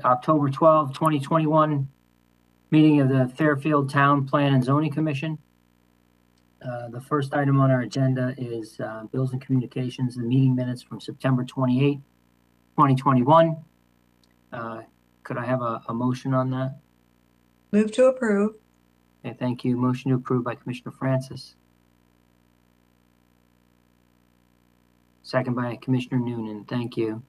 October 12, 2021 meeting of the Fairfield Town Plan and Zoning Commission. The first item on our agenda is Bills and Communications, the meeting minutes from September 28, 2021. Could I have a motion on that? Move to approve. Okay, thank you. Motion to approve by Commissioner Francis. Second by Commissioner Noonan. Thank you.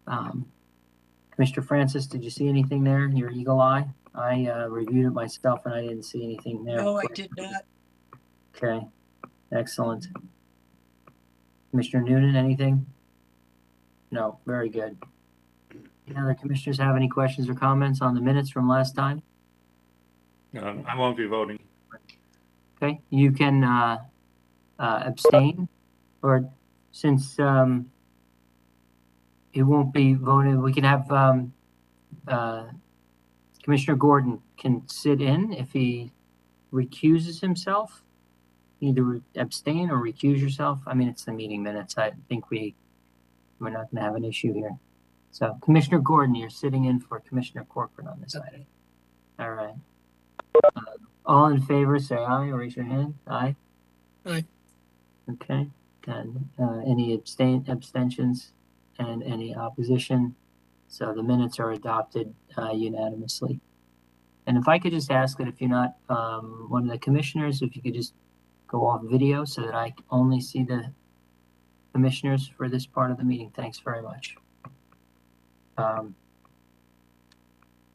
Commissioner Francis, did you see anything there? Your eagle eye? I reviewed it myself and I didn't see anything there. No, I did not. Okay, excellent. Commissioner Noonan, anything? No, very good. Any other commissioners have any questions or comments on the minutes from last time? I won't be voting. Okay, you can abstain, or since it won't be voted, we can have Commissioner Gordon can sit in if he recuses himself. Either abstain or recuse yourself. I mean, it's the meeting minutes. I think we're not going to have an issue here. So, Commissioner Gordon, you're sitting in for Commissioner Corcoran on this item. All right. All in favor, say aye or raise your hand. Aye. Aye. Okay. And any abstentions and any opposition? So the minutes are adopted unanimously. And if I could just ask that if you're not one of the commissioners, if you could just go off video so that I only see the commissioners for this part of the meeting. Thanks very much.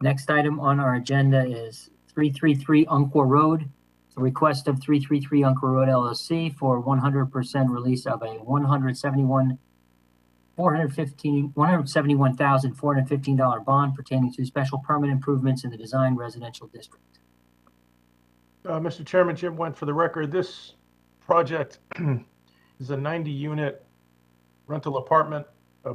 Next item on our agenda is 333 Umpqua Road. The request of 333 Umpqua Road LLC for 100% release of a $171,415 bond pertaining to special permit improvements in the design residential district. Mr. Chairman, Jim Went for the record. This project is a 90-unit rental apartment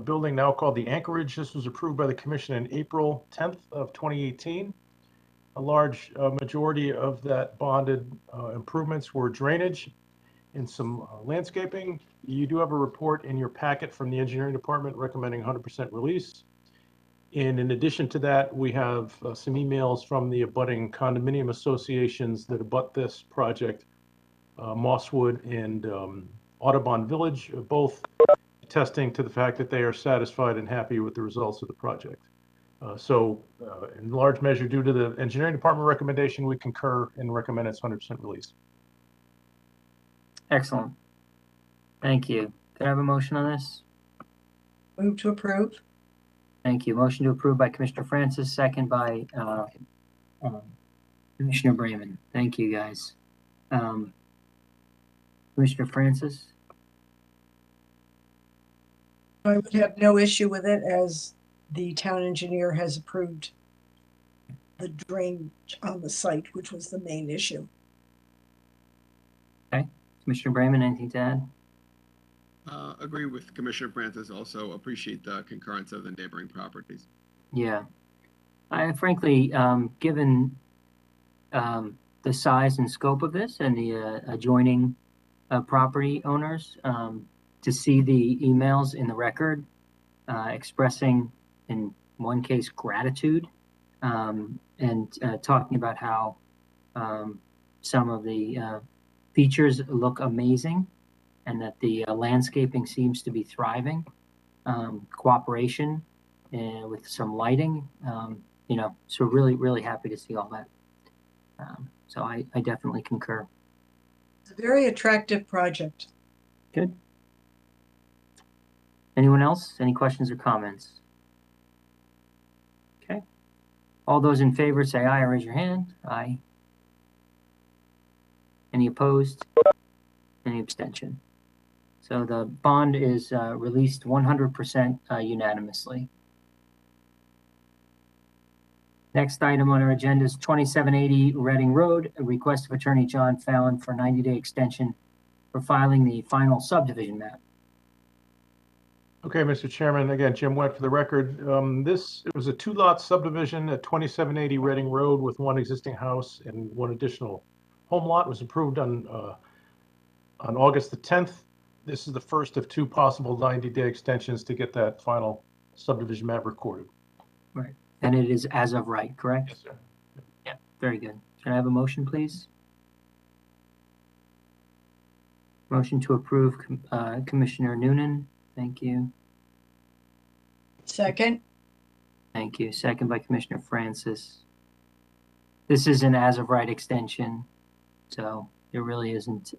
building now called the Anchorage. This was approved by the Commission in April 10th of 2018. A large majority of that bonded improvements were drainage and some landscaping. You do have a report in your packet from the engineering department recommending 100% release. And in addition to that, we have some emails from the abutting condominium associations that abut this project, Mosswood and Audubon Village, both attesting to the fact that they are satisfied and happy with the results of the project. So in large measure, due to the engineering department recommendation, we concur and recommend its 100% release. Excellent. Thank you. Can I have a motion on this? Move to approve. Thank you. Motion to approve by Commissioner Francis, second by Commissioner Brayman. Thank you, guys. Commissioner Francis? I would have no issue with it as the town engineer has approved the drainage on the site, which was the main issue. Okay. Commissioner Brayman, anything to add? Agree with Commissioner Francis. Also appreciate the concurrence of the neighboring properties. Yeah. I frankly, given the size and scope of this and the adjoining property owners, to see the emails in the record expressing, in one case, gratitude and talking about how some of the features look amazing and that the landscaping seems to be thriving, cooperation with some lighting, you know, so really, really happy to see all that. So I definitely concur. It's a very attractive project. Good. Anyone else? Any questions or comments? Okay. All those in favor say aye or raise your hand. Aye. Any opposed? Any abstention? So the bond is released 100% unanimously. Next item on our agenda is 2780 Reading Road, a request of Attorney John Fallon for 90-day extension for filing the final subdivision map. Okay, Mr. Chairman, again, Jim Went for the record. It was a two-lot subdivision at 2780 Reading Road with one existing house and one additional home lot. It was approved on August the 10th. This is the first of two possible 90-day extensions to get that final subdivision map recorded. And it is as of right, correct? Yes, sir. Yeah, very good. Can I have a motion, please? Motion to approve, Commissioner Noonan. Thank you. Second, Thank you. Second by Commissioner Francis. This is an as-of-right extension, so there really isn't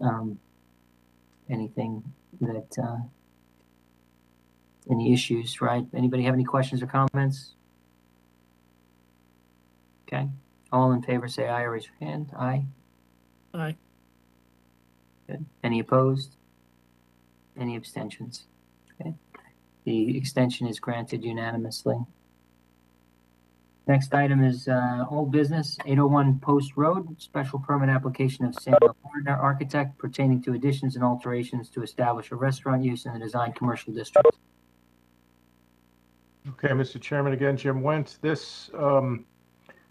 anything that, any issues, right? Anybody have any questions or comments? Okay. All in favor, say aye or raise your hand. Aye. Aye. Good. Any opposed? Any abstentions? Okay. The extension is granted unanimously. Next item is old business, 801 Post Road, special permit application of Samuel Gardner, architect, pertaining to additions and alterations to establish a restaurant use in the design commercial district. Okay, Mr. Chairman, again, Jim Went. This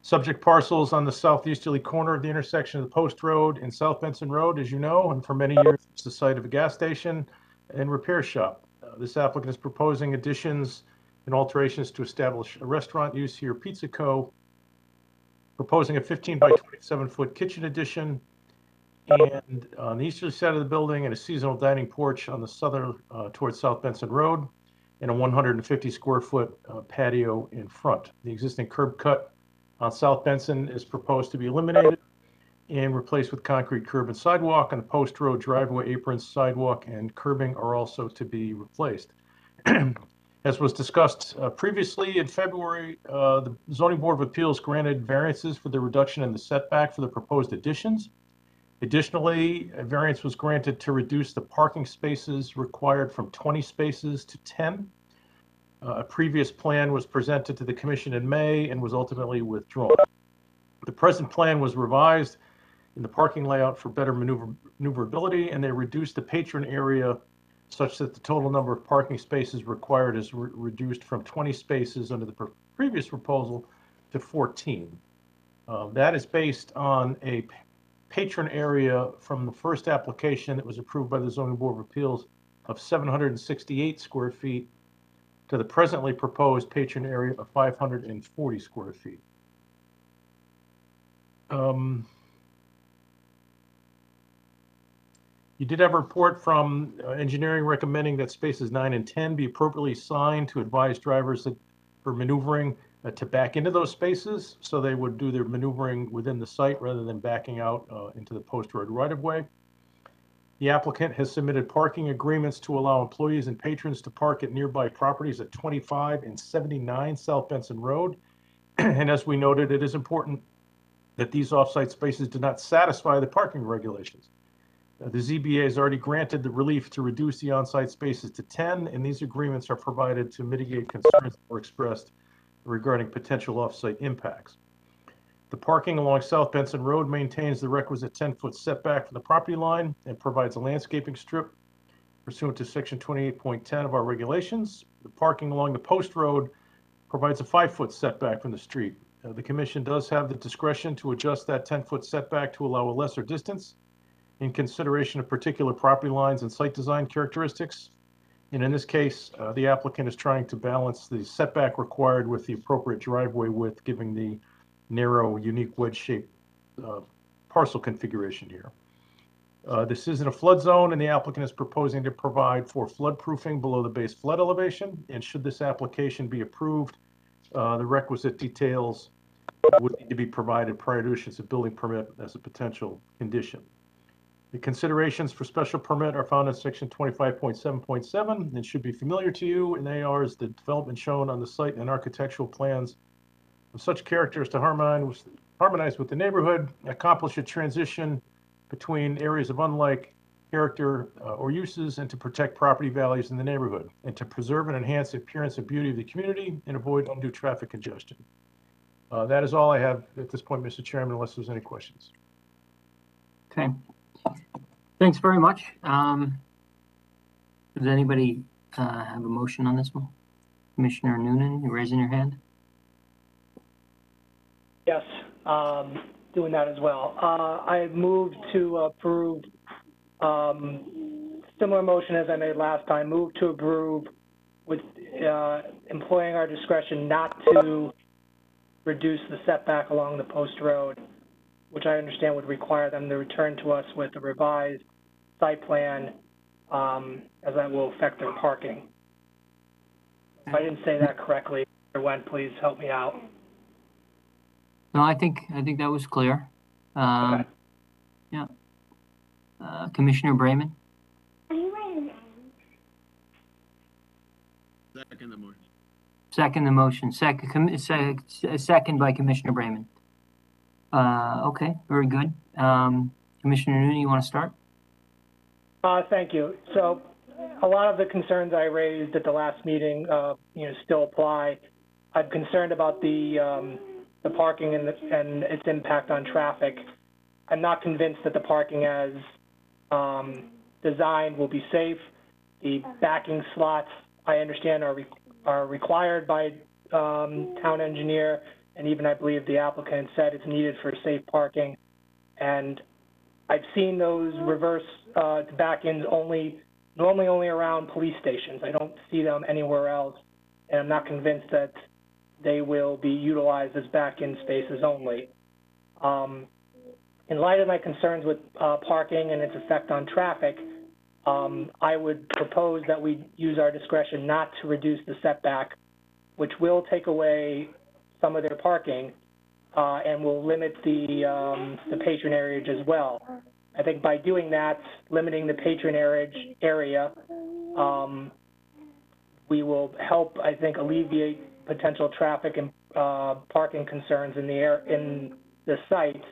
subject parcel is on the southeasterly corner of the intersection of the Post Road and South Benson Road, as you know, and for many years it's the site of a gas station and repair shop. This applicant is proposing additions and alterations to establish a restaurant use here, Pizza Co., proposing a 15 by 27-foot kitchen addition, and on the easterly side of the building, and a seasonal dining porch on the southern towards South Benson Road, and a 150 square foot patio in front. The existing curb cut on South Benson is proposed to be eliminated and replaced with concrete curb and sidewalk, and the Post Road driveway aprons, sidewalk, and curbing are also to be replaced. As was discussed previously in February, the Zoning Board of Appeals granted variances for the reduction in the setback for the proposed additions. Additionally, a variance was granted to reduce the parking spaces required from 20 spaces to 10. A previous plan was presented to the commission in May and was ultimately withdrawn. The present plan was revised in the parking layout for better maneuverability, and they reduced the patron area such that the total number of parking spaces required is reduced from 20 spaces under the previous proposal to 14. That is based on a patron area from the first application that was approved by the Zoning Board of Appeals of 768 square feet to the presently proposed patron area of 540 square feet. You did have a report from engineering recommending that spaces 9 and 10 be appropriately signed to advise drivers that for maneuvering to back into those spaces, so they would do their maneuvering within the site rather than backing out into the Post Road right-of-way. The applicant has submitted parking agreements to allow employees and patrons to park at nearby properties at 25 and 79 South Benson Road. And as we noted, it is important that these off-site spaces do not satisfy the parking regulations. The ZBA has already granted the relief to reduce the on-site spaces to 10, and these agreements are provided to mitigate concerns that were expressed regarding potential off-site impacts. The parking along South Benson Road maintains the requisite 10-foot setback from the property line and provides a landscaping strip pursuant to section 28.10 of our regulations. The parking along the Post Road provides a 5-foot setback from the street. The commission does have the discretion to adjust that 10-foot setback to allow a lesser distance in consideration of particular property lines and site design characteristics. And in this case, the applicant is trying to balance the setback required with the appropriate driveway width, giving the narrow, unique wedge-shaped parcel configuration here. This is in a flood zone, and the applicant is proposing to provide for flood proofing below the base flood elevation. And should this application be approved, the requisite details would need to be provided prior to issuance of building permit as a potential condition. The considerations for special permit are found in section 25.7.7 and should be familiar to you, and they are as the development shown on the site and architectural plans of such character as to harmonize with the neighborhood, accomplish a transition between areas of unlike character or uses, and to protect property values in the neighborhood, and to preserve and enhance the appearance and beauty of the community and avoid undue traffic congestion. That is all I have at this point, Mr. Chairman, unless there's any questions. Okay. Thanks very much. Does anybody have a motion on this one? Commissioner Noonan, you're raising your hand? Yes, doing that as well. I moved to approve, similar motion as I made last time, move to approve with employing our discretion not to reduce the setback along the post road, which I understand would require them to return to us with a revised site plan, as that will affect their parking. If I didn't say that correctly, Mr. Wen, please help me out. No, I think that was clear. Okay. Yeah. Commissioner Brayman? Second the motion. Second the motion. Second by Commissioner Brayman. Okay, very good. Commissioner Nooney, you want to start? Thank you. So a lot of the concerns I raised at the last meeting, still apply. I'm concerned about the parking and its impact on traffic. I'm not convinced that the parking as designed will be safe. The backing slots, I understand, are required by town engineer, and even I believe the applicant said it's needed for safe parking. And I've seen those reverse back-ins normally only around police stations. I don't see them anywhere else, and I'm not convinced that they will be utilized as back-in spaces only. In light of my concerns with parking and its effect on traffic, I would propose that we use our discretion not to reduce the setback, which will take away some of their parking and will limit the patronage as well. I think by doing that, limiting the patronage area, we will help, I think, alleviate potential traffic and parking concerns in the site.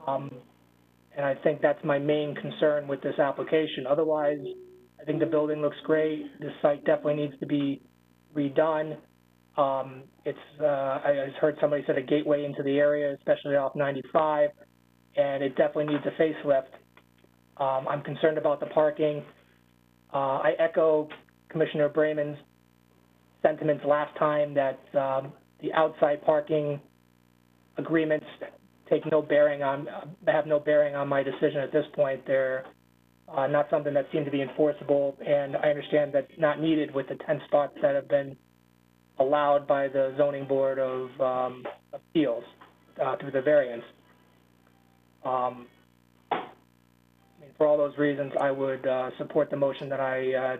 And I think that's my main concern with this application. Otherwise, I think the building looks great. The site definitely needs to be redone. I heard somebody said a gateway into the area, especially off 95, and it definitely needs a facelift. I'm concerned about the parking. I echo Commissioner Brayman's sentiments last time that the outside parking agreements have no bearing on my decision at this point. They're not something that seem to be enforceable, and I understand that's not needed with the 10 spots that have been allowed by the Zoning Board of Appeals through the variance. For all those reasons, I would support the motion that I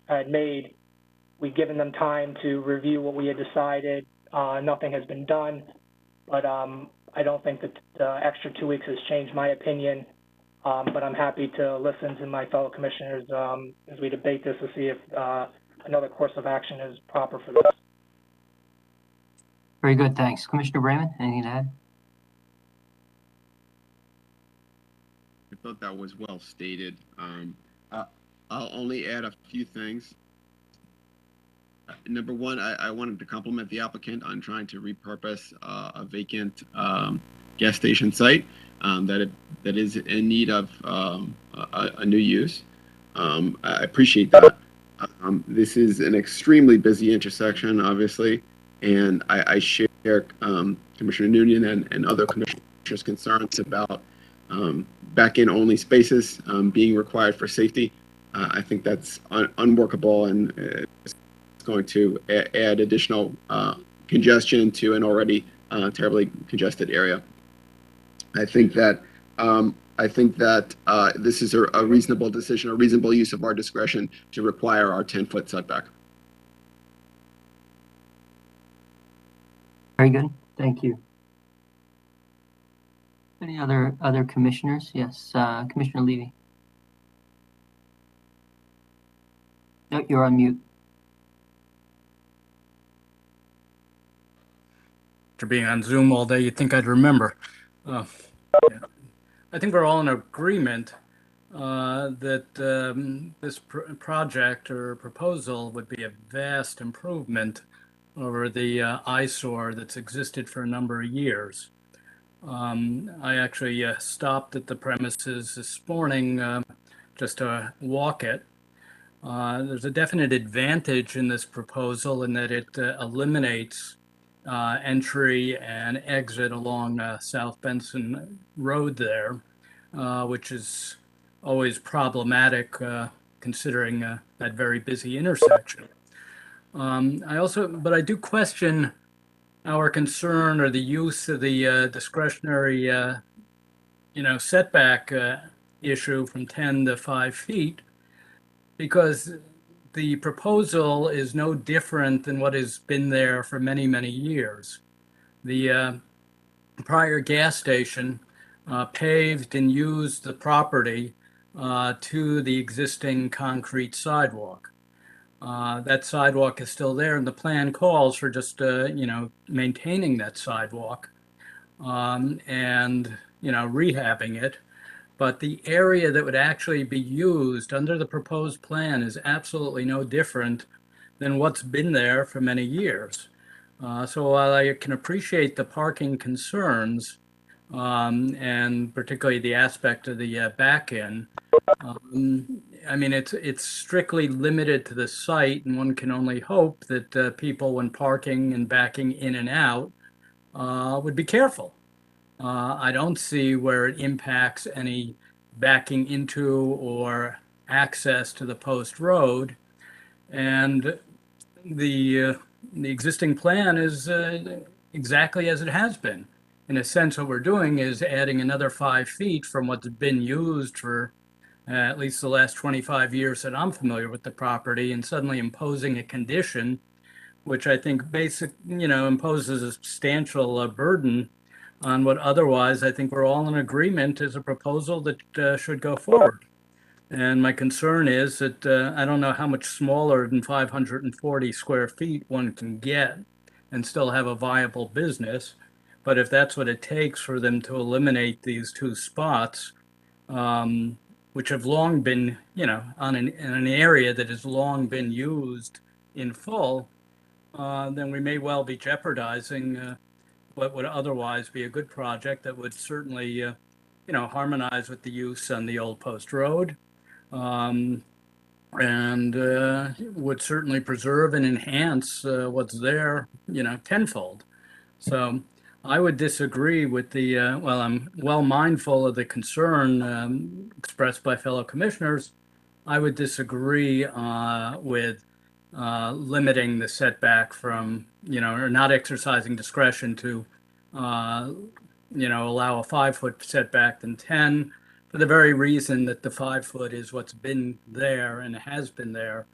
had made. We've given them time to review what we had decided. Nothing has been done, but I don't think that the extra 2 weeks has changed my opinion. But I'm happy to listen to my fellow commissioners as we debate this to see if another course of action is proper for this. Very good, thanks. Commissioner Brayman, anything to add? I thought that was well stated. I'll only add a few things. Number one, I wanted to compliment the applicant on trying to repurpose a vacant gas station site that is in need of a new use. I appreciate that. This is an extremely busy intersection, obviously, and I share Commissioner Noonan and other commissioners' concerns about back-in only spaces being required for safety. I think that's unworkable and it's going to add additional congestion to an already terribly congested area. I think that this is a reasonable decision, a reasonable use of our discretion to require our 10-foot setback. Very good, thank you. Any other commissioners? Yes, Commissioner Levy. No, you're on mute. After being on Zoom all day, you'd think I'd remember. Yeah. I think we're all in agreement that this project or proposal would be a vast improvement over the eyesore that's existed for a number of years. I actually stopped at the premises this morning just to walk it. There's a definite advantage in this proposal in that it eliminates entry and exit along South Benson Road there, which is always problematic considering that very busy intersection. But I do question our concern or the use of the discretionary, setback issue from 10 to 5 feet, because the proposal is no different than what has been there for many, many years. The prior gas station paved and used the property to the existing concrete sidewalk. That sidewalk is still there, and the plan calls for just, maintaining that sidewalk and, rehabbing it. But the area that would actually be used under the proposed plan is absolutely no different than what's been there for many years. So while I can appreciate the parking concerns, and particularly the aspect of the back end, I mean, it's strictly limited to the site, and one can only hope that people, when parking and backing in and out, would be careful. I don't see where it impacts any backing into or access to the post road. And the existing plan is exactly as it has been. In a sense, what we're doing is adding another 5 feet from what's been used for at least the last 25 years that I'm familiar with the property, and suddenly imposing a condition which I think imposes a substantial burden on what otherwise I think we're all in agreement is a proposal that should go forward. And my concern is that I don't know how much smaller than 540 square feet one can get and still have a viable business. But if that's what it takes for them to eliminate these 2 spots, which have long been, in an area that has long been used in full, then we may well be jeopardizing what would otherwise be a good project that would certainly, harmonize with the use on the old post road, and would certainly preserve and enhance what's there, tenfold. So I would disagree with the, I'm well mindful of the concern expressed by fellow commissioners. I would disagree with limiting the setback from, or not exercising discretion to, allow a 5-foot setback than 10, for the very reason that the 5 foot is what's been there and has been there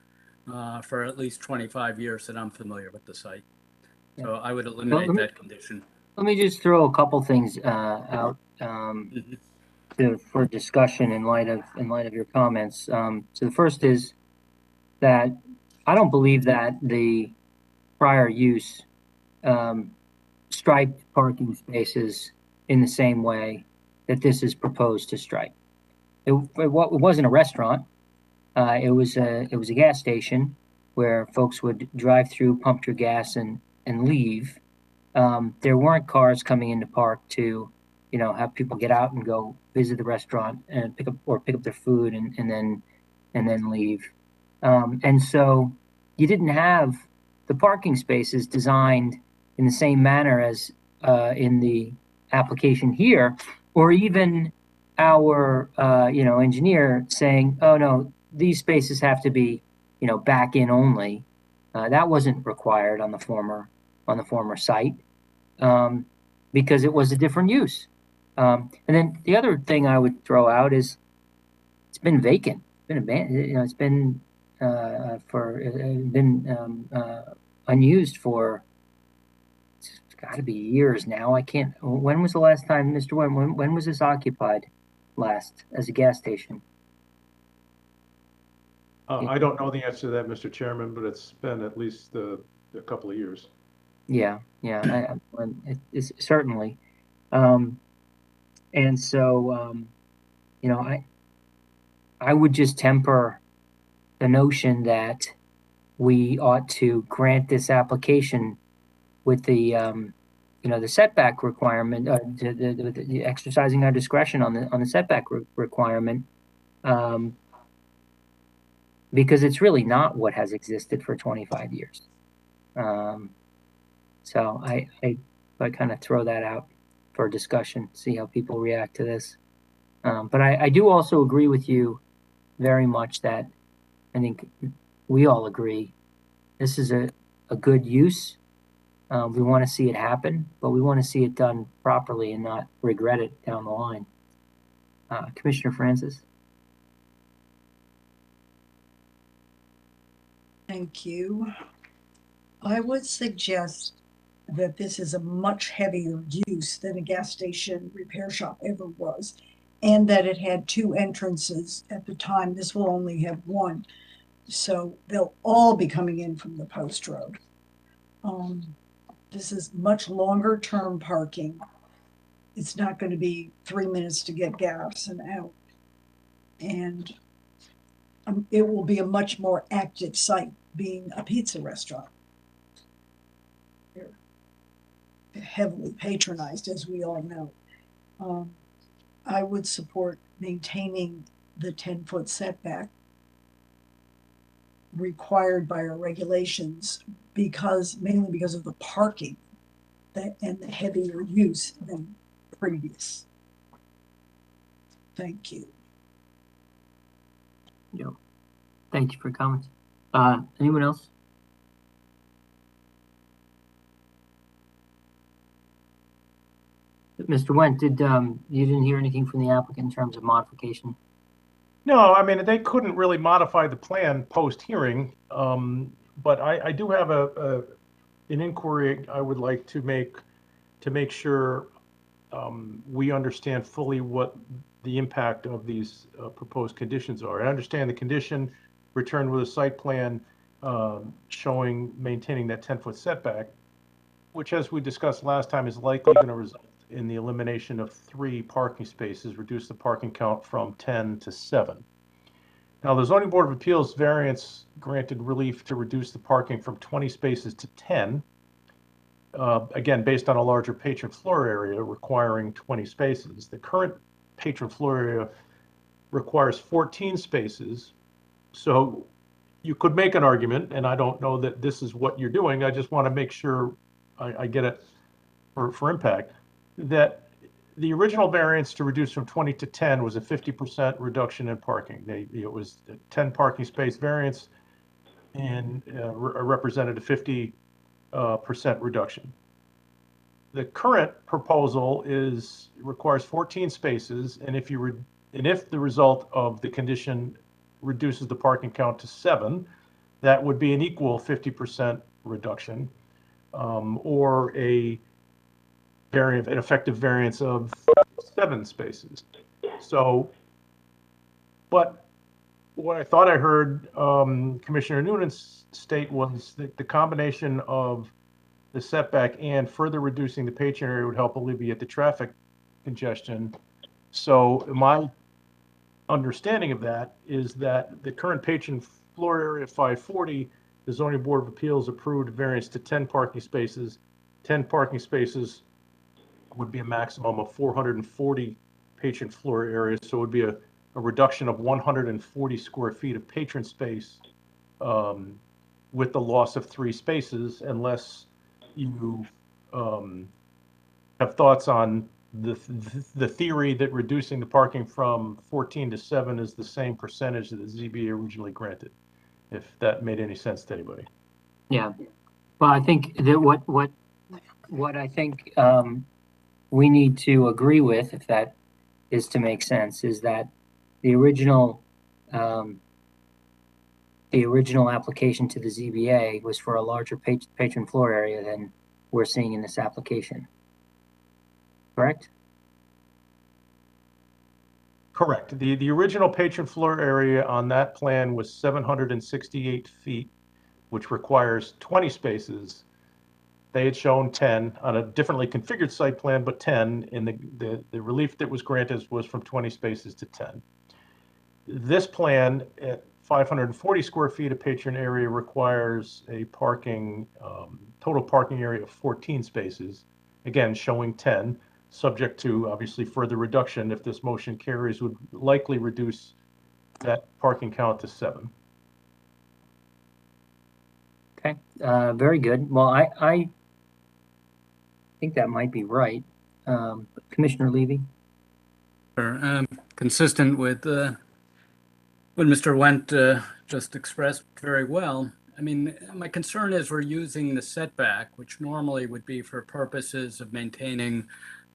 for at least 25 years that I'm familiar with the site. So I would eliminate that condition. Let me just throw a couple things out for discussion in light of your comments. So the first is that I don't believe that the prior use striped parking spaces in the same way that this is proposed to stripe. It wasn't a restaurant. It was a gas station where folks would drive through, pump your gas, and leave. There weren't cars coming into park to, have people get out and go visit the restaurant and pick up their food and then leave. And so you didn't have the parking spaces designed in the same manner as in the application here, or even our engineer saying, oh no, these spaces have to be back in only. That wasn't required on the former site because it was a different use. And then the other thing I would throw out is it's been vacant. It's been abandoned. It's been unused for, it's got to be years now. I can't. When was the last time, Mr. When was this occupied last as a gas station? I don't know the answer to that, Mr. Chairman, but it's been at least a couple of years. Yeah, it's certainly. And so, I would just temper the notion that we ought to grant this application with the, the setback requirement, the exercising our discretion on the setback requirement, because it's really not what has existed for 25 years. So I kind of throw that out for discussion, see how people react to this. But I do also agree with you very much that I think we all agree This is a good use. We want to see it happen, but we want to see it done properly and not regret it down the line. Commissioner Francis? Thank you. I would suggest that this is a much heavier use than a gas station repair shop ever was, and that it had 2 entrances at the time. This will only have 1. So they'll all be coming in from the post road. This is much longer term parking. It's not going to be 3 minutes to get gas and out. And it will be a much more active site, being a pizza restaurant. They're heavily patronized, as we all know. I would support maintaining the 10-foot setback required by our regulations, mainly because of the parking and the heavier use than previous. Thank you. Yep. Thank you for your comments. Anyone else? Mr. Wendt, you didn't hear anything from the applicant in terms of modification? No, I mean, they couldn't really modify the plan post-hearing, but I do have an inquiry I would like to make sure we understand fully what the impact of these proposed conditions are. I understand the condition returned with a site plan showing maintaining that 10-foot setback, which, as we discussed last time, is likely going to result in the elimination of 3 parking spaces, reduce the parking count from 10 to 7. Now, the Zoning Board of Appeals variance granted relief to reduce the parking from 20 spaces to 10, again, based on a larger patron floor area requiring 20 spaces. The current patron floor area requires 14 spaces, so you could make an argument, and I don't know that this is what you're doing. I just want to make sure I get it for impact, that the original variance to reduce from 20 to 10 was a 50% reduction in parking. It was a 10 parking space variance and represented a 50% reduction. The current proposal requires 14 spaces, and if the result of the condition reduces the parking count to 7, that would be an equal 50% reduction, or an effective variance of 7 spaces. So, but what I thought I heard Commissioner Noonan state was that the combination of the setback and further reducing the patron area would help alleviate the traffic congestion. So my understanding of that is that the current patron floor area 540, the Zoning Board of Appeals approved variance to 10 parking spaces. 10 parking spaces would be a maximum of 440 patron floor area, so it would be a reduction of 140 square feet of patron space with the loss of 3 spaces, unless you have thoughts on the theory that reducing the parking from 14 to 7 is the same percentage that the ZBA originally granted, if that made any sense to anybody. Yeah. Well, I think that what I think we need to agree with, if that is to make sense, is that the original application to the ZBA was for a larger patron floor area than we're seeing in this application. Correct? Correct. The original patron floor area on that plan was 768 feet, which requires 20 spaces. They had shown 10 on a differently configured site plan, but 10, and the relief that was granted was from 20 spaces to 10. This plan at 540 square feet of patron area requires a total parking area of 14 spaces, again, showing 10, subject to obviously further reduction. If this motion carries, would likely reduce that parking count to 7. Okay, very good. Well, I think that might be right. Commissioner Levy? Sure. Consistent with what Mr. Wendt just expressed very well, I mean, my concern is we're using the setback, which normally would be for purposes of maintaining,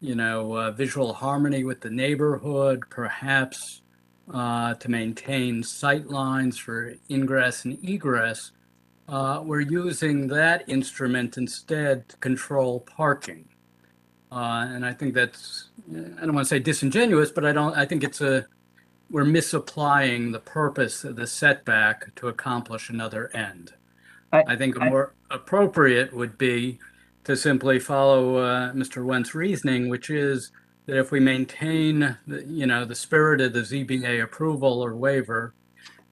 visual harmony with the neighborhood, perhaps to maintain sight lines for ingress and egress. We're using that instrument instead to control parking. And I think that's, I don't want to say disingenuous, but I think we're misapplying the purpose of the setback to accomplish another end. I think more appropriate would be to simply follow Mr. Wendt's reasoning, which is that if we maintain the spirit of the ZBA approval or waiver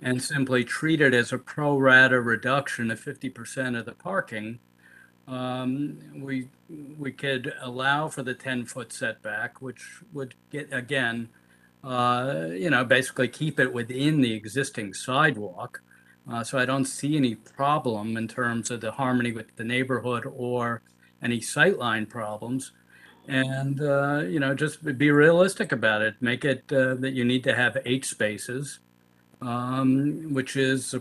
and simply treat it as a pro rata reduction of 50% of the parking, we could allow for the 10-foot setback, which would get, again, basically keep it within the existing sidewalk. So I don't see any problem in terms of the harmony with the neighborhood or any sightline problems. And, just be realistic about it. Make it that you need to have 8 spaces, which is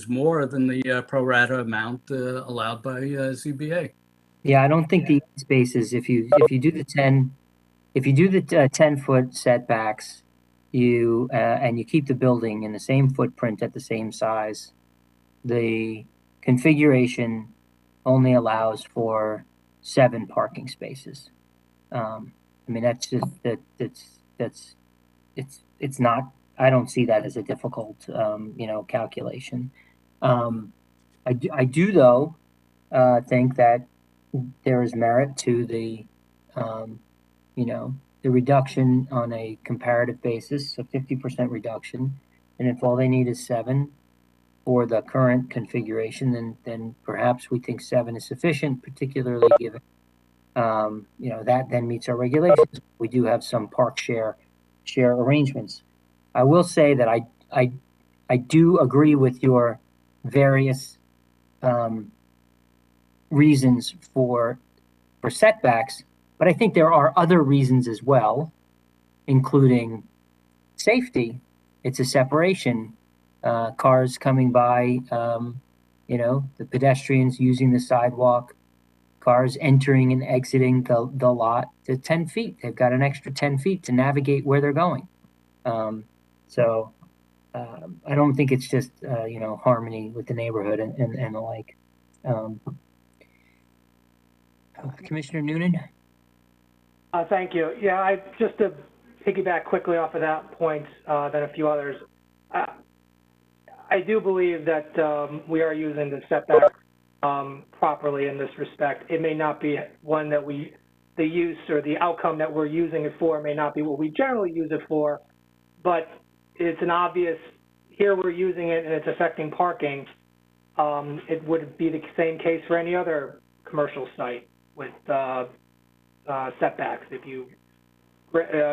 more than the pro rata amount allowed by ZBA. Yeah, I don't think the spaces, if you do the 10-foot setbacks, and you keep the building in the same footprint at the same size, the configuration only allows for 7 parking spaces. I mean, that's just it's not. I don't see that as a difficult calculation. I do though think that there is merit to the the reduction on a comparative basis, a 50% reduction. And if all they need is 7 for the current configuration, then perhaps we think 7 is sufficient, particularly given, that then meets our regulations. We do have some park share arrangements. I will say that I do agree with your various reasons for setbacks, but I think there are other reasons as well, including safety. It's a separation. Cars coming by, the pedestrians using the sidewalk, cars entering and exiting the lot to 10 feet. They've got an extra 10 feet to navigate where they're going. So I don't think it's just, harmony with the neighborhood and the like. Commissioner Noonan? Thank you. Yeah, just to piggyback quickly off of that point, then a few others. I do believe that we are using the setback properly in this respect. It may not be one that the use or the outcome that we're using it for may not be what we generally use it for, but it's an obvious, here we're using it and it's affecting parking. It would be the same case for any other commercial site with setbacks. If you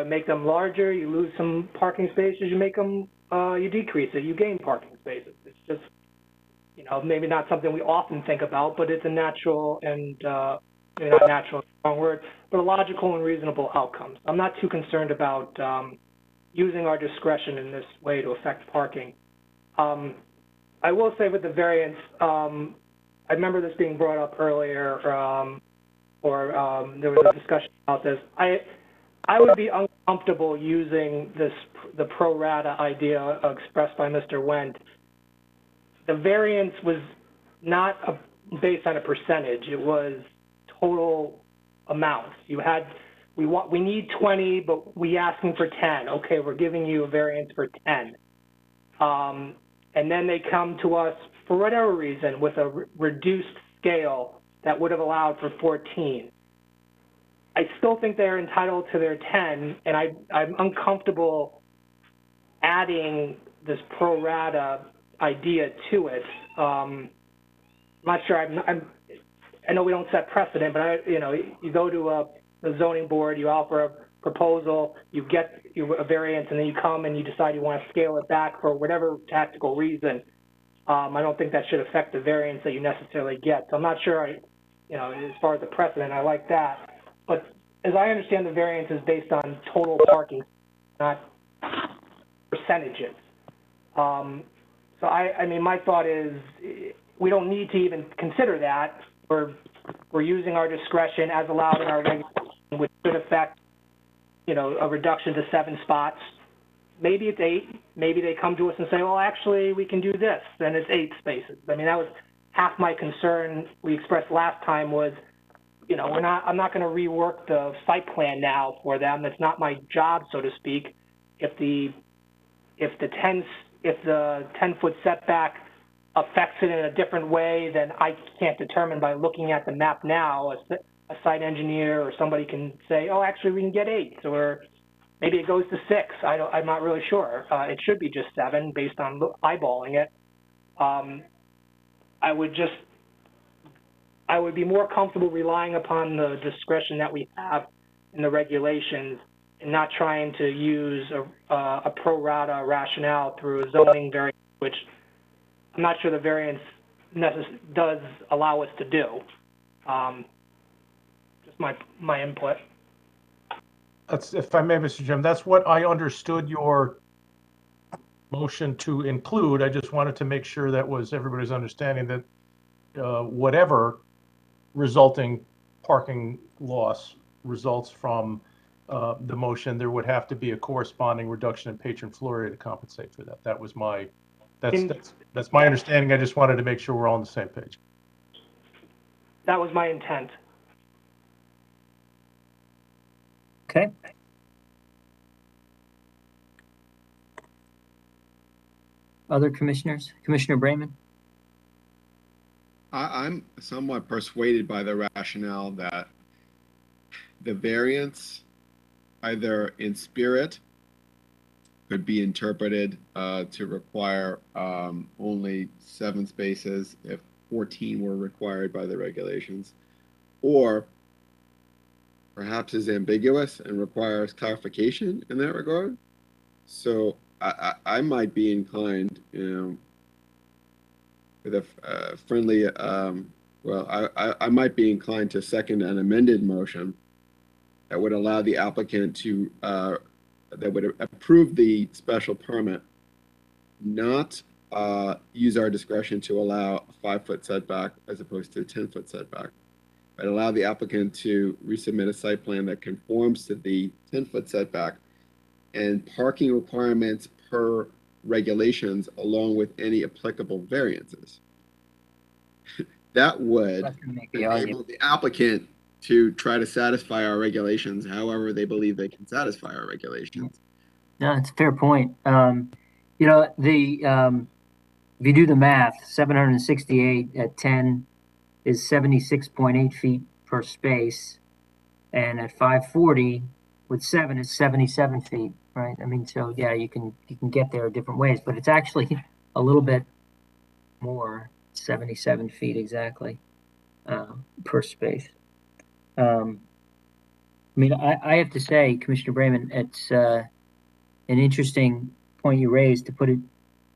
make them larger, you lose some parking spaces. You make them, you decrease it, you gain parking spaces. It's just, maybe not something we often think about, but it's a natural and, maybe not natural, wrong word, but a logical and reasonable outcome. I'm not too concerned about using our discretion in this way to affect parking. I will say with the variance, I remember this being brought up earlier, there was a discussion about this. I would be uncomfortable using the pro rata idea expressed by Mr. Wendt. The variance was not based on a percentage. It was total amounts. We need 20, but we asking for 10. Okay, we're giving you a variance for 10. And then they come to us for whatever reason with a reduced scale that would have allowed for 14. I still think they're entitled to their 10, and I'm uncomfortable adding this pro rata idea to it. I'm not sure. I know we don't set precedent, but you go to the zoning board, you offer a proposal, you get a variance, and then you come and you decide you want to scale it back for whatever tactical reason. I don't think that should affect the variance that you necessarily get. So I'm not sure. As far as the precedent, I like that. But as I understand, the variance is based on total parking, not percentages. So I mean, my thought is, we don't need to even consider that. We're using our discretion as allowed in our regulation, which could affect, you know, a reduction to 7 spots. Maybe it's 8. Maybe they come to us and say, well, actually, we can do this. Then it's 8 spaces. I mean, that was half my concern we expressed last time was, you know, I'm not going to rework the site plan now for them. That's not my job, so to speak. If the 10-foot setback affects it in a different way, then I can't determine by looking at the map now. A site engineer or somebody can say, oh, actually, we can get 8, or maybe it goes to 6. I'm not really sure. It should be just 7 based on eyeballing it. I would be more comfortable relying upon the discretion that we have in the regulations and not trying to use a pro rata rationale through a zoning variance, which I'm not sure the variance does allow us to do. Just my input. That's, if I may, Mr. Jim, that's what I understood your motion to include. I just wanted to make sure that was everybody's understanding that whatever resulting parking loss results from the motion, there would have to be a corresponding reduction in patron floor area to compensate for that. That was my, that's my understanding. I just wanted to make sure we're all on the same page. That was my intent. Okay. Other commissioners? Commissioner Brayman? I'm somewhat persuaded by the rationale that the variance, either in spirit, could be interpreted to require only 7 spaces if 14 were required by the regulations, or perhaps is ambiguous and requires clarification in that regard. So I might be inclined, you know, with a friendly, well, I might be inclined to second an amended motion that would allow the applicant to, that would approve the special permit, not use our discretion to allow a 5-foot setback as opposed to a 10-foot setback, but allow the applicant to resubmit a site plan that conforms to the 10-foot setback and parking requirements per regulations along with any applicable variances. That would enable the applicant to try to satisfy our regulations however they believe they can satisfy our regulations. No, it's a fair point. You know, if you do the math, 768 at 10 is 76.8 feet per space, and at 540 with 7 is 77 feet, right? I mean, so yeah, you can get there different ways, but it's actually a little bit more, 77 feet exactly per space. I mean, I have to say, Commissioner Brayman, it's an interesting point you raised to put it,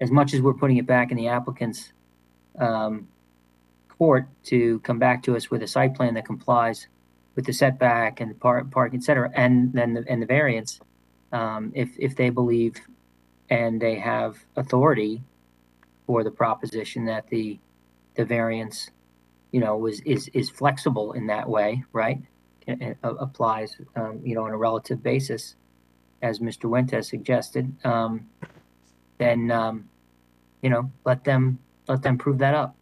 as much as we're putting it back in the applicant's court to come back to us with a site plan that complies with the setback and the park, et cetera, and then the variance, if they believe and they have authority for the proposition that the variance, you know, is flexible in that way, right? It applies, you know, on a relative basis, as Mr. Wentes suggested. Then you know, let them prove that up.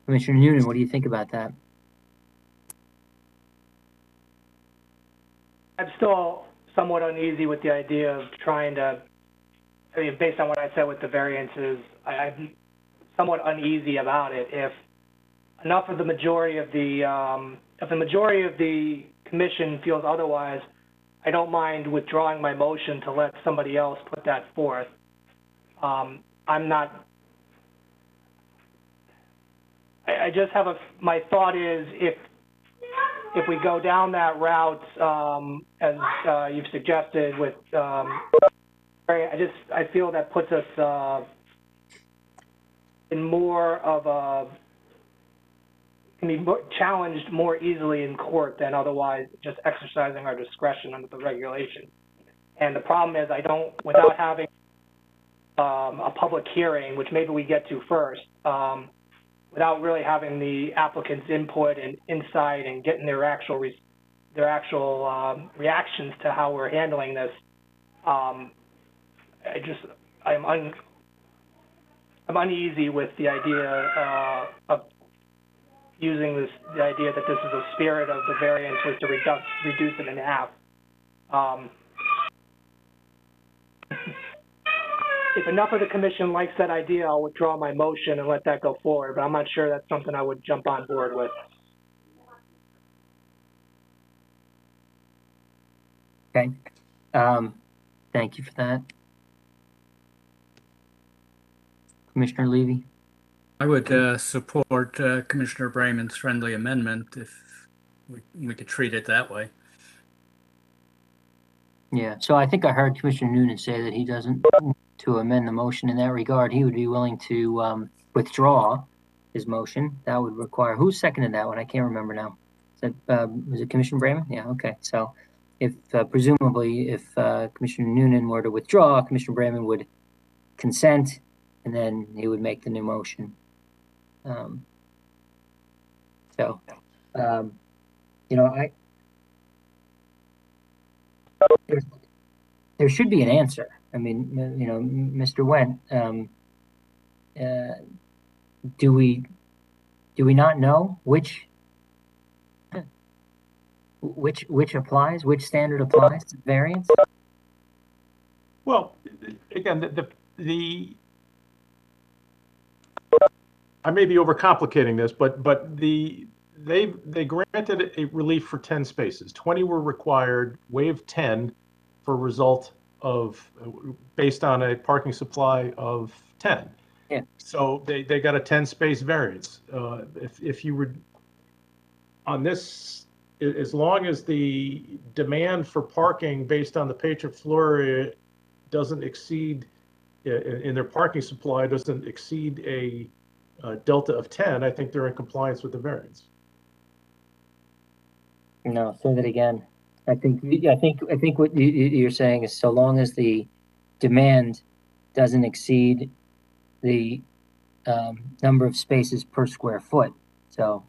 Commissioner Noonan, what do you think about that? I'm still somewhat uneasy with the idea of trying to, I mean, based on what I said with the variances, I'm somewhat uneasy about it. If enough of the majority of the, if the majority of the commission feels otherwise, I don't mind withdrawing my motion to let somebody else put that forth. I'm not, I just have my thought is if we go down that route, as you've suggested with, I feel that puts us in more of a, can be challenged more easily in court than otherwise just exercising our discretion under the regulation. And the problem is without having a public hearing, which maybe we get to first, without really having the applicant's input and insight and getting their actual reactions to how we're handling this, I'm uneasy with the idea of using the idea that this is the spirit of the variance was to reduce it in half. If enough of the commission likes that idea, I'll withdraw my motion and let that go forward, but I'm not sure that's something I would jump on board with. Okay. Thank you for that. Commissioner Levy? I would support Commissioner Brayman's friendly amendment if we could treat it that way. Yeah, so I think I heard Commissioner Noonan say that he doesn't want to amend the motion in that regard. He would be willing to withdraw his motion. That would require, who seconded that one? I can't remember now. Is that, was it Commissioner Brayman? Yeah, okay. So if presumably if Commissioner Noonan were to withdraw, Commissioner Brayman would consent, and then he would make the new motion. You know, there should be an answer. I mean, you know, Mr. Wendt, do we not know which applies, which standard applies to variance? Well, again, I may be overcomplicating this, but they granted a relief for 10 spaces. 20 were required, waived 10 for result of based on a parking supply of 10. Yeah. So they got a 10 space variance. If you were on this, as long as the demand for parking based on the patron floor area doesn't exceed in their parking supply doesn't exceed a delta of 10, I think they're in compliance with the variance. No, say that again. I think what you're saying is so long as the demand doesn't exceed the number of spaces per square foot, so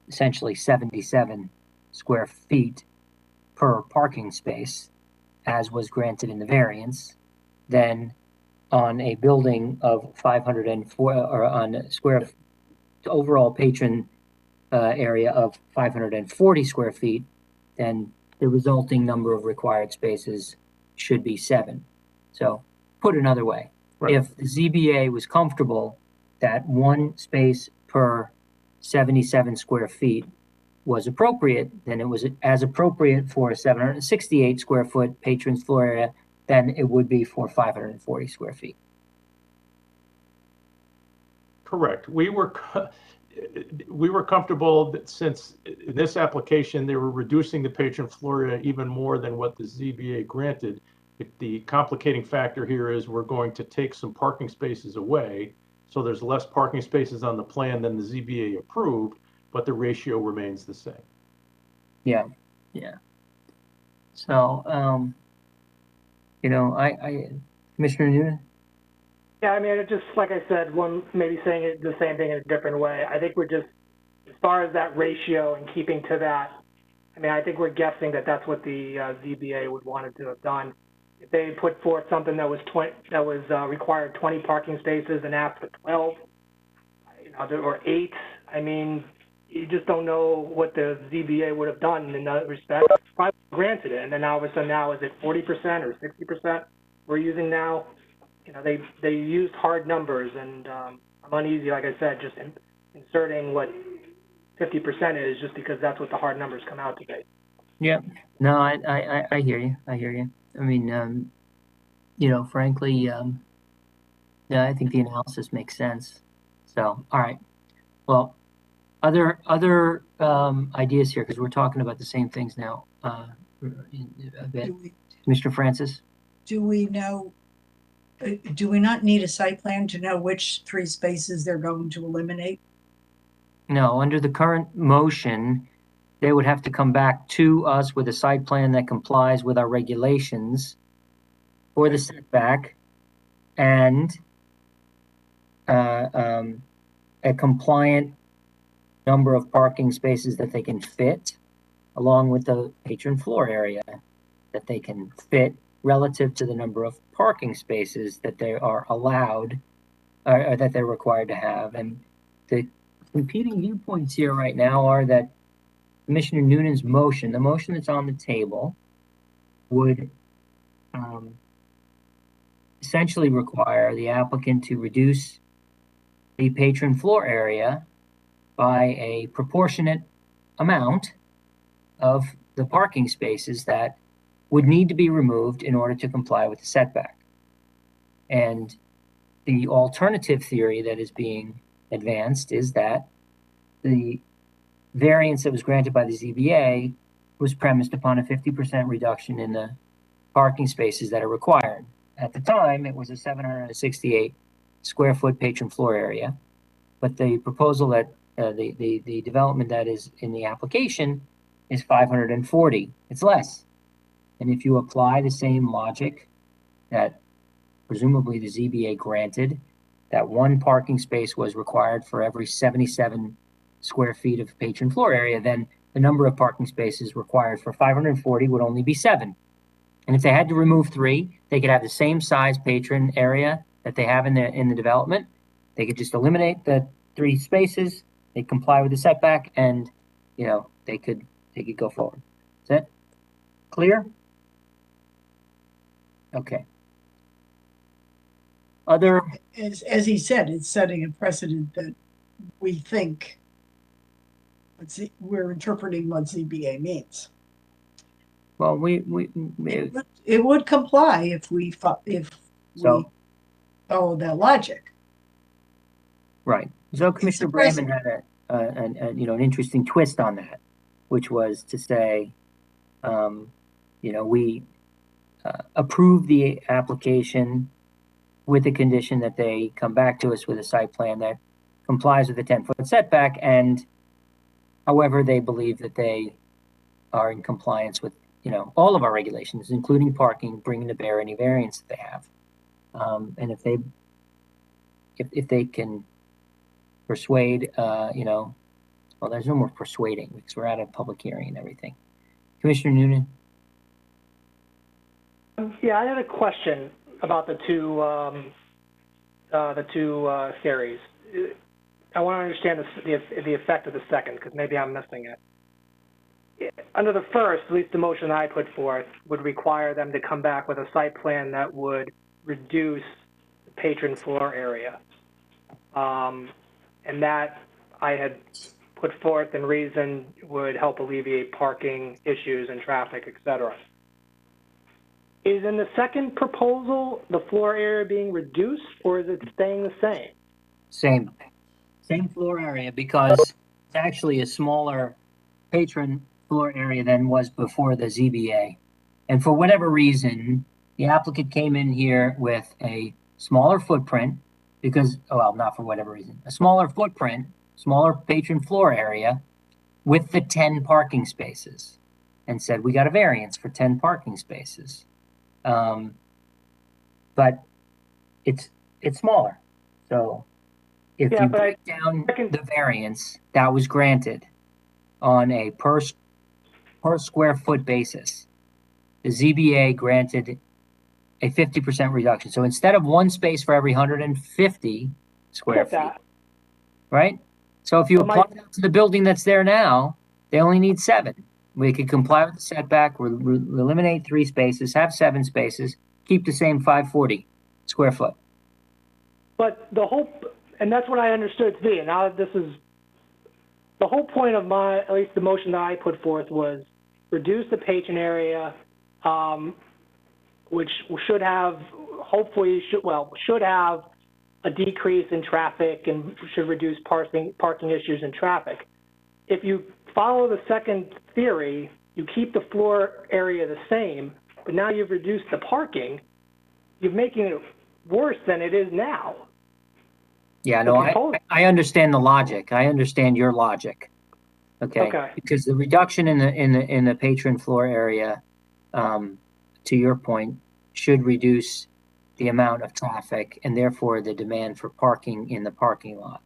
essentially 77 square feet per parking space, as was granted in the variance, then on a building of 504 or on a square overall patron area of 540 square feet, then the resulting number of required spaces should be 7. So put another way, Right. If the ZBA was comfortable that 1 space per 77 square feet was appropriate, then it was as appropriate for a 768 square foot patron's floor area than it would be for 540 square feet. Correct. We were comfortable that since in this application they were reducing the patron floor area even more than what the ZBA granted. The complicating factor here is we're going to take some parking spaces away, so there's less parking spaces on the plan than the ZBA approved, but the ratio remains the same. Yeah. So, you know, Commissioner Noonan? Yeah, I mean, it just, like I said, maybe saying it the same thing in a different way. I think we're just, as far as that ratio and keeping to that, I mean, I think we're guessing that that's what the ZBA would wanted to have done. If they put forth something that was required 20 parking spaces and asked for 12, you know, or 8, I mean, you just don't know what the ZBA would have done in that respect. Probably granted it, and then all of a sudden now is it 40% or 60% we're using now? You know, they used hard numbers, and I'm uneasy, like I said, just inserting what 50% is just because that's what the hard numbers come out to be. Yeah. No, I hear you. I mean, you know, frankly, yeah, I think the analysis makes sense. So, all right. Well, other ideas here, because we're talking about the same things now. A bit. Mr. Francis? Do we know, do we not need a site plan to know which 3 spaces they're going to eliminate? No, under the current motion, they would have to come back to us with a site plan that complies with our regulations for the setback and a compliant number of parking spaces that they can fit, along with the patron floor area that they can fit relative to the number of parking spaces that they are allowed or that they're required to have. And the competing viewpoints here right now are that Commissioner Noonan's motion, the motion that's on the table, would essentially require the applicant to reduce the patron floor area by a proportionate amount of the parking spaces that would need to be removed in order to comply with the setback. And the alternative theory that is being advanced is that the variance that was granted by the ZBA was premised upon a 50% reduction in the parking spaces that are required. At the time, it was a 768 square foot patron floor area, but the proposal that the development that is in the application is 540. It's less. And if you apply the same logic that presumably the ZBA granted, that one parking space was required for every 77 square feet of patron floor area, then the number of parking spaces required for 540 would only be 7. And if they had to remove 3, they could have the same size patron area that they have in the development. They could just eliminate the 3 spaces, they comply with the setback, and they could go forward. Is that clear? Okay. Other As he said, it's setting a precedent that we think we're interpreting what ZBA means. well, It would comply if we So- follow that logic. right. So Commissioner Brayman precedent. had an interesting twist on that, which was to say, we approve the application with the condition that they come back to us with a site plan that complies with the 10-foot setback, and however they believe that they are in compliance with all of our regulations, including parking, bringing to bear any variance that they have. And if they can persuade, well, there's no more persuading because we're at a public hearing and everything. Commissioner Noonan? Yeah, I had a question about the two theories. I want to understand the effect of the second, because maybe I'm missing it. Under the first, at least the motion I put forth, would require them to come back with a site plan that would reduce the patron floor area. And that I had put forth and reason would help alleviate parking issues and traffic, et cetera. Is in the second proposal the floor area being reduced, or is it staying the same? Same floor area, because it's actually a smaller patron floor area than was before the ZBA. And for whatever reason, the applicant came in here with a smaller footprint because, well, not for whatever reason, a smaller footprint, smaller patron floor area with the 10 parking spaces, and said, we got a variance for 10 parking spaces. But it's smaller. So if you break down the variance that was granted on a per square foot basis, the ZBA granted a 50% reduction. So instead of 1 space for every 150 square feet, right? So if you apply that to the building that's there now, they only need 7. We could comply with the setback, eliminate 3 spaces, have 7 spaces, keep the same 540 square foot. But and that's what I understood it to be. And now this is, the whole point of at least the motion that I put forth was reduce the patron area, which should have, should have a decrease in traffic and should reduce parking issues and traffic. If you follow the second theory, you keep the floor area the same, but now you've reduced the parking, you're making it worse than it is now. Yeah, no, I understand the logic. I understand your logic. Okay. Because the reduction in the patron floor area, to your point, should reduce the amount of traffic and therefore the demand for parking in the parking lot.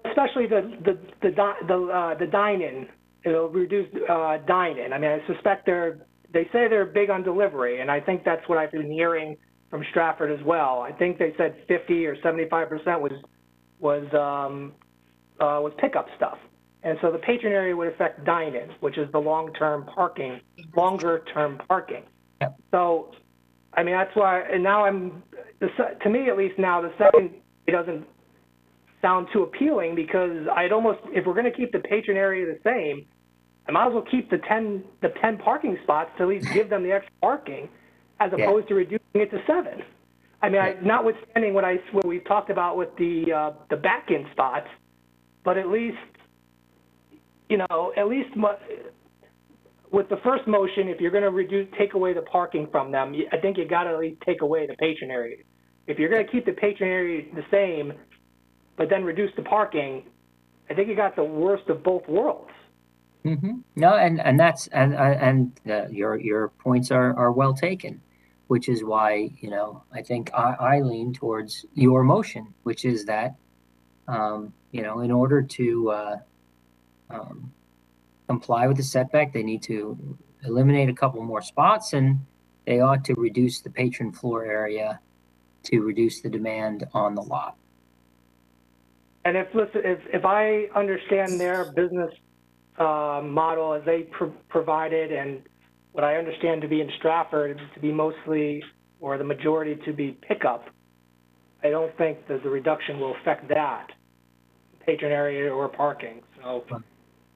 Especially the dine-in, it'll reduce dine-in. I mean, I suspect they say they're big on delivery, and I think that's what I've been hearing from Stratford as well. I think they said 50 or 75% was pickup stuff. And so the patron area would affect dine-in, which is the longer-term parking. Yep. So, I mean, that's why, and now to me at least now, the second, it doesn't sound too appealing because if we're going to keep the patron area the same, I might as well keep the 10 parking spots to at least give them the extra parking as opposed to reducing it to 7. I mean, notwithstanding what we talked about with the back-in spots, but at least, with the first motion, if you're going to take away the parking from them, I think you got to at least take away the patron area. If you're going to keep the patron area the same, but then reduce the parking, I think you got the worst of both worlds. Mm-hmm. No, and that's your points are well taken, which is why I think I lean towards your motion, which is that in order to comply with the setback, they need to eliminate a couple more spots, and they ought to reduce the patron floor area to reduce the demand on the lot. And if I understand their business model as they provided, and what I understand to be in Stratford to be mostly, or the majority to be pickup, I don't think that the reduction will affect that patron area or parking. So,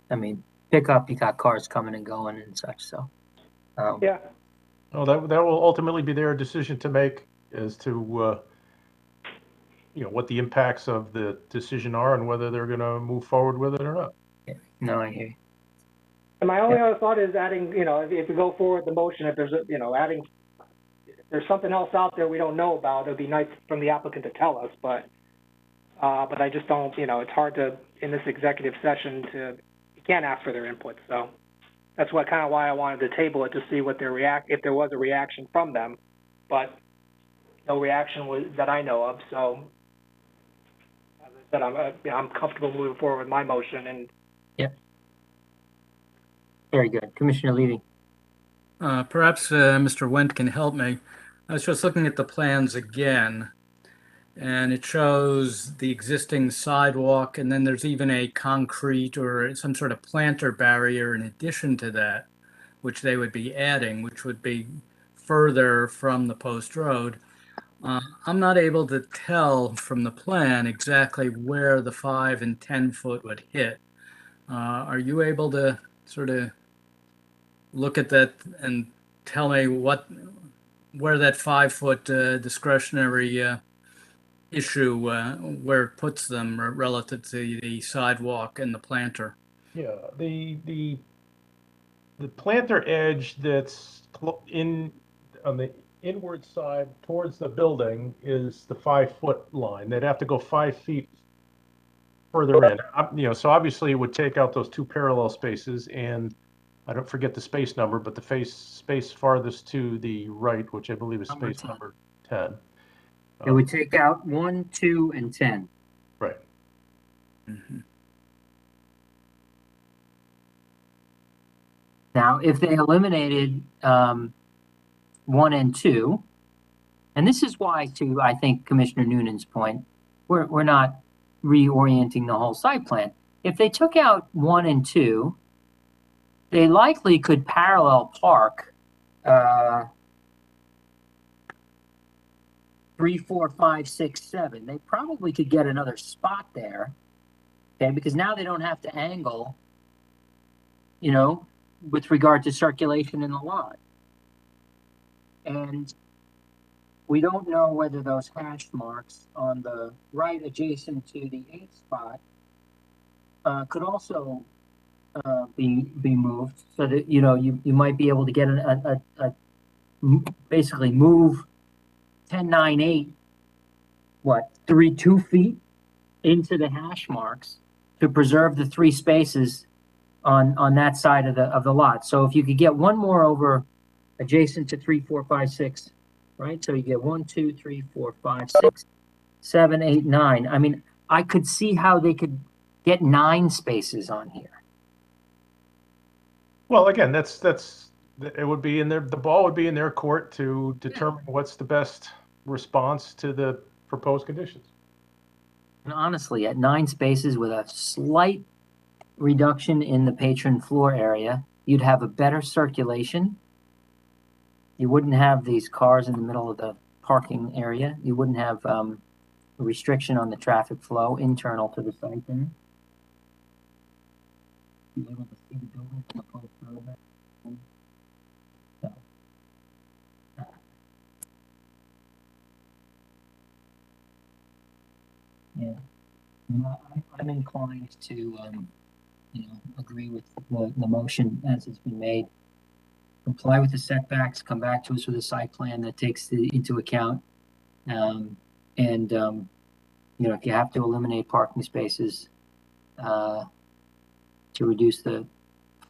I mean, pickup, you got cars coming and going and such. So, yeah. Well, that will ultimately be their decision to make as to what the impacts of the decision are and whether they're going to move forward with it or not. yeah. No, I hear you. And my only other thought is adding, if we go forward with the motion, if there's if there's something else out there we don't know about, it'd be nice from the applicant to tell us. But I just don't, it's hard to, in this executive session, you can't ask for their input. So that's why I wanted to table it to see what if there was a reaction from them. But no reaction that I know of. So as I said, I'm comfortable moving forward with my motion. And yep. Very good. Commissioner Levy. Perhaps Mr. Wendt can help me. I was just looking at the plans again, and it shows the existing sidewalk, and then there's even a concrete or some sort of planter barrier in addition to that, which they would be adding, which would be further from the post road. I'm not able to tell from the plan exactly where the 5 and 10 foot would hit. Are you able to sort of look at that and tell me where that 5 foot discretionary issue, where it puts them relative to the sidewalk and the planter? Yeah, the planter edge that's on the inward side towards the building is the 5 foot line. They'd have to go 5 feet further in. So obviously it would take out those 2 parallel spaces, and I don't forget the space number, but the space farthest to the right, which I believe is space number 10. It would take out 1, 2, and 10. Right. Mm-hmm. Now, if they eliminated 1 and 2, and this is why, to I think Commissioner Noonan's point, we're not reorienting the whole site plan. If they took out 1 and 2, they likely could parallel park 3, 4, 5, 6, 7. They probably could get another spot there, okay? Because now they don't have to angle, with regard to circulation in the lot. And we don't know whether those hash marks on the right adjacent to the 8th spot could also be moved, so that you might be able to get basically move 10, 9, 8, 2 feet into the hash marks to preserve the 3 spaces on that side of the lot. So if you could get one more over adjacent to 3, 4, 5, 6, right? So you get 1, 2, 3, 4, 5, 6, 7, 8, 9. I mean, I could see how they could get 9 spaces on here. Well, again, it would be in the ball would be in their court to determine what's the best response to the proposed conditions. And honestly, at 9 spaces with a slight reduction in the patron floor area, you'd have a better circulation. You wouldn't have these cars in the middle of the parking area. You wouldn't have a restriction on the traffic flow internal to the site there. Be able to see the building from a close photo. So, yeah, I'm inclined to agree with the motion as it's been made. Comply with the setbacks, come back to us with a site plan that takes into account. If you have to eliminate parking spaces to reduce the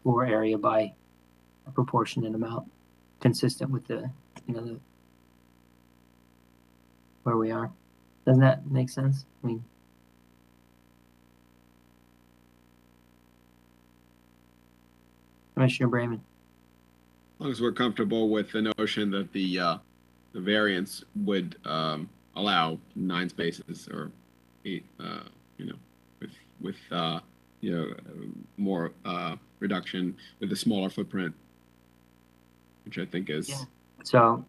floor area by a proportionate amount, consistent with the where we are. Doesn't that make sense? I mean, Commissioner Brayman. As long as we're comfortable with the notion that the variance would allow 9 spaces or 8, with more reduction with a smaller footprint, which I think is. Yeah. So.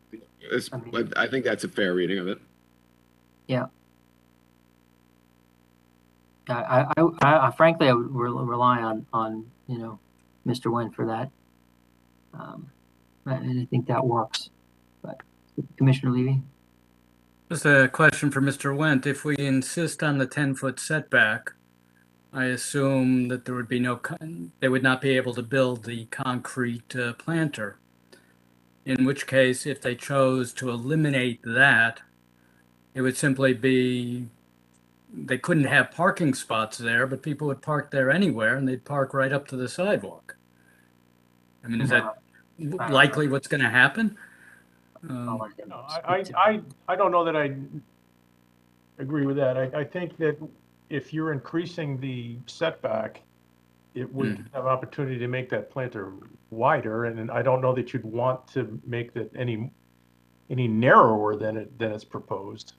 I think that's a fair reading of it. Yeah. I frankly, I would rely on Mr. Nguyen for that. And I think that works. But Commissioner Levy? Just a question for Mr. Wendt. If we insist on the 10-foot setback, I assume that there would be they would not be able to build the concrete planter. In which case, if they chose to eliminate that, it would simply be they couldn't have parking spots there, but people would park there anywhere, and they'd park right up to the sidewalk. I mean, is that likely what's going to happen? I don't know that I agree with that. I think that if you're increasing the setback, it would have opportunity to make that planter wider, and I don't know that you'd want to make that any narrower than it's proposed.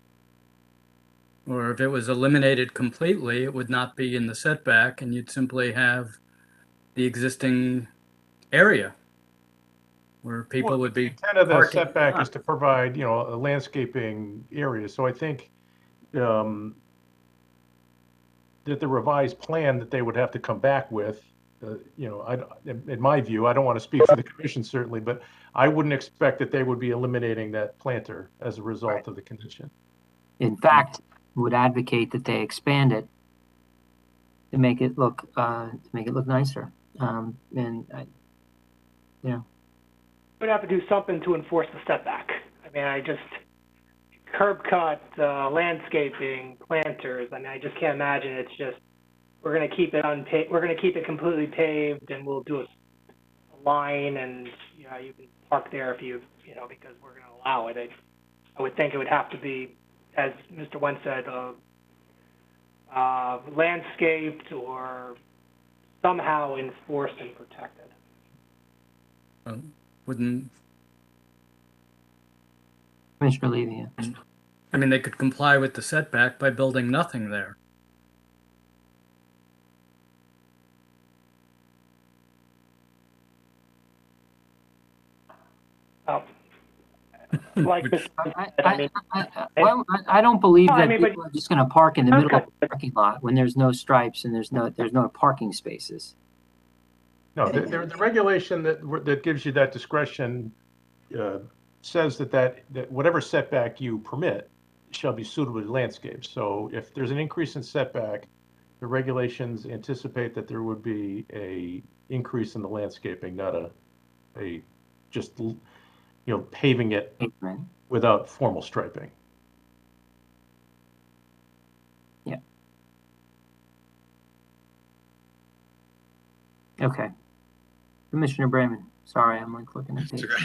Or if it was eliminated completely, it would not be in the setback, and you'd simply have the existing area where people would be. The intent of the setback is to provide, a landscaping area. So I think that the revised plan that they would have to come back with, in my view, I don't want to speak for the commission certainly, but I wouldn't expect that they would be eliminating that planter as a result of the condition. In fact, would advocate that they expand it to make it look nicer. We'd have to do something to enforce the setback. I mean, curb cut, landscaping, planters. I mean, I just can't imagine it's just we're going to keep it completely paved, and we'll do a line, and you can park there if because we're going to allow it. I would think it would have to be, as Mr. Wendt said, landscaped or somehow enforced and protected. Wouldn't Commissioner Levy? I mean, they could comply with the setback by building nothing there. Oh. Like Which, this, I don't believe that but people are just going to park in the middle of the parking lot when there's no stripes and there's no parking spaces. No, the regulation that gives you that discretion says that whatever setback you permit shall be suitably landscaped. So if there's an increase in setback, the regulations anticipate that there would be a increase in the landscaping, not a just paving it without formal striping. Yeah. Okay. Commissioner Brayman, Sorry, I'm like looking at It's it. okay.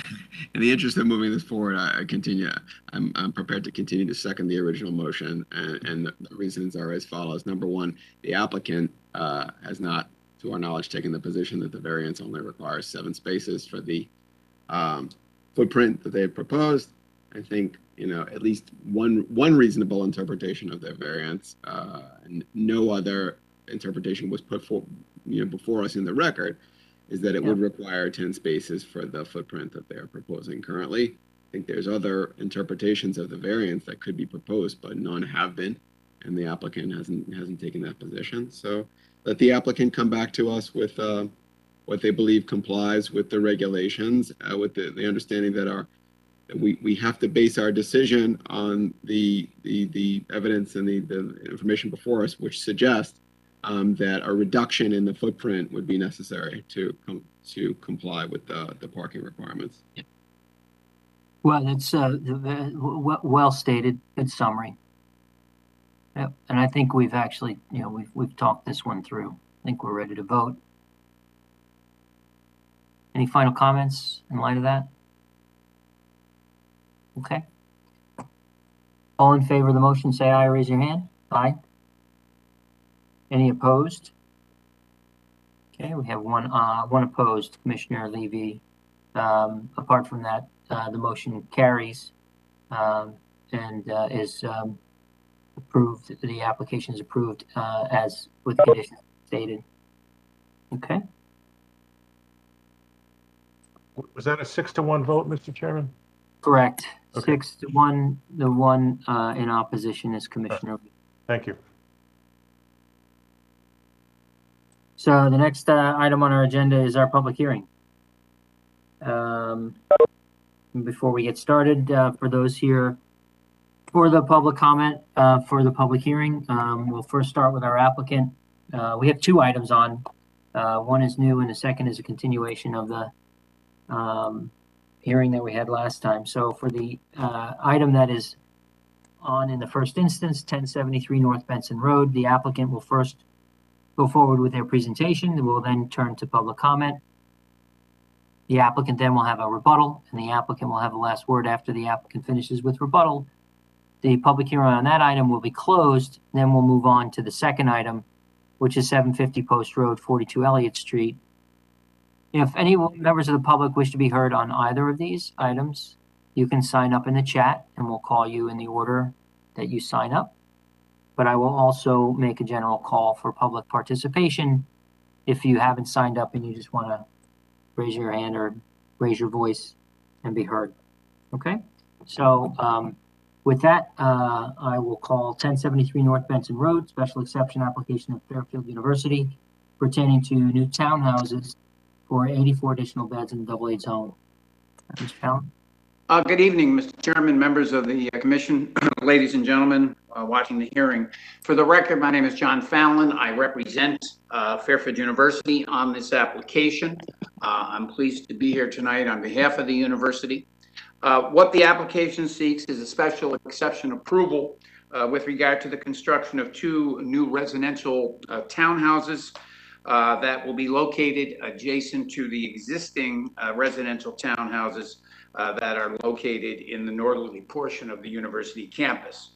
In the interest of moving this forward, I'm prepared to continue to second the original motion, and the reasons are as follows. Number one, the applicant has not, to our knowledge, taken the position that the variance only requires 7 spaces for the footprint that they have proposed. I think, at least one reasonable interpretation of their variance, and no other interpretation was put before us in the record, is that it would require 10 spaces for the footprint that they're proposing currently. I think there's other interpretations of the variance that could be proposed, but none have been, and the applicant hasn't taken that position. So let the applicant come back to us with what they believe complies with the regulations, with the understanding that we have to base our decision on the evidence and the information before us, which suggests that a reduction in the footprint would be necessary to comply with the parking requirements. Well, that's well stated. Good summary. Yep. And I think we've actually, we've talked this one through. I think we're ready to vote. Any final comments in light of that? Okay. All in favor of the motion, say aye or raise your hand. Aye. Any opposed? Okay, we have one opposed, Commissioner Levy. Apart from that, the motion carries and is approved. The application is approved as with the conditions stated. Okay. Was that a 6-1 vote, Mr. Chairman? Correct. Okay. 6-1. The one in opposition is Commissioner. Thank you. So the next item on our agenda is our public hearing. Before we get started, for those here for the public comment, for the public hearing, we'll first start with our applicant. We have 2 items on. One is new and the second is a continuation of the hearing that we had last time. So for the item that is on in the first instance, 1073 North Benson Road, the applicant will first go forward with their presentation. We'll then turn to public comment. The applicant then will have a rebuttal, and the applicant will have the last word after the applicant finishes with rebuttal. The public hearing on that item will be closed. Then we'll move on to the second item, which is 750 Post Road, 42 Elliott Street. If any members of the public wish to be heard on either of these items, you can sign up in the chat, and we'll call you in the order that you sign up. But I will also make a general call for public participation if you haven't signed up and you just want to raise your hand or raise your voice and be heard. Okay? So with that, I will call 1073 North Benson Road, special exception application of Fairfield University pertaining to new townhouses for 84 additional beds in the AA zone. Mr. Fallon? Good evening, Mr. Chairman, members of the Commission, ladies and gentlemen watching the hearing. For the record, my name is John Fallon. I represent Fairfield University on this application. I'm pleased to be here tonight on behalf of the university. What the application seeks is a special exception approval with regard to the construction of 2 new residential townhouses that will be located adjacent to the existing residential townhouses that are located in the northerly portion of the university campus.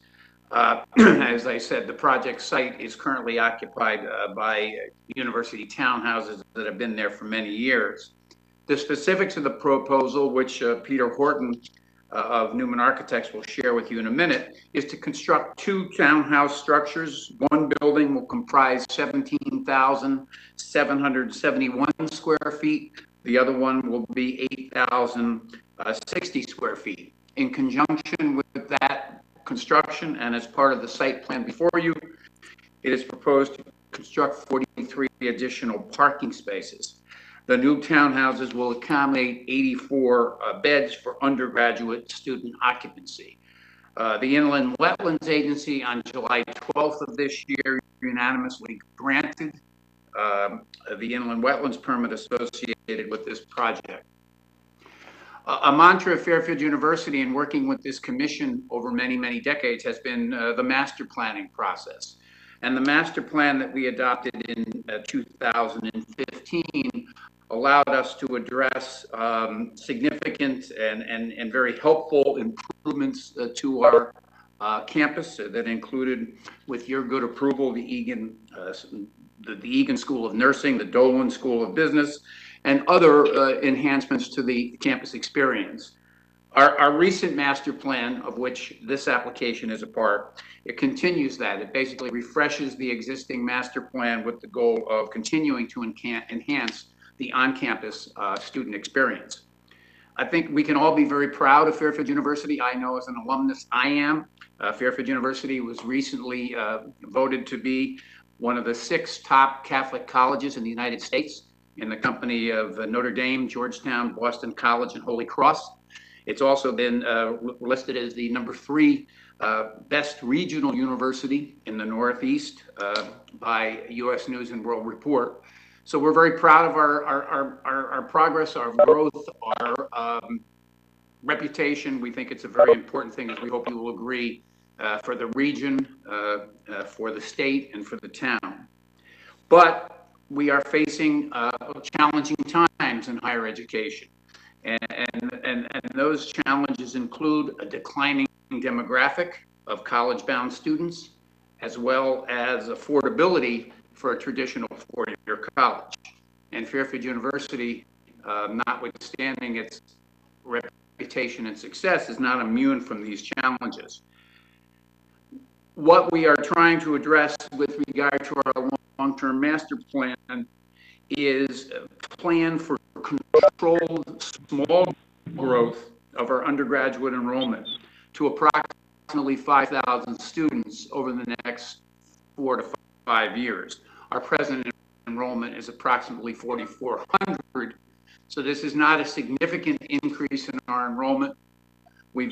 As I said, the project site is currently occupied by university townhouses that have been there for many years. The specifics of the proposal, which Peter Horton of Newman Architects will share with you in a minute, is to construct 2 townhouse structures. One building will comprise 17,771 square feet. The other one will be 8,060 square feet. In conjunction with that construction and as part of the site plan before you, it is proposed to construct 43 additional parking spaces. The new townhouses will accommodate 84 beds for undergraduate student occupancy. The Inland Wetlands Agency on July 12th of this year unanimously granted the inland wetlands permit associated with this project. A mantra of Fairfield University in working with this commission over many, many decades has been the master planning process. And the master plan that we adopted in 2015 allowed us to address significant and very helpful improvements to our campus that included, with your good approval, the Egan School of Nursing, the Dolan School of Business, and other enhancements to the campus experience. Our recent master plan, of which this application is a part, it continues that. It basically refreshes the existing master plan with the goal of continuing to enhance the on-campus student experience. I think we can all be very proud of Fairfield University. I know as an alumnus, I am. Fairfield University was recently voted to be one of the 6 top Catholic colleges in the United States, in the company of Notre Dame, Georgetown, Boston College, and Holy Cross. It's also been listed as the #3 best regional university in the Northeast by U.S. News and World Report. So we're very proud of our progress, our growth, our reputation. We think it's a very important thing, as we hope you will agree, for the region, for the state, and for the town. But we are facing challenging times in higher education. And those challenges include a declining demographic of college-bound students, as well as affordability for a traditional four-year college. And Fairfield University, notwithstanding its reputation and success, is not immune from these challenges. What we are trying to address with regard to our long-term master plan is a plan for controlled small growth of our undergraduate enrollment to approximately 5,000 students over the next 4 to 5 years. Our present enrollment is approximately 4,400. So this is not a significant increase in our enrollment. We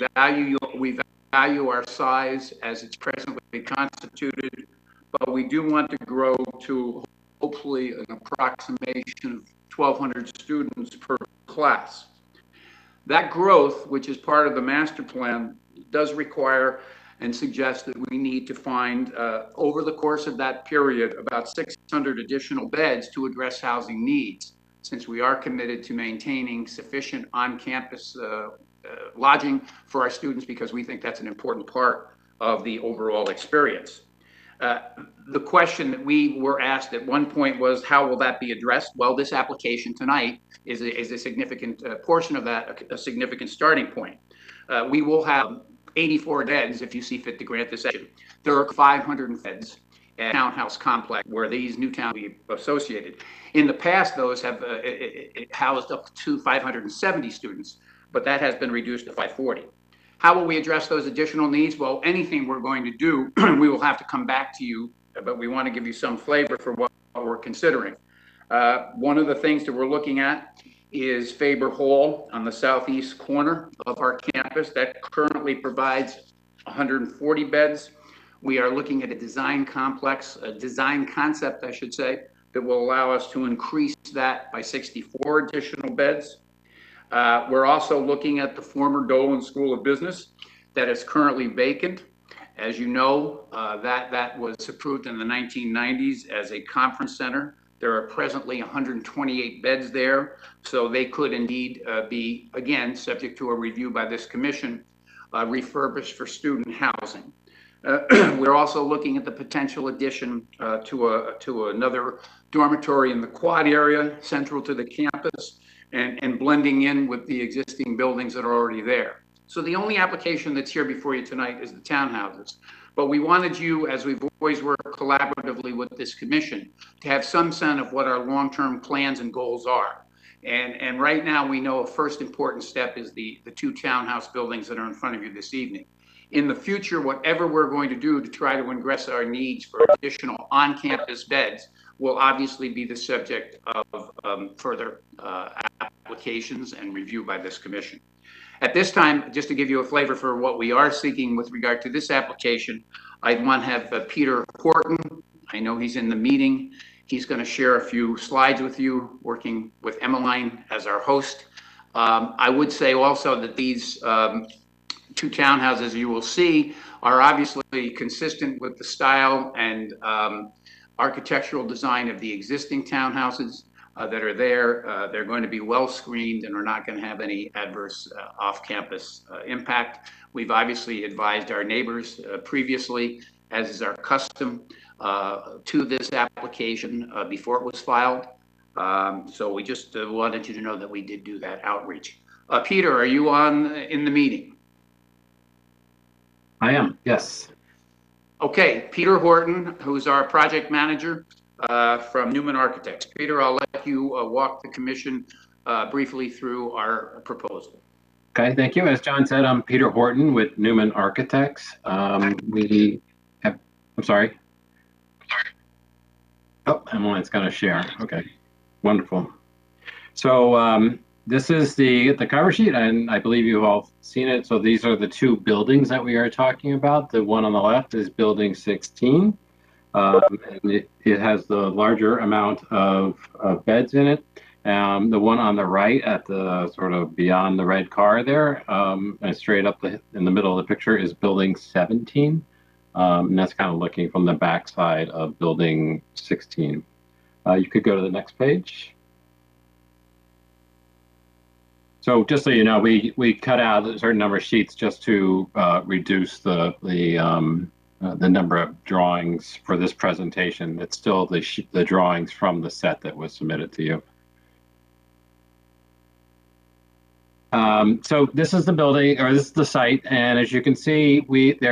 value our size as it's presently constituted, but we do want to grow to hopefully an approximation of 1,200 students per class. That growth, which is part of the master plan, does require and suggest that we need to find, over the course of that period, about 600 additional beds to address housing needs, since we are committed to maintaining sufficient on-campus lodging for our students, because we think that's an important part of the overall experience. The question that we were asked at one point was, how will that be addressed? Well, this application tonight is a significant portion of that, a significant starting point. We will have 84 beds if you see fit to grant this session. There are 500 beds at townhouse complex where these new towns will be associated. In the past, those have housed up to 570 students, but that has been reduced to 540. How will we address those additional needs? Well, anything we're going to do, we will have to come back to you, but we want to give you some flavor for what we're considering. One of the things that we're looking at is Faber Hall on the southeast corner of our campus that currently provides 140 beds. We are looking at a design complex, a design concept, I should say, that will allow us to increase that by 64 additional beds. We're also looking at the former Dolan School of Business that is currently vacant. As you know, that was approved in the 1990s as a conference center. There are presently 128 beds there, so they could indeed be, again, subject to a review by this commission, refurbished for student housing. We're also looking at the potential addition to another dormitory in the quad area, central to the campus, and blending in with the existing buildings that are already there. So the only application that's here before you tonight is the townhouses. But we wanted you, as we've always worked collaboratively with this commission, to have some sense of what our long-term plans and goals are. And right now we know a first important step is the 2 townhouse buildings that are in front of you this evening. In the future, whatever we're going to do to try to address our needs for additional on-campus beds will obviously be the subject of further applications and review by this commission. At this time, just to give you a flavor for what we are seeking with regard to this application, I want to have Peter Horton. I know he's in the meeting. He's going to share a few slides with you, working with Emmeline as our host. I would say also that these 2 townhouses you will see are obviously consistent with the style and architectural design of the existing townhouses. that are there. They're going to be well screened and are not going to have any adverse off-campus impact. We've obviously advised our neighbors previously, as is our custom, to this application before it was filed. So we just wanted you to know that we did do that outreach. Peter, are you on in the meeting? I am, yes. Okay, Peter Horton, who's our project manager from Newman Architects. Peter, I'll let you walk the commission briefly through our proposal. Okay, thank you. As John said, I'm Peter Horton with Newman Architects. We have, I'm sorry. Oh, Emily's going to share. Okay, wonderful. So this is the cover sheet, and I believe you've all seen it. So these are the two buildings that we are talking about. The one on the left is building 16. And it has the larger amount of beds in it. The one on the right at the sort of beyond the red car there, and straight up in the middle of the picture is building 17. And that's kind of looking from the backside of building 16. You could go to the next page. So just so you know, we cut out a certain number of sheets just to reduce the number of drawings for this presentation. It's still the drawings from the set that was submitted to you. So this is the building, or this is the site, and as you can see, they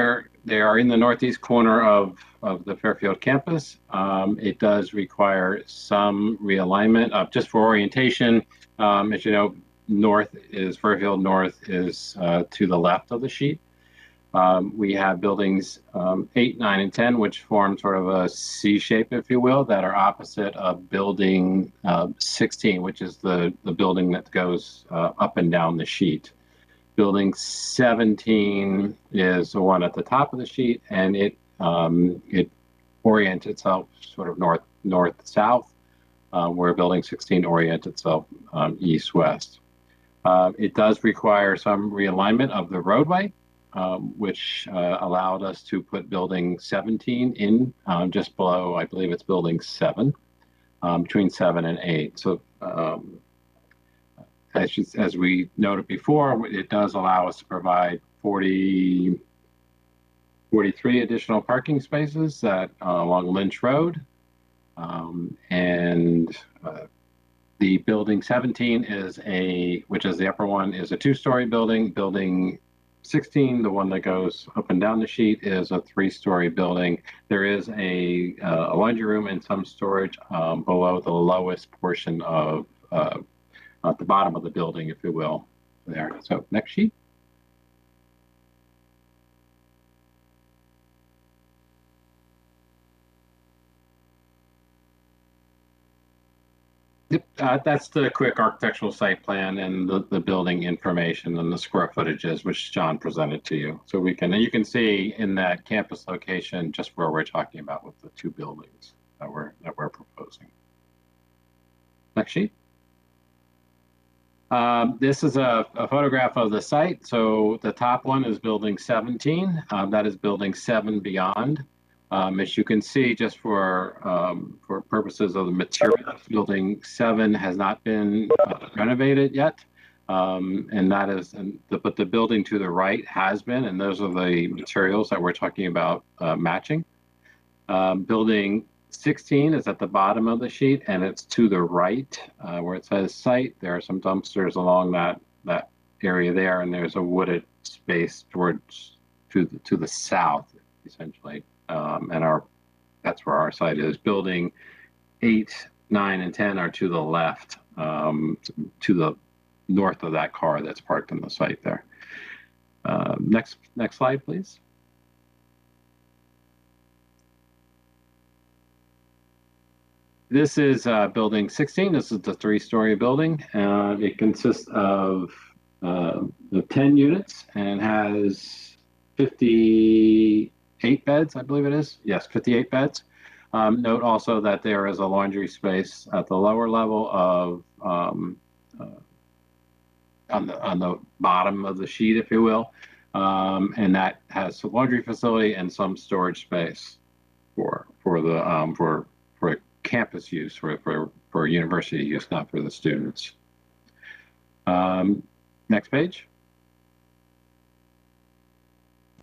are in the northeast corner of the Fairfield campus. It does require some realignment. Just for orientation, as you know, Fairfield North is to the left of the sheet. We have buildings 8, 9, and 10, which form sort of a C shape, if you will, that are opposite of building 16, which is the building that goes up and down the sheet. Building 17 is the one at the top of the sheet, and it orients itself sort of north-south, where building 16 orients itself east-west. It does require some realignment of the roadway, which allowed us to put building 17 in just below, I believe it's building 7, between 7 and 8. So as we noted before, it does allow us to provide 43 additional parking spaces along Lynch Road. The building 17 which is the upper one, is a 2-story building. Building 16, the one that goes up and down the sheet, is a 3-story building. There is a laundry room and some storage below the lowest portion of at the bottom of the building, if you will, there. So next sheet. That's the quick architectural site plan and the building information and the square footages, which John presented to you. So you can see in that campus location just where we're talking about with the two buildings that we're proposing. Next sheet. This is a photograph of the site. So the top one is building 17. That is building 7 beyond. As you can see, just for purposes of the materials, building 7 has not been renovated yet, but the building to the right has been, and those are the materials that we're talking about matching. Building 16 is at the bottom of the sheet, and it's to the right where it says site. There are some dumpsters along that area there, and there's a wooded space to the south, essentially. That's where our site is. Building 8, 9, and 10 are to the left, to the north of that car that's parked on the site there. Next slide, please. This is building 16. This is the 3-story building. It consists of 10 units and has 58 beds, I believe it is. Yes, 58 beds. Note also that there is a laundry space at the lower level of on the bottom of the sheet, if you will, and that has a laundry facility and some storage space for campus use for for university use, not for the students. Next page.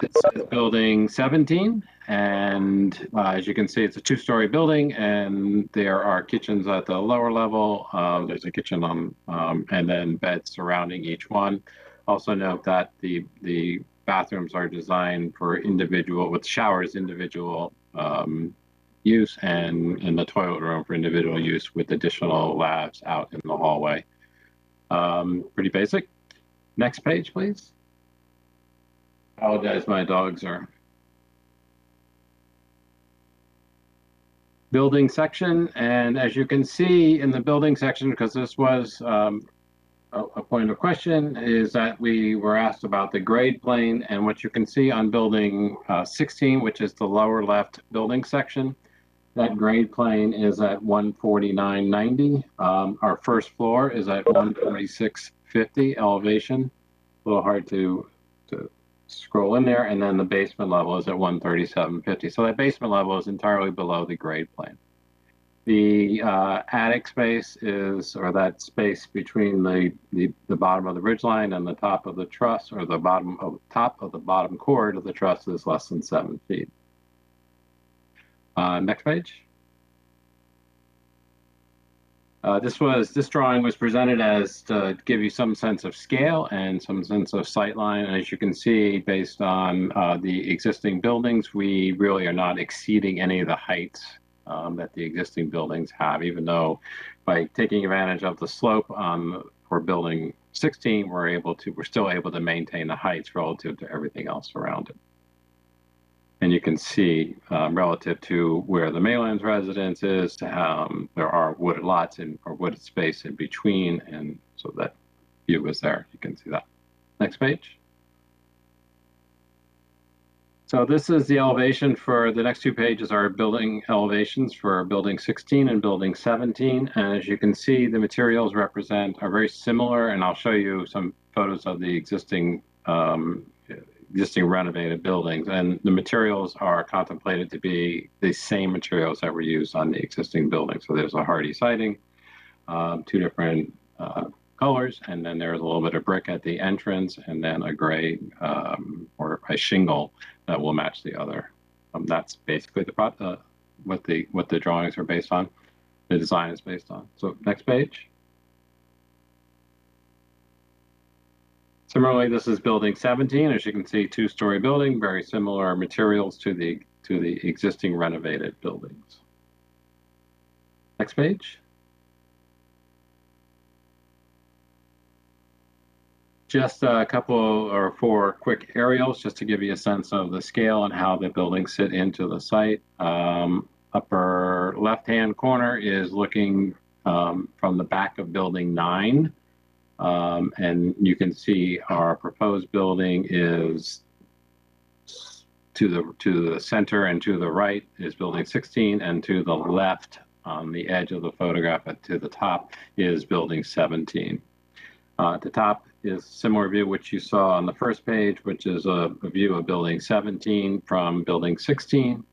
It's building 17, and as you can see, it's a 2-story building, and there are kitchens at the lower level. There's a kitchen on, and then beds surrounding each one. Also note that the bathrooms are designed for individual, with showers individual use, and the toilet room for individual use with additional labs out in the hallway. Pretty basic. Next page, please. Apologize, my dogs are. Building section, and as you can see in the building section, because this was a point of question, is that we were asked about the grade plane, and what you can see on building 16, which is the lower left building section, that grade plane is at 149.90. Our first floor is at 146.50 elevation. A little hard to scroll in there, and then the basement level is at 137.50. So that basement level is entirely below the grade plane. The attic space is, or that space between the bottom of the ridgeline and the top of the truss, or the top of the bottom chord of the truss, is less than 7 feet. Next page. This drawing was presented as to give you some sense of scale and some sense of sightline. And as you can see, based on the existing buildings, we really are not exceeding any of the heights that the existing buildings have, even though by taking advantage of the slope for building 16, we're still able to maintain the heights relative to everything else around it. And you can see relative to where the Maylands residence is, there are wooded lots or wooded space in between, and so that view is there. You can see that. Next page. So this is the elevation for the next 2 pages are building elevations for building 16 and building 17. And as you can see, the materials are very similar, and I'll show you some photos of the existing renovated buildings, and the materials are contemplated to be the same materials that were used on the existing building. So there's a hardy siding, 2 different colors, and then there's a little bit of brick at the entrance, and then a gray or a shingle that will match the other. That's basically what the drawings are based on, the design is based on. So next page. Similarly, this is building 17. As you can see, 2-story building, very similar materials to the existing renovated buildings. Next page. Just a couple or 4 quick aerials just to give you a sense of the scale and how the buildings sit into the site. Upper left-hand corner is looking from the back of building 9. And you can see our proposed building is to the center, and to the right is building 16, and to the left on the edge of the photograph to the top is building 17. At the top is a similar view which you saw on the first page, which is a view of building 17 from building 16.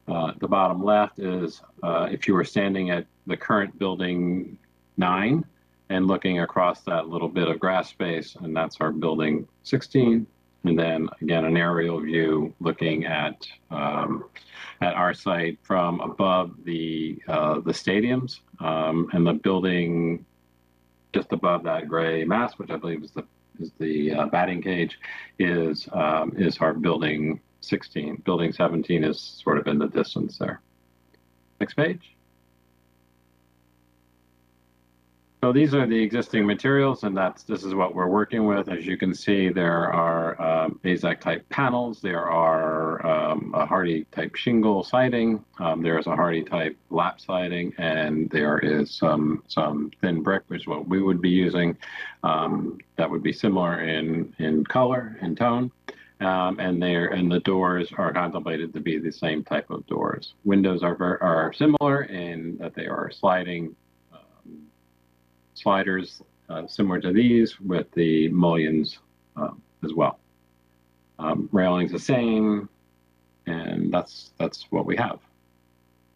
The bottom left is if you were standing at the current building 9 and looking across that little bit of grass space, and that's our building 16. And then again, an aerial view looking at our site from above the stadiums, and the building just above that gray mass, which I believe is the batting cage, is our building 16. Building 17 is sort of in the distance there. Next page. So these are the existing materials, and this is what we're working with. As you can see, there are AZEC type panels. There are a hardy type shingle siding. There is a hardy type lap siding, and there is some thin brick, which is what we would be using. That would be similar in color and tone. And the doors are contemplated to be the same type of doors. Windows are similar in that they are sliders similar to these with the mullions as well. Railing's the same, and that's what we have.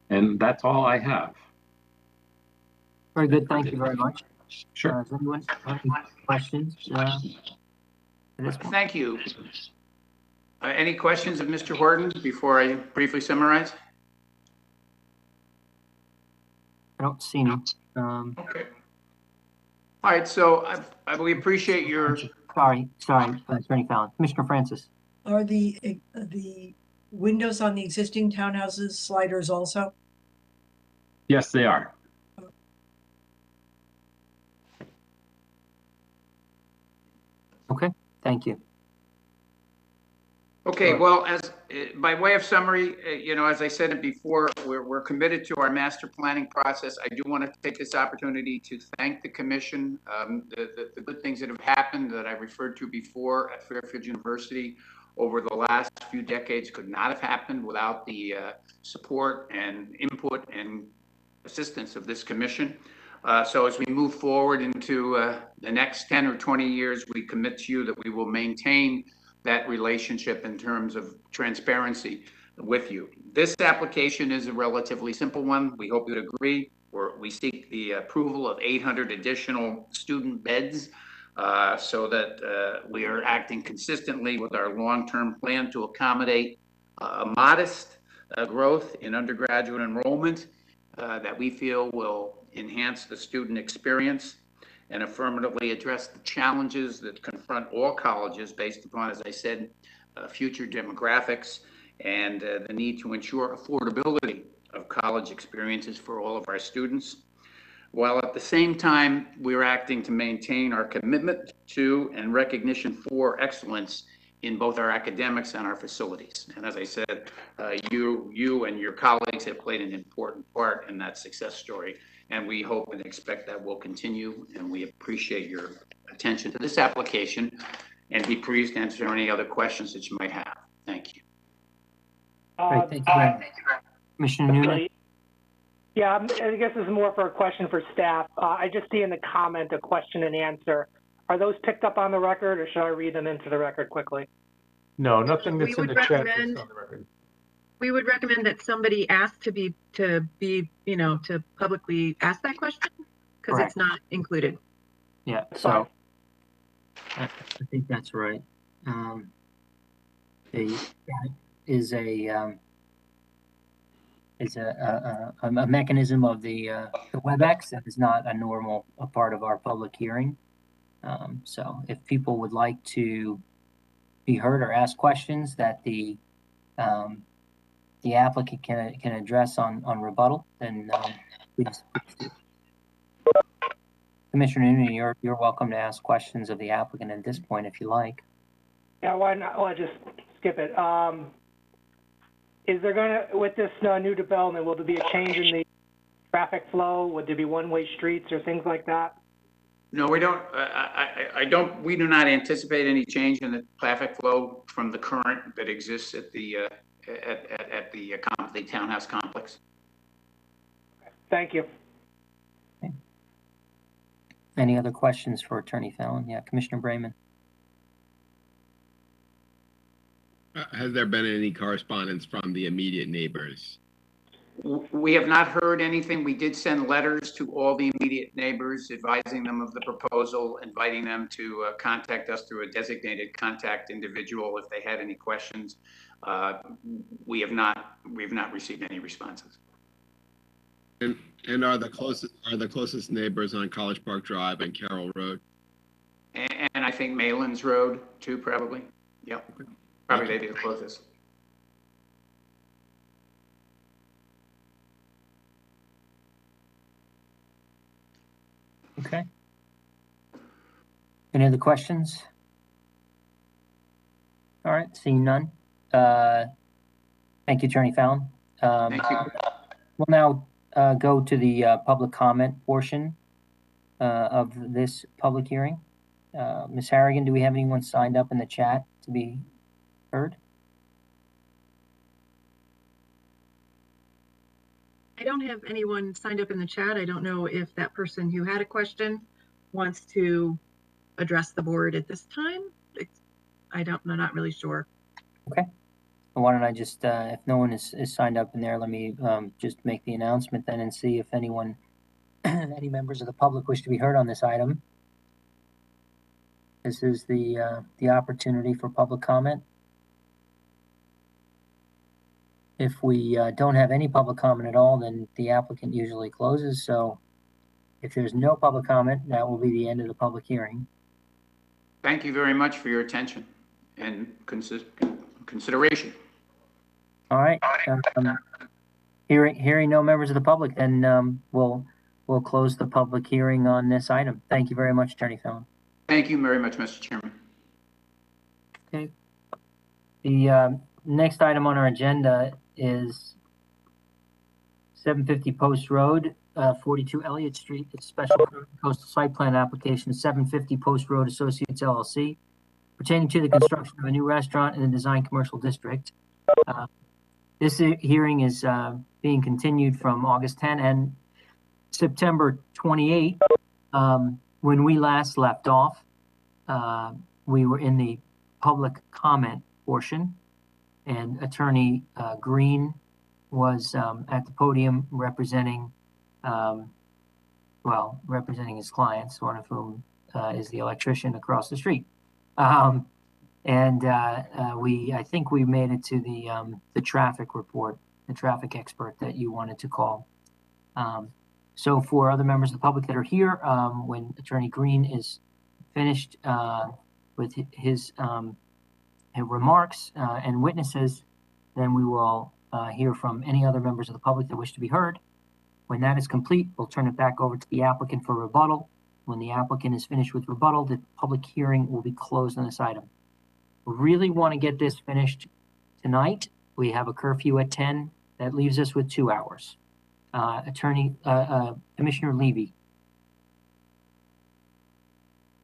And that's all I have. Very good. Thank you very much. Sure. Does anyone have any questions at this point? Thank you. Any questions of Mr. Horton before I briefly summarize? I don't see any. Okay. All right, so we appreciate your, Sorry, Attorney Fallon. Commissioner Francis. Are the windows on the existing townhouses sliders also? Yes, they are. Okay, thank you. okay, well, as by way of summary, as I said it before, we're committed to our master planning process. I do want to take this opportunity to thank the commission. The good things that have happened that I referred to before at Fairfield University over the last few decades could not have happened without the support and input and assistance of this commission. So as we move forward into the next 10 or 20 years, we commit to you that we will maintain that relationship in terms of transparency with you. This application is a relatively simple one. We hope you'd agree. We seek the approval of 800 additional student beds so that we are acting consistently with our long-term plan to accommodate a modest growth in undergraduate enrollment that we feel will enhance the student experience and affirmatively address the challenges that confront all colleges based upon, as I said, future demographics and the need to ensure affordability of college experiences for all of our students, while at the same time we're acting to maintain our commitment to and recognition for excellence in both our academics and our facilities. And as I said, you and your colleagues have played an important part in that success story, and we hope and expect that will continue, and we appreciate your attention to this application, and be pleased to answer any other questions that you might have. Thank you. Great, thank you very much. Commissioner Noonan? Yeah, I guess this is more for a question for staff. I just see in the comment a question and answer. Are those picked up on the record, or should I read them into the record quickly? No, nothing that's We in the would chat is recommend- on the record. We would recommend that somebody ask to publicly ask that question, because Correct. it's not included. Yeah, so I think that's right. That is a mechanism of the WebEx that is not a normal part of our public hearing. So if people would like to be heard or ask questions that the applicant can address on rebuttal, then please do. Commissioner Noonan, you're welcome to ask questions of the applicant at this point if you like. Yeah, why not? I'll just skip it. Is there with this new development, will there be a change in the traffic flow? Would there be one-way streets or things like that? No, we don't. We do not anticipate any change in the traffic flow from the current that exists at the townhouse complex. Thank you. Okay. Any other questions for Attorney Fallon? Yeah, Commissioner Brayman. Has there been any correspondence from the immediate neighbors? We have not heard anything. We did send letters to all the immediate neighbors, advising them of the proposal, inviting them to contact us through a designated contact individual if they had any questions. We have not received any responses. And are the closest neighbors on College Park Drive and Carroll Road? And I think Malin's Road too, probably. Yep. Probably they'd be the closest. Okay. Any other questions? All right, seeing none. Thank you, Attorney Fallon. Thank you. We'll now go to the public comment portion of this public hearing. Ms. Harrigan, do we have anyone signed up in the chat to be heard? I don't have anyone signed up in the chat. I don't know if that person who had a question wants to address the board at this time. I'm not really sure. Okay. Why don't I just, if no one is signed up in there, let me just make the announcement then and see if anyone any members of the public wish to be heard on this item, this is the opportunity for public comment. If we don't have any public comment at all, then the applicant usually closes. So if there's no public comment, that will be the end of the public hearing. Thank you very much for your attention and consideration. All right. Hearing no members of the public, then we'll close the public hearing on this item. Thank you very much, Attorney Fallon. Thank you very much, Mr. Chairman. Okay. The next item on our agenda is 750 Post Road, 42 Elliott Street. It's special coastal site plan application 750 Post Road Associates LLC, pertaining to the construction of a new restaurant in the design commercial district. This hearing is being continued from August 10 and September 28. When we last left off, we were in the public comment portion, and Attorney Green was at the podium representing, representing his clients, one of whom is the electrician across the street. I think we made it to the traffic report, the traffic expert that you wanted to call. So for other members of the public that are here, when Attorney Green is finished with his remarks and witnesses, then we will hear from any other members of the public that wish to be heard. When that is complete, we'll turn it back over to the applicant for rebuttal. When the applicant is finished with rebuttal, the public hearing will be closed on this item. We really want to get this finished tonight. We have a curfew at 10. That leaves us with 2 hours. Commissioner Levy,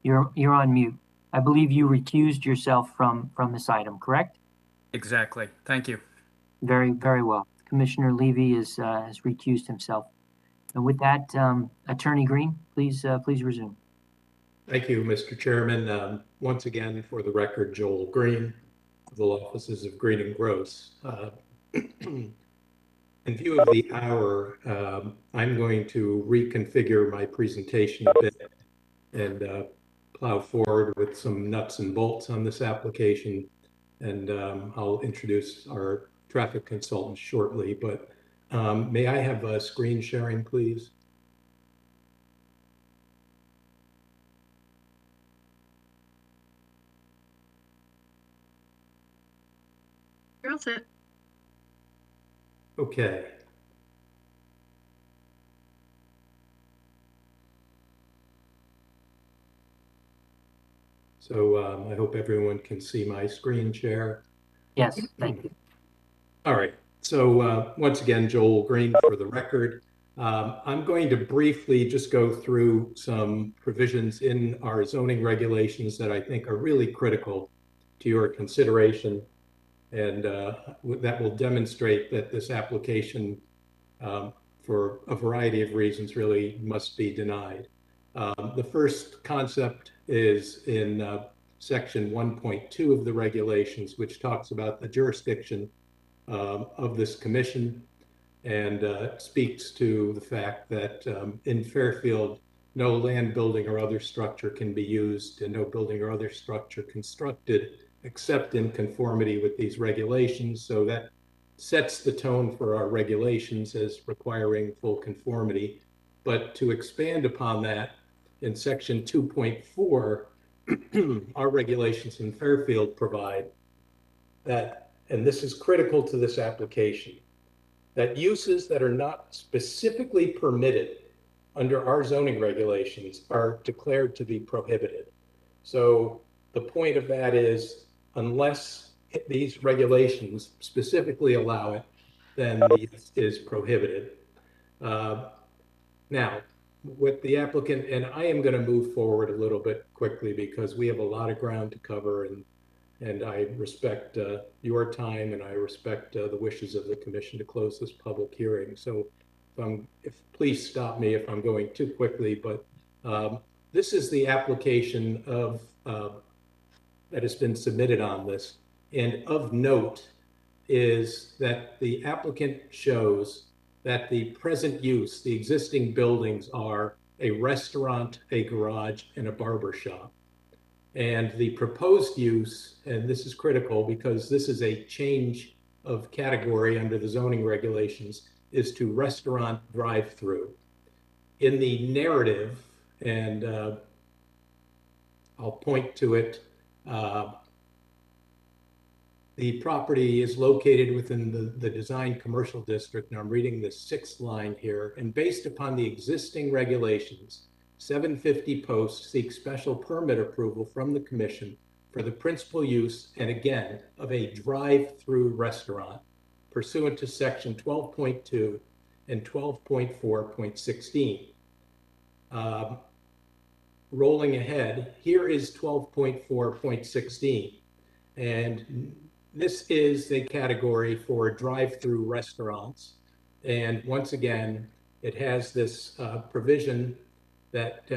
you're on mute. I believe you recused yourself from this item, correct? Exactly. Thank you. Very, very well. Commissioner Levy has recused himself. And with that, Attorney Green, please resume. Thank you, Mr. Chairman. Once again, for the record, Joel Green, of the law offices of Green and Gross. In view of the hour, I'm going to reconfigure my presentation a bit and plow forward with some nuts and bolts on this application. And I'll introduce our traffic consultant shortly, but may I have screen sharing, please? You're all set. Okay. So I hope everyone can see my screen share. Yes, thank you. All right. So once again, Joel Green for the record. I'm going to briefly just go through some provisions in our zoning regulations that I think are really critical to your consideration, and that will demonstrate that this application, for a variety of reasons, really must be denied. The first concept is in section 1.2 of the regulations, which talks about the jurisdiction of this commission, and speaks to the fact that in Fairfield, no land, building, or other structure can be used, and no building or other structure constructed except in conformity with these regulations. So that sets the tone for our regulations as requiring full conformity. But to expand upon that, in section 2.4, our regulations in Fairfield provide that, and this is critical to this application, that uses that are not specifically permitted under our zoning regulations are declared to be prohibited. So the point of that is, unless these regulations specifically allow it, then the use is prohibited. Now, with the applicant, and I am going to move forward a little bit quickly because we have a lot of ground to cover, and I respect your time, and I respect the wishes of the commission to close this public hearing. So please stop me if I'm going too quickly, but this is the application of that has been submitted on this. And of note is that the applicant shows that the present use, the existing buildings are a restaurant, a garage, and a barber shop. And the proposed use, and this is critical because this is a change of category under the zoning regulations, is to restaurant drive-through. In the narrative, and I'll point to it, the property is located within the design commercial district, and I'm reading the 6th line here. And based upon the existing regulations, 750 Post seeks special permit approval from the commission for the principal use, and again, of a drive-through restaurant pursuant to section 12.2 and 12.4.16. Rolling ahead, here is 12.4.16. And this is the category for drive-through restaurants. And once again, it has this provision that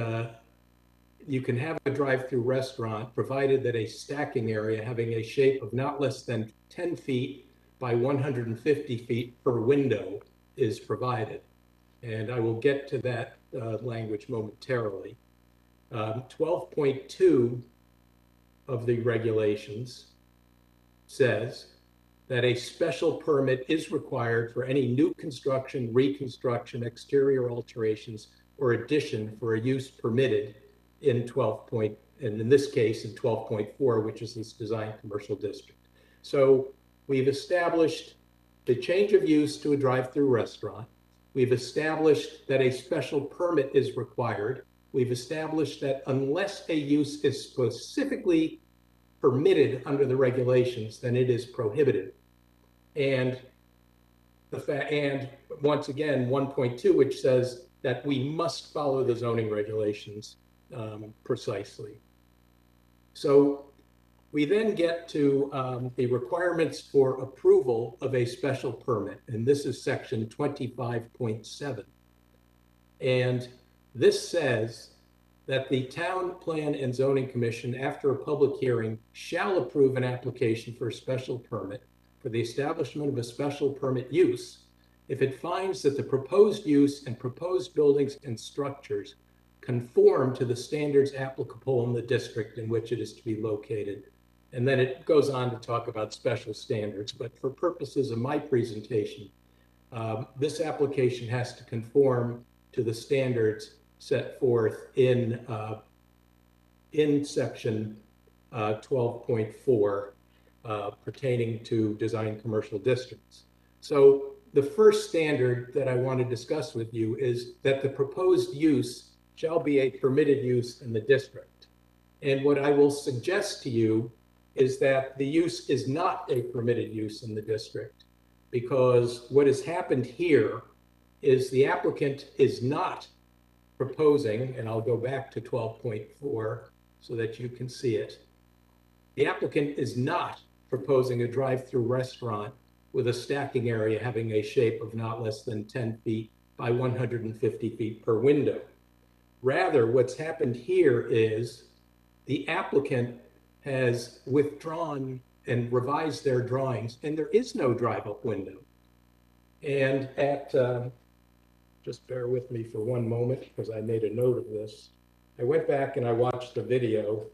you can have a drive-through restaurant provided that a stacking area having a shape of not less than 10 feet by 150 feet per window is provided. And I will get to that language momentarily. 12.2 of the regulations says that a special permit is required for any new construction, reconstruction, exterior alterations, or addition for a use permitted in 12. And in this case, in 12.4, which is this design commercial district. So we've established the change of use to a drive-through restaurant. We've established that a special permit is required. We've established that unless a use is specifically permitted under the regulations, then it is prohibited. And once again, 1.2, which says that we must follow the zoning regulations precisely. So we then get to the requirements for approval of a special permit, and this is section 25.7. And this says that the Town Plan and Zoning Commission, after a public hearing, shall approve an application for a special permit for the establishment of a special permit use if it finds that the proposed use and proposed buildings and structures conform to the standards applicable in the district in which it is to be located. And then it goes on to talk about special standards, but for purposes of my presentation, this application has to conform to the standards set forth in section 12.4 pertaining to design commercial districts. So the first standard that I want to discuss with you is that the proposed use shall be a permitted use in the district. And what I will suggest to you is that the use is not a permitted use in the district, because what has happened here is the applicant is not proposing, and I'll go back to 12.4 so that you can see it. The applicant is not proposing a drive-through restaurant with a stacking area having a shape of not less than 10 feet by 150 feet per window. Rather, what's happened here is the applicant has withdrawn and revised their drawings, and there is no drive-up window. And at just bear with me for one moment because I made a note of this. I went back and I watched the video.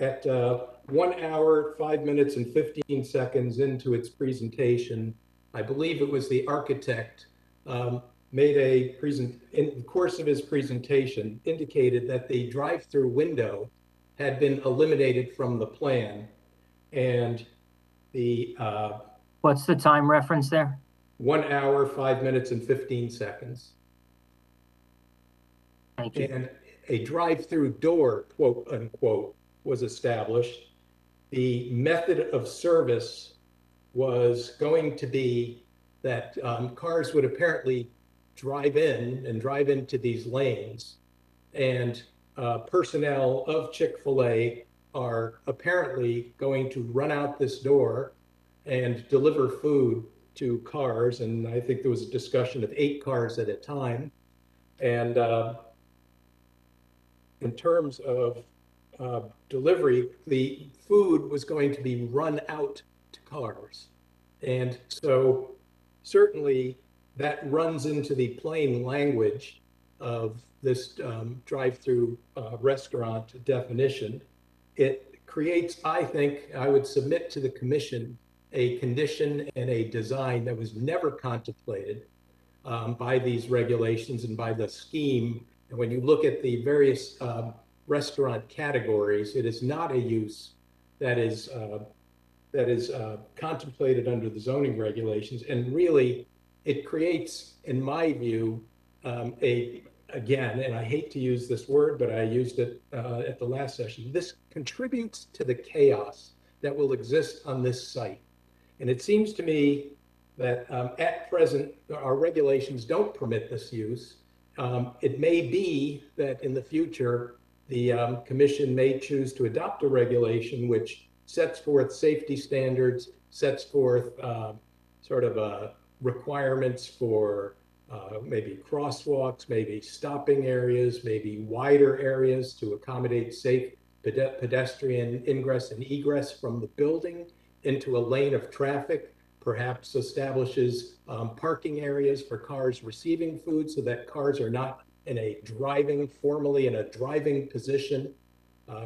At 1 hour, 5 minutes, and 15 seconds into its presentation, I believe it was the architect made in the course of his presentation, indicated that the drive-through window had been eliminated from the plan, and the What's the time reference there? 1 hour, 5 minutes, and 15 seconds. Thank you. And a drive-through door, quote unquote, was established. The method of service was going to be that cars would apparently drive in and drive into these lanes, and personnel of Chick-fil-A are apparently going to run out this door and deliver food to cars. And I think there was a discussion of 8 cars at a time. And in terms of delivery, the food was going to be run out to cars. And so certainly that runs into the plain language of this drive-through restaurant definition. It creates, I think, I would submit to the commission a condition and a design that was never contemplated by these regulations and by the scheme. And when you look at the various restaurant categories, it is not a use that is contemplated under the zoning regulations. And really, it creates, in my view, again, and I hate to use this word, but I used it at the last session, this contributes to the chaos that will exist on this site. And it seems to me that at present, our regulations don't permit this use. It may be that in the future, the commission may choose to adopt a regulation which sets forth safety standards, sets forth sort of requirements for maybe crosswalks, maybe stopping areas, maybe wider areas to accommodate safe pedestrian ingress and egress from the building into a lane of traffic, perhaps establishes parking areas for cars receiving food so that cars are not in a formally in a driving position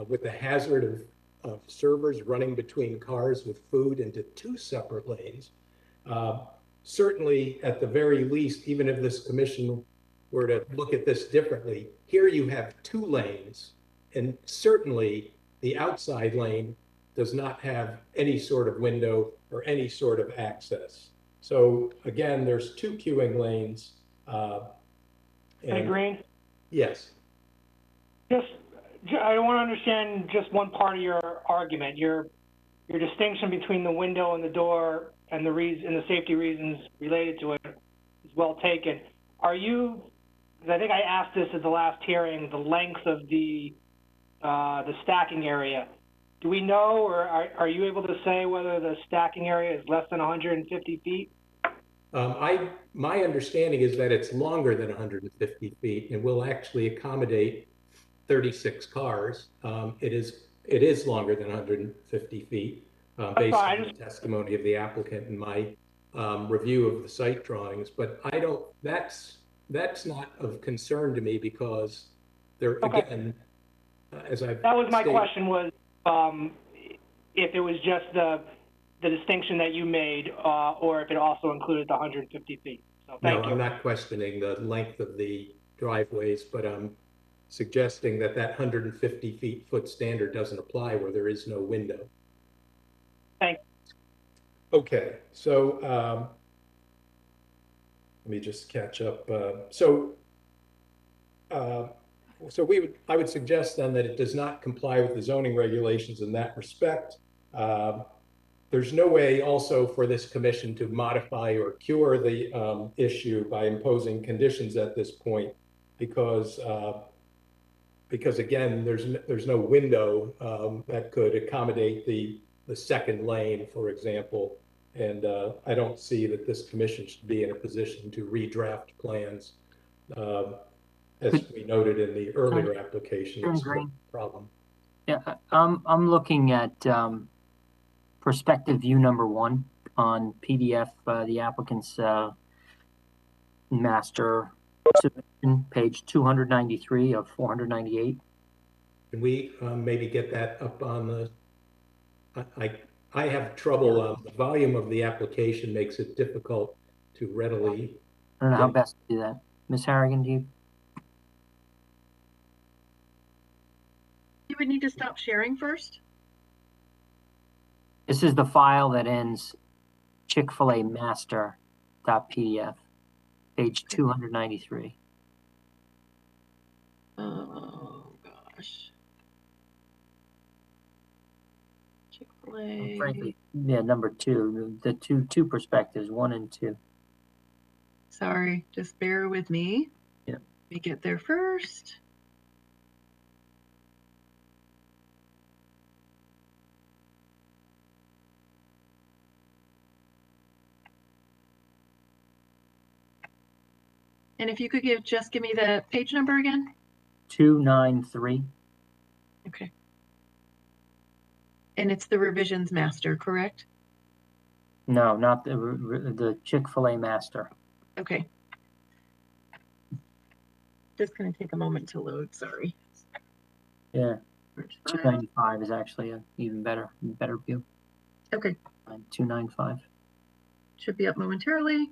with the hazard of servers running between cars with food into two separate lanes. Certainly, at the very least, even if this commission were to look at this differently, here you have two lanes, and certainly the outside lane does not have any sort of window or any sort of access. So again, there's two queuing lanes. Hey, Green? Yes. I want to understand just one part of your argument. Your distinction between the window and the door and the safety reasons related to it is well taken. Are you, because I think I asked this at the last hearing, the length of the stacking area. Do we know, or are you able to say whether the stacking area is less than 150 feet? My understanding is that it's longer than 150 feet and will actually accommodate 36 cars. It is longer than 150 feet based on the testimony of the applicant and my review of the site drawings. But that's not of concern to me because again, as I've that was my stated, question was if it was just the distinction that you made or if it also included the 150 feet. So thank you. I'm not questioning the length of the driveways, but I'm suggesting that 150 foot standard doesn't apply where there is no window. Thanks. Okay, so let me just catch up. I would suggest then that it does not comply with the zoning regulations in that respect. There's no way also for this commission to modify or cure the issue by imposing conditions at this point because again, there's no window that could accommodate the second lane, for example. And I don't see that this commission should be in a position to redraft plans. As we noted in the earlier application, it's no problem. Yeah, I'm looking at perspective view number 1 on PDF, the applicant's master submission, page 293 of 498. Can we maybe get that up on the? I have trouble. The volume of the application makes it difficult to readily. I don't know how best to do that. Ms. Harrigan, do you? You would need to stop sharing first. This is the file that ends Chick-fil-A master.pdf, page 293. Oh gosh. Chick-fil-A. Frankly, yeah, number 2, the two perspectives, 1 and 2. Sorry, just bear with me. Yeah. Let me get there first. And if you could just give me the page number again. 293. Okay. And it's the revisions master, correct? No, not the Chick-fil-A master. Okay. Just gonna take a moment to load, sorry. Yeah, 295 is actually an even better view. Okay, 295. should be up momentarily.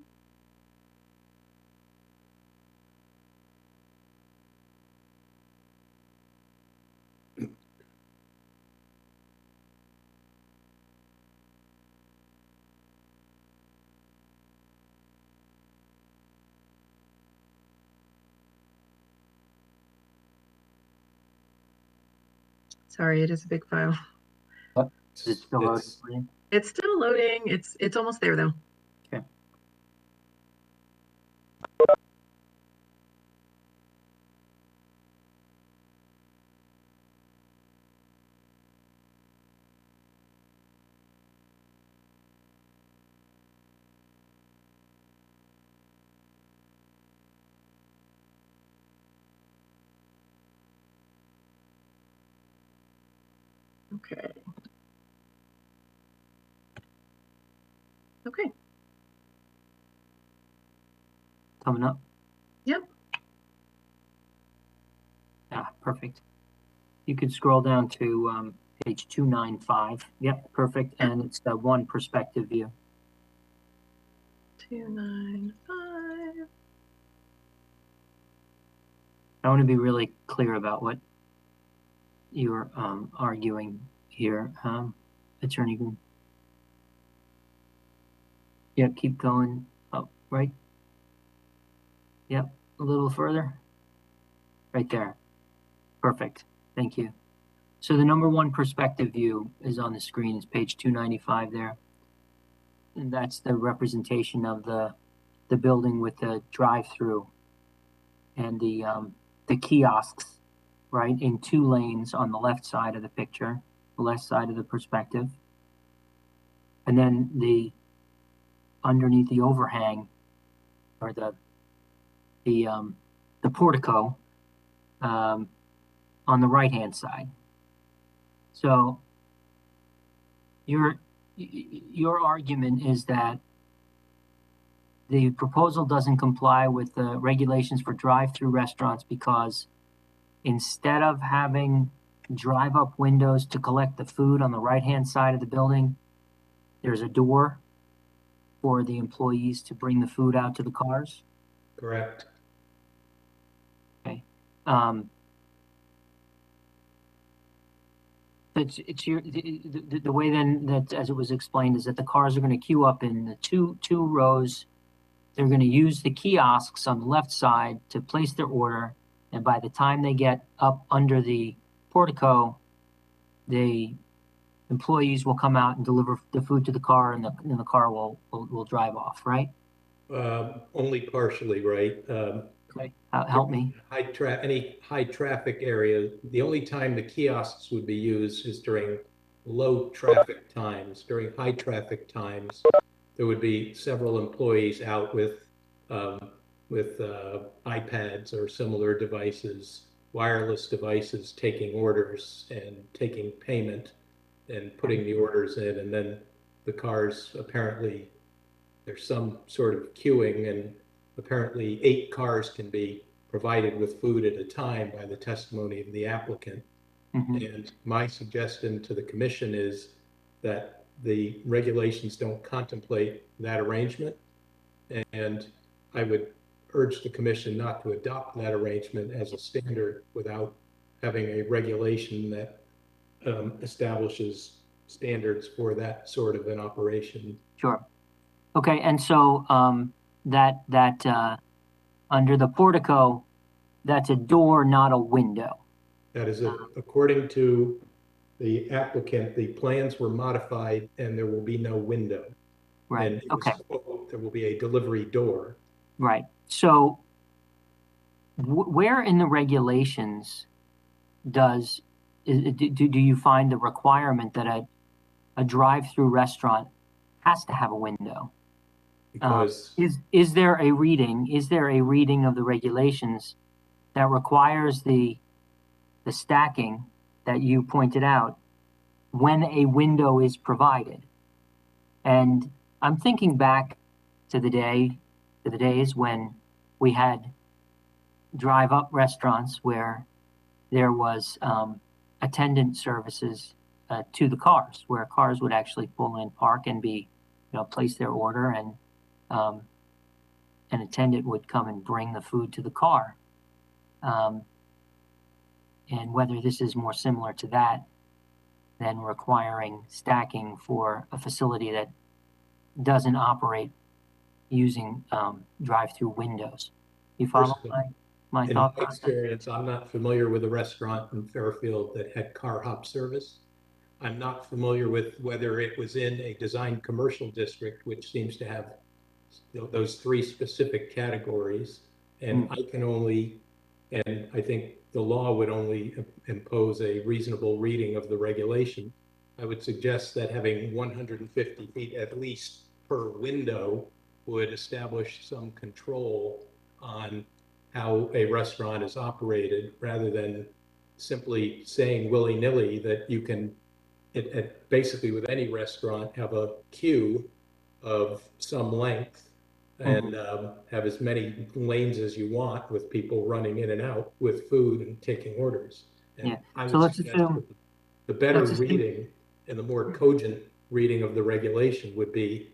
Sorry, it is a big file. Is it still loading It's- for you? It's still loading. It's almost there though. Okay. Okay. Okay. Coming up. Yep. Ah, perfect. You could scroll down to page 295. Yep, perfect. And it's the one perspective view. 295. I want to be really clear about what you're arguing here, Attorney Green. Yep, keep going up, right? Yep, a little further. Right there. Perfect. Thank you. So the number one perspective view is on the screen. It's page 295 there. And that's the representation of the building with the drive-through and the kiosks, right, in two lanes on the left side of the picture, the left side of the perspective. And then underneath the overhang, or the portico, on the right-hand side. So your argument is that the proposal doesn't comply with the regulations for drive-through restaurants because instead of having drive-up windows to collect the food on the right-hand side of the building, there's a door for the employees to bring the food out to the cars. Correct. Okay. The way then that, as it was explained, is that the cars are going to queue up in the two rows. They're going to use the kiosks on the left side to place their order, and by the time they get up under the portico, the employees will come out and deliver the food to the car, and the car will drive off. Right? Only partially, right? Okay. Help me. Any high traffic area, the only time the kiosks would be used is during low traffic times. During high traffic times, there would be several employees out with iPads or similar devices, wireless devices, taking orders and taking payment and putting the orders in, and then the cars, apparently there's some sort of queuing, and apparently 8 cars can be provided with food at a time by the testimony of the applicant. And my suggestion to the commission is that the regulations don't contemplate that arrangement. And I would urge the commission not to adopt that arrangement as a standard without having a regulation that establishes standards for that sort of an operation. Sure. Okay, and so that under the portico, that's a door, not a window. That is, according to the applicant, the plans were modified and there will be no window. Right. And Okay. There will be a delivery door. Right. So where in the regulations do you find the requirement that a drive-through restaurant has to have a window? Because Is there a reading of the regulations that requires the stacking that you pointed out when a window is provided. And I'm thinking back to the days when we had drive-up restaurants where there was attendant services to the cars, where cars would actually pull in, park, and be, place their order, and an attendant would come and bring the food to the car. And whether this is more similar to that than requiring stacking for a facility that doesn't operate using drive-through windows. You follow my In thought my process? experience, I'm not familiar with a restaurant in Fairfield that had car hop service. I'm not familiar with whether it was in a design commercial district, which seems to have those three specific categories. And I can only, and I think the law would only impose a reasonable reading of the regulation. I would suggest that having 150 feet at least per window would establish some control on how a restaurant is operated, rather than simply saying willy-nilly that you can, basically with any restaurant, have a queue of some length and have as many lanes as you want, with people running in and out with food and taking orders. And I would So let's suggest assume that the better reading and the more cogent reading of the regulation would be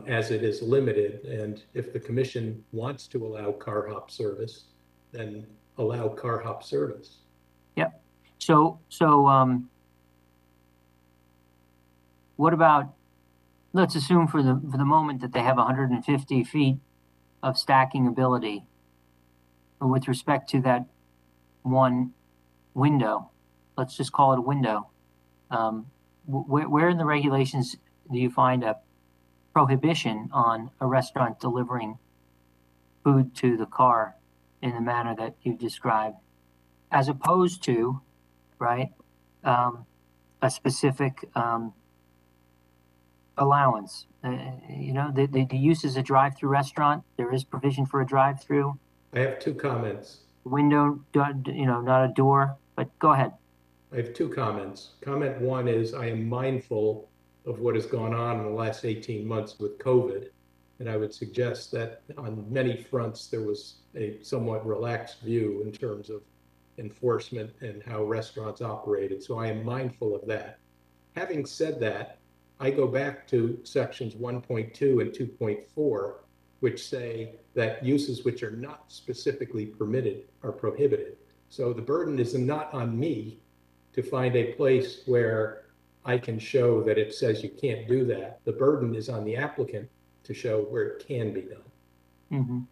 as it is limited. And if the commission wants to allow car hop service, then allow car hop service. Yep. So what about, let's assume for the moment that they have 150 feet of stacking ability with respect to that one window. Let's just call it a window. Where in the regulations do you find a prohibition on a restaurant delivering food to the car in the manner that you've described, as opposed to, right, a specific allowance? The use is a drive-through restaurant. There is provision for a drive-through. I have two comments. Window, not a door, but go ahead. I have two comments. Comment one is, I am mindful of what has gone on in the last 18 months with COVID. And I would suggest that on many fronts, there was a somewhat relaxed view in terms of enforcement and how restaurants operated. So I am mindful of that. Having said that, I go back to sections 1.2 and 2.4, which say that uses which are not specifically permitted are prohibited. So the burden is not on me to find a place where I can show that it says you can't do that. The burden is on the applicant to show where it can be done.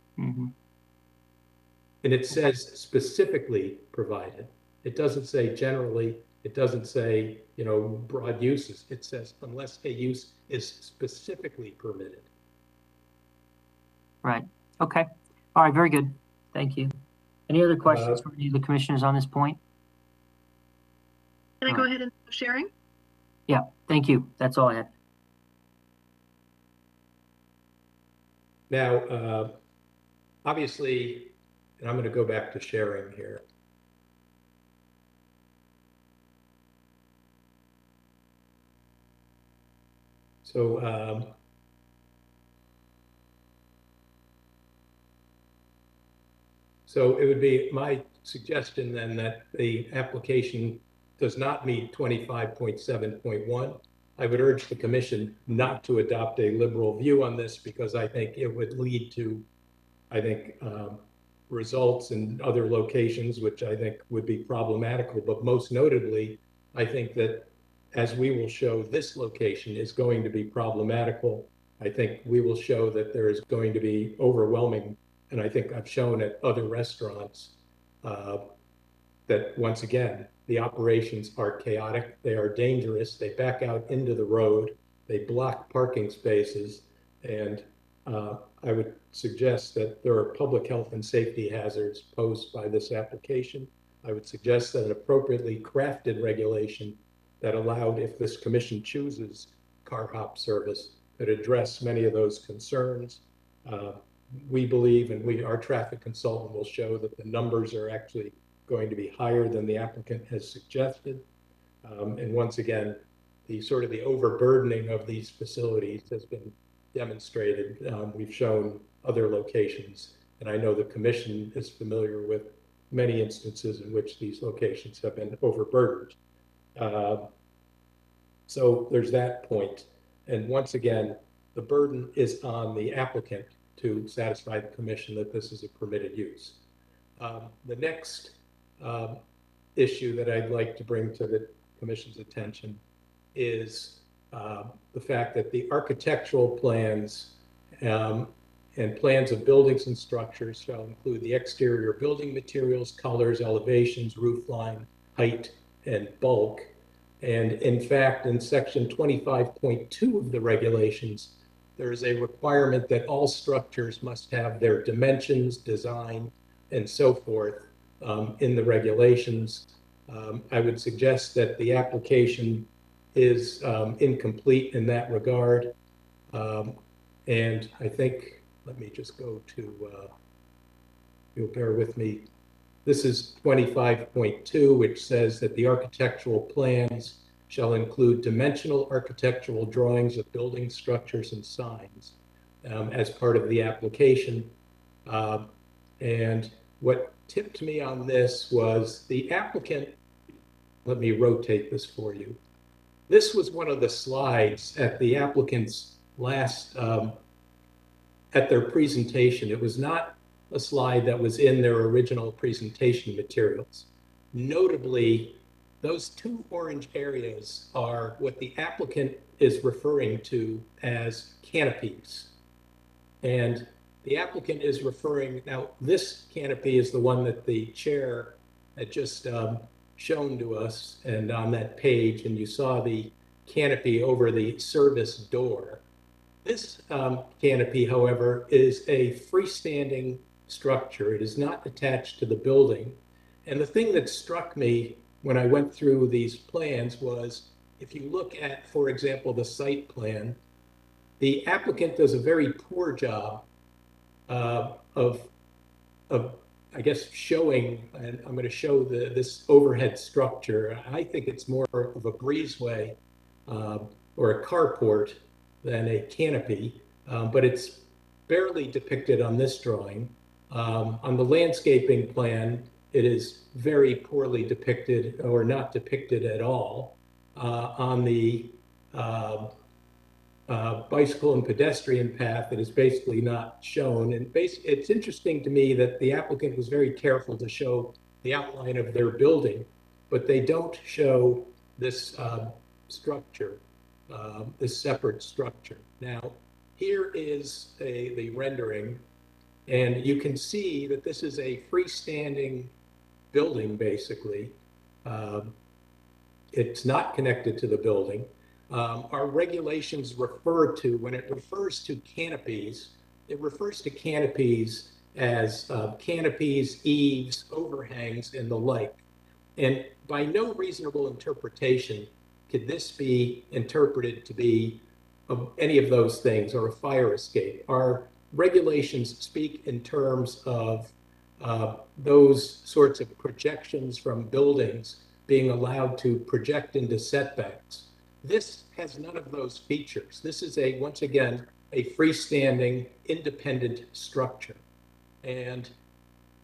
And it says specifically provided. It doesn't say generally. It doesn't say, broad uses. It says unless a use is specifically permitted. Right. Okay. All right. Very good. Thank you. Any other questions from any of the commissioners on this point? Can I go ahead and stop sharing? Yeah. Thank you. That's all I had. Now, obviously, and I'm going to go back to sharing here. So, so it would be my suggestion then that the application does not meet 25.7.1. I would urge the commission not to adopt a liberal view on this, because I think it would lead to, results in other locations, which I think would be problematical. But most notably, I think that as we will show, this location is going to be problematical. I think we will show that there is going to be overwhelming, and I think I've shown at other restaurants that once again, the operations are chaotic, they are dangerous, they back out into the road, they block parking spaces, and I would suggest that there are public health and safety hazards posed by this application. I would suggest that an appropriately crafted regulation that allowed, if this commission chooses car hop service, could address many of those concerns. We believe, and our traffic consultant will show, that the numbers are actually going to be higher than the applicant has suggested. And once again, the sort of the overburdening of these facilities has been demonstrated. We've shown other locations, and I know the commission is familiar with many instances in which these locations have been overburdened. So there's that point. And once again, the burden is on the applicant to satisfy the commission that this is a permitted use. The next issue that I'd like to bring to the commission's attention is the fact that the architectural plans and plans of buildings and structures shall include the exterior building materials, colors, elevations, roof line, height, and bulk. And in fact, in section 25.2 of the regulations, there is a requirement that all structures must have their dimensions, design, and so forth in the regulations. I would suggest that the application is incomplete in that regard. And I think, let me just go to, you'll bear with me. This is 25.2, which says that the architectural plans shall include dimensional architectural drawings of building structures and signs as part of the application. And what tipped me on this was the applicant, let me rotate this for you. This was one of the slides at the applicant's last, at their presentation. It was not a slide that was in their original presentation materials. Notably, those two orange areas are what the applicant is referring to as canopies. And the applicant is referring, now this canopy is the one that the chair had just shown to us, and on that page, and you saw the canopy over the service door. This canopy, however, is a freestanding structure. It is not attached to the building. And the thing that struck me when I went through these plans was, if you look at, for example, the site plan, the applicant does a very poor job of I guess, showing, and I'm going to show this overhead structure. I think it's more of a breezeway or a carport than a canopy, but it's barely depicted on this drawing. On the landscaping plan, it is very poorly depicted or not depicted at all. On the bicycle and pedestrian path, it is basically not shown. And it's interesting to me that the applicant was very careful to show the outline of their building, but they don't show this structure, this separate structure. Now, here is the rendering, and you can see that this is a freestanding building, basically. It's not connected to the building. Our regulations refer to, when it refers to canopies, it refers to canopies as canopies, eaves, overhangs, and the like. And by no reasonable interpretation could this be interpreted to be any of those things or a fire escape. Our regulations speak in terms of those sorts of projections from buildings being allowed to project into setbacks. This has none of those features. This is once again, a freestanding, independent structure. And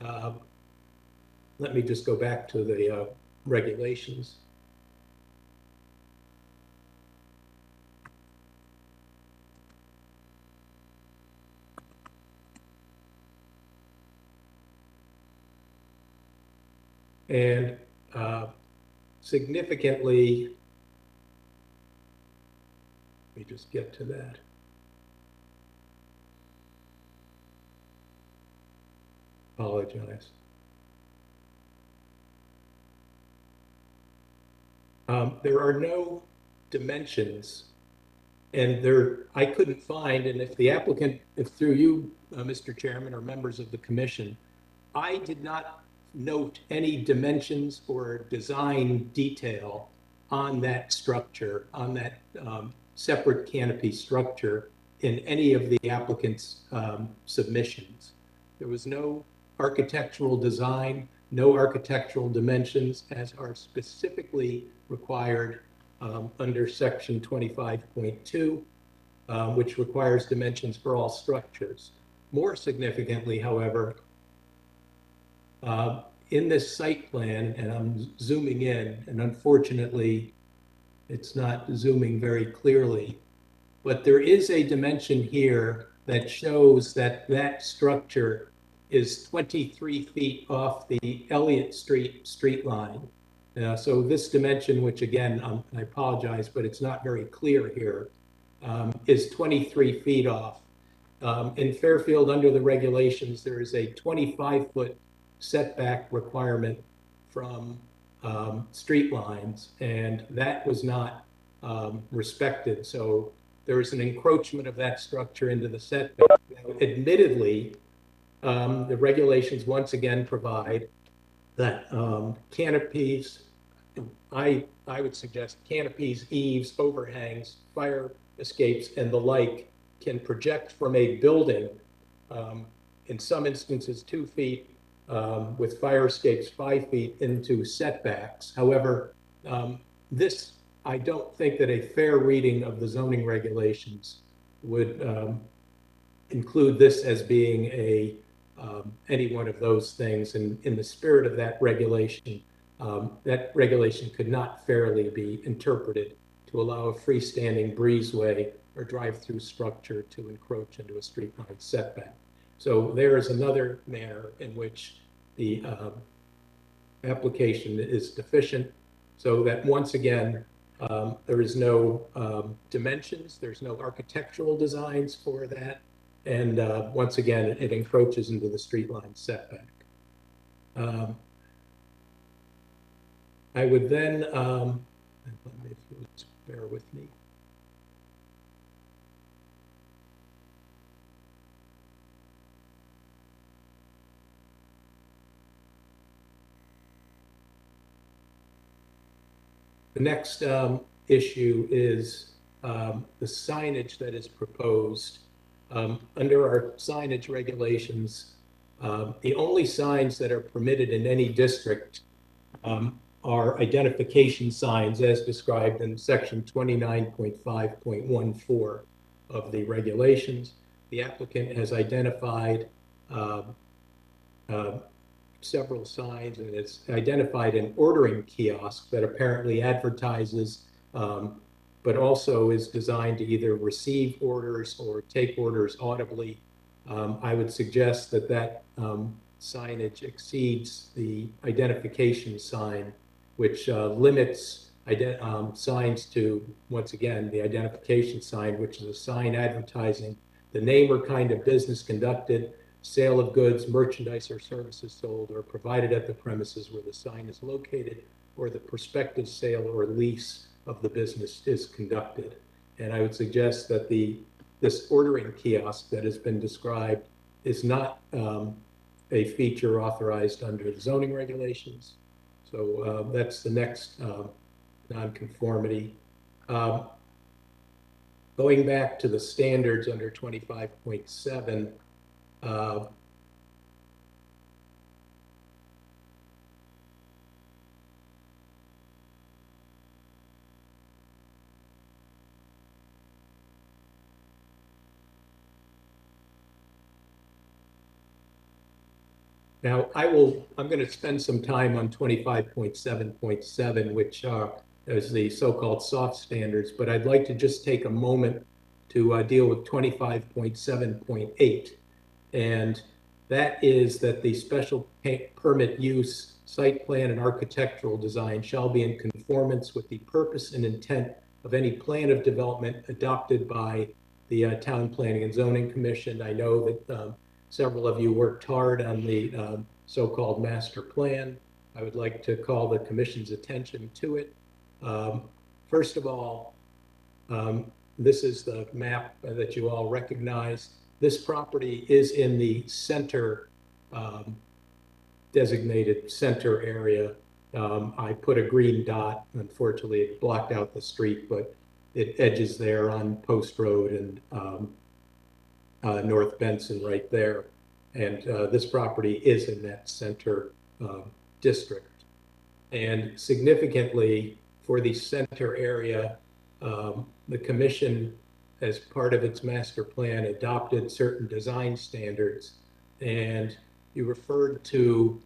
let me just go back to the regulations. And significantly, let me just get to that. Apologize. There are no dimensions, and I couldn't find, and if the applicant, if through you, Mr. Chairman, or members of the commission, I did not note any dimensions or design detail on that structure, on that separate canopy structure in any of the applicant's submissions. There was no architectural design, no architectural dimensions, as are specifically required under section 25.2, which requires dimensions for all structures. More significantly, however, in this site plan, and I'm zooming in, and unfortunately, it's not zooming very clearly, but there is a dimension here that shows that that structure is 23 feet off the Elliott Street line. So this dimension, which again, I apologize, but it's not very clear here, is 23 feet off. In Fairfield, under the regulations, there is a 25-foot setback requirement from street lines, and that was not respected. So there is an encroachment of that structure into the setback. Now, admittedly, the regulations once again provide that canopies, I would suggest canopies, eaves, overhangs, fire escapes, and the like can project from a building, in some instances 2 feet, with fire escapes 5 feet into setbacks. However, this, I don't think that a fair reading of the zoning regulations would include this as being any one of those things. And in the spirit of that regulation could not fairly be interpreted to allow a freestanding breezeway or drive-through structure to encroach into a street line setback. So there is another manner in which the application is deficient, so that once again, there is no dimensions, there's no architectural designs for that, and once again, it encroaches into the street line setback. I would then, if you'll just bear with me. The next issue is the signage that is proposed. Under our signage regulations, the only signs that are permitted in any district are identification signs as described in section 29.5.14 of the regulations. The applicant has identified several signs, and it's identified an ordering kiosk that apparently advertises, but also is designed to either receive orders or take orders audibly. I would suggest that that signage exceeds the identification sign, which limits signs to, once again, the identification sign, which is a sign advertising the name or kind of business conducted, sale of goods, merchandise, or services sold or provided at the premises where the sign is located, or the prospective sale or lease of the business is conducted. And I would suggest that this ordering kiosk that has been described is not a feature authorized under the zoning regulations. So that's the next nonconformity. Going back to the standards under 25.7, now I'm going to spend some time on 25.7.7, which is the so-called soft standards, but I'd like to just take a moment to deal with 25.7.8. And that is that the special permit use, site plan, and architectural design shall be in conformance with the purpose and intent of any plan of development adopted by the Town Planning and Zoning Commission. I know that several of you worked hard on the so-called master plan. I would like to call the Commission's attention to it. First of all, this is the map that you all recognize. This property is in the center, designated center area. I put a green dot. Unfortunately, it blocked out the street, but it edges there on Post Road and North Benson right there. And this property is in that center district. And significantly, for the center area, the commission, as part of its master plan, adopted certain design standards. And you referred to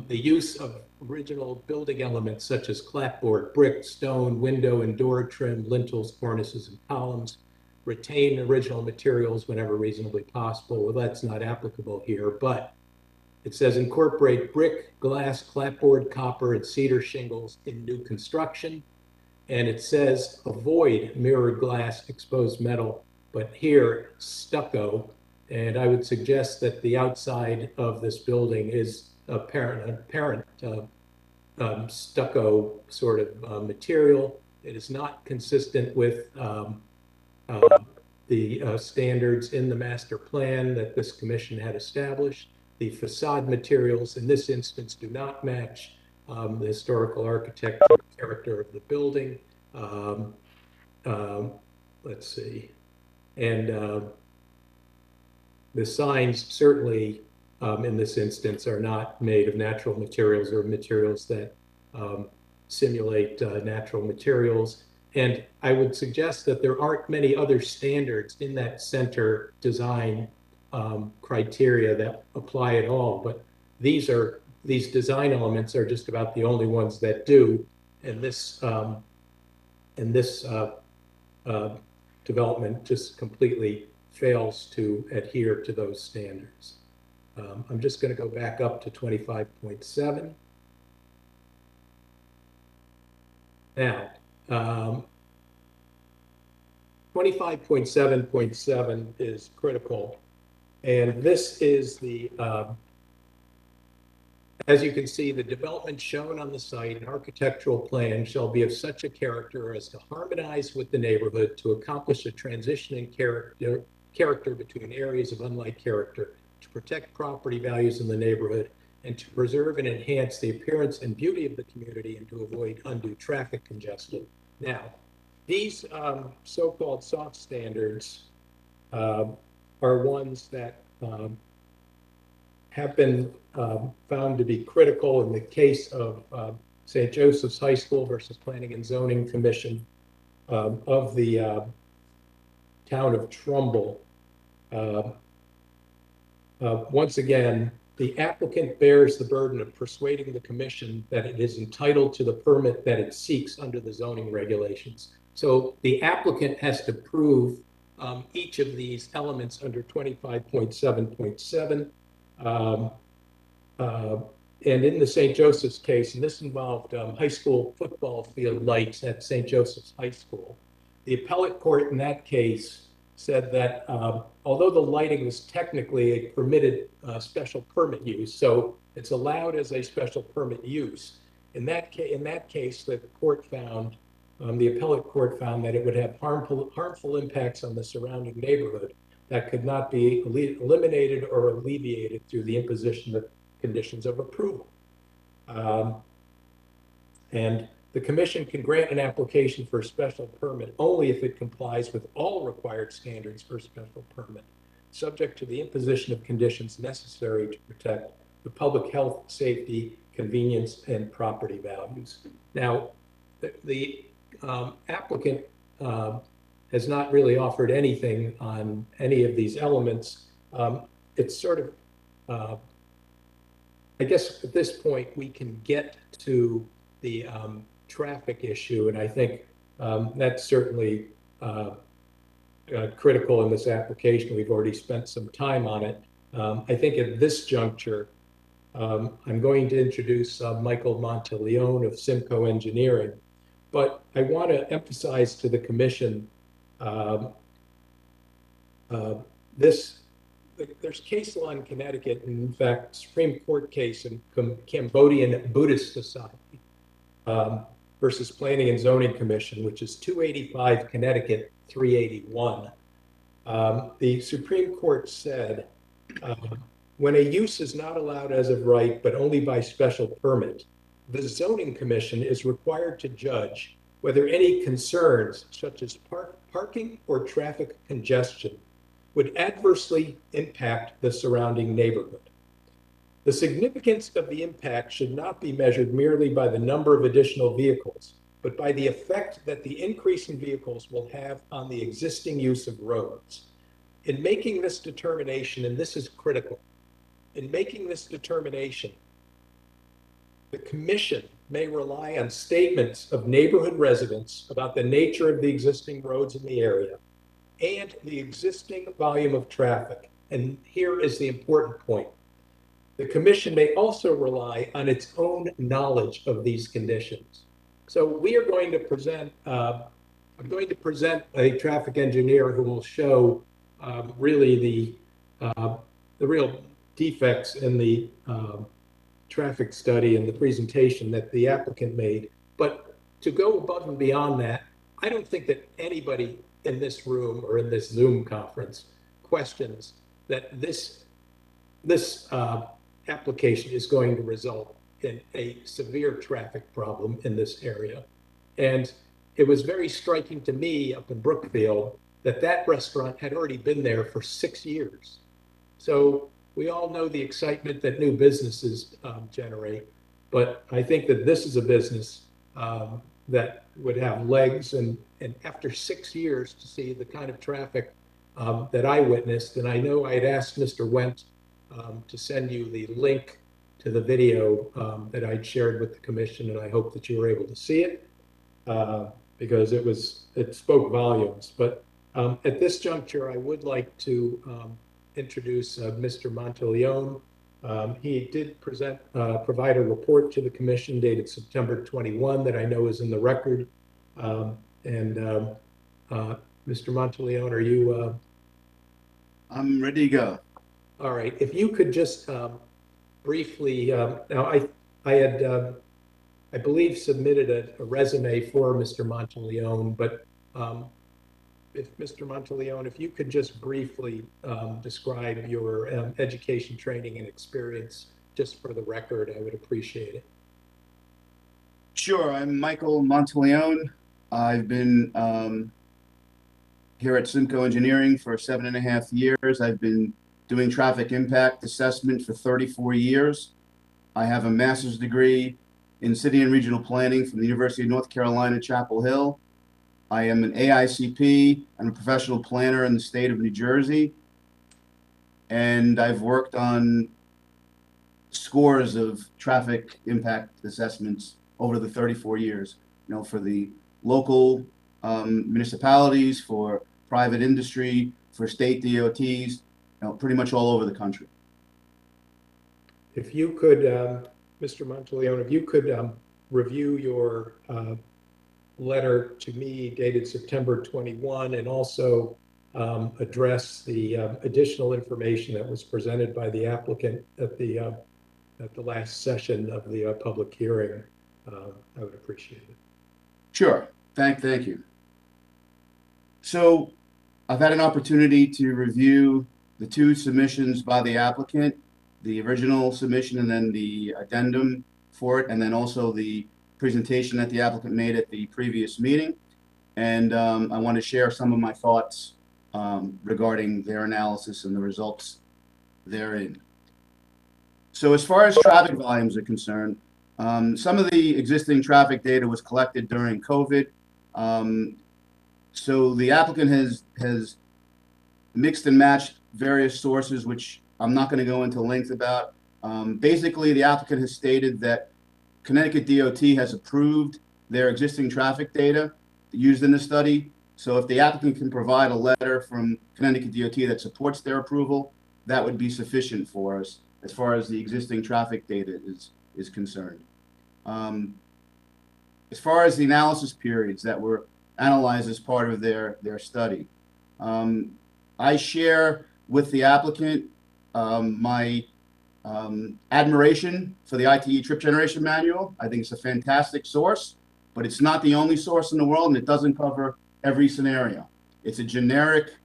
the use of original building elements such as clapboard, brick, stone, window and door trim, lintels, cornices, and columns. Retain original materials whenever reasonably possible. Well, that's not applicable here, but it says incorporate brick, glass, clapboard, copper, and cedar shingles in new construction. And it says avoid mirrored glass, exposed metal, but here stucco. And I would suggest that the outside of this building is apparent stucco sort of material. It is not consistent with the standards in the master plan that this commission had established. The facade materials in this instance do not match the historical architectural character of the building. Let's see. And the signs certainly in this instance are not made of natural materials or materials that simulate natural materials. And I would suggest that there aren't many other standards in that center design criteria that apply at all, but these design elements are just about the only ones that do. And this development just completely fails to adhere to those standards. I'm just going to go back up to 25.7. Now, 25.7.7 is critical. And this is the, as you can see, the development shown on the site and architectural plan shall be of such a character as to harmonize with the neighborhood to accomplish a transition in character between areas of unlike character, to protect property values in the neighborhood, and to preserve and enhance the appearance and beauty of the community and to avoid undue traffic congestion. Now, these so-called soft standards are ones that have been found to be critical in the case of St. Joseph's High School versus Planning and Zoning Commission of the town of Trumbull. Once again, the applicant bears the burden of persuading the commission that it is entitled to the permit that it seeks under the zoning regulations. So the applicant has to prove each of these elements under 25.7.7. And in the St. Joseph's case, and this involved high school football field lights at St. Joseph's High School, the appellate court in that case said that although the lighting was technically a permitted special permit use, so it's allowed as a special permit use, in that case, the court found, the appellate court found that it would have harmful impacts on the surrounding neighborhood that could not be eliminated or alleviated through the imposition of conditions of approval. And the commission can grant an application for a special permit only if it complies with all required standards for a special permit, subject to the imposition of conditions necessary to protect the public health, safety, convenience, and property values. Now, the applicant has not really offered anything on any of these elements. It's sort of, I guess at this point, we can get to the traffic issue, and I think that's certainly critical in this application. We've already spent some time on it. I think at this juncture, I'm going to introduce Michael Monteleone of Simcoe Engineering, but I want to emphasize to the commission there's case law in Connecticut, and in fact, Supreme Court case in Cambodian Buddhist Society versus Planning and Zoning Commission, which is 285 Connecticut 381. The Supreme Court said, when a use is not allowed as of right, but only by special permit, the zoning commission is required to judge whether any concerns such as parking or traffic congestion would adversely impact the surrounding neighborhood. The significance of the impact should not be measured merely by the number of additional vehicles, but by the effect that the increase in vehicles will have on the existing use of roads. In making this determination, and this is critical, in making this determination, the commission may rely on statements of neighborhood residents about the nature of the existing roads in the area and the existing volume of traffic. And here is the important point. The commission may also rely on its own knowledge of these conditions. So we are going to present, I'm going to present a traffic engineer who will show really the real defects in the traffic study and the presentation that the applicant made. But to go above and beyond that, I don't think that anybody in this room or in this Zoom conference questions that this application is going to result in a severe traffic problem in this area. And it was very striking to me up in Brookfield that that restaurant had already been there for 6 years. So we all know the excitement that new businesses generate, but I think that this is a business that would have legs, and after 6 years to see the kind of traffic that I witnessed, and I know I had asked Mr. Wendt to send you the link to the video that I'd shared with the commission, and I hope that you were able to see it because it spoke volumes. But at this juncture, I would like to introduce Mr. Monteleone. He did provide a report to the commission dated September 21 that I know is in the record. Mr. Monteleone, are you? I'm ready to go. All right. If you could just briefly, now I had, I believe, submitted a resume for Mr. Monteleone, but if Mr. Monteleone, if you could just briefly describe your education, training, and experience, just for the record, I would appreciate it. Sure, I'm Michael Monteleone. I've been here at Simcoe Engineering for 7.5 years. I've been doing traffic impact assessment for 34 years. I have a master's degree in city and regional planning from the University of North Carolina, Chapel Hill. I am an AICP. I'm a professional planner in the state of New Jersey. And I've worked on scores of traffic impact assessments over the 34 years, you know, for the local municipalities, for private industry, for state DOTs, you know, pretty much all over the country. If you could, Mr. Monteleone, if you could review your letter to me dated September 21 and also address the additional information that was presented by the applicant at the last session of the public hearing, I would appreciate it. Sure. Thank you. So I've had an opportunity to review the two submissions by the applicant, the original submission and then the addendum for it, and then also the presentation that the applicant made at the previous meeting. And I want to share some of my thoughts regarding their analysis and the results therein. So as far as traffic volumes are concerned, some of the existing traffic data was collected during COVID. So the applicant has mixed and matched various sources, which I'm not going to go into length about. Basically, the applicant has stated that Connecticut DOT has approved their existing traffic data used in the study. So if the applicant can provide a letter from Connecticut DOT that supports their approval, that would be sufficient for us as far as the existing traffic data is concerned. As far as the analysis periods that were analyzed as part of their study, I share with the applicant my admiration for the ITE trip generation manual. I think it's a fantastic source, but it's not the only source in the world, and it doesn't cover every scenario. It's a generic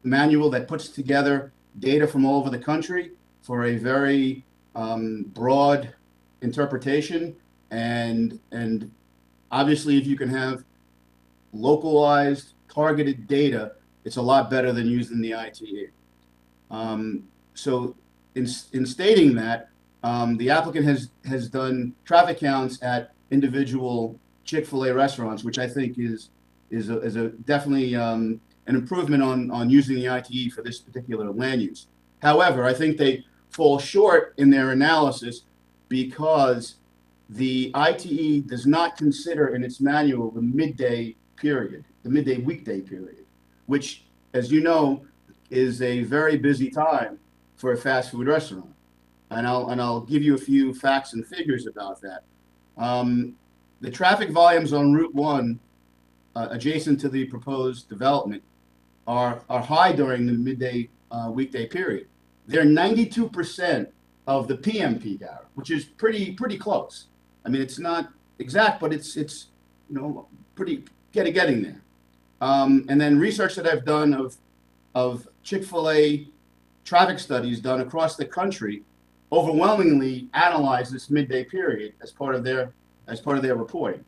manual that puts together data from all over the country for a very broad interpretation, and obviously if you can have localized targeted data, it's a lot better than using the ITE. So in stating that, the applicant has done traffic counts at individual Chick-fil-A restaurants, which I think is a definitely an improvement on using the ITE for this particular land use. However, I think they fall short in their analysis because the ITE does not consider in its manual the midday period, the midday weekday period, which, as you know, is a very busy time for a fast food restaurant. And I'll give you a few facts and figures about that. The traffic volumes on Route 1 adjacent to the proposed development are high during the midday weekday period. They're 92% of the PM peak hour, which is pretty close. I mean, it's not exact, but it's you know, pretty getting there. And then research that I've done of Chick-fil-A traffic studies done across the country overwhelmingly analyze this midday period as part of their reporting.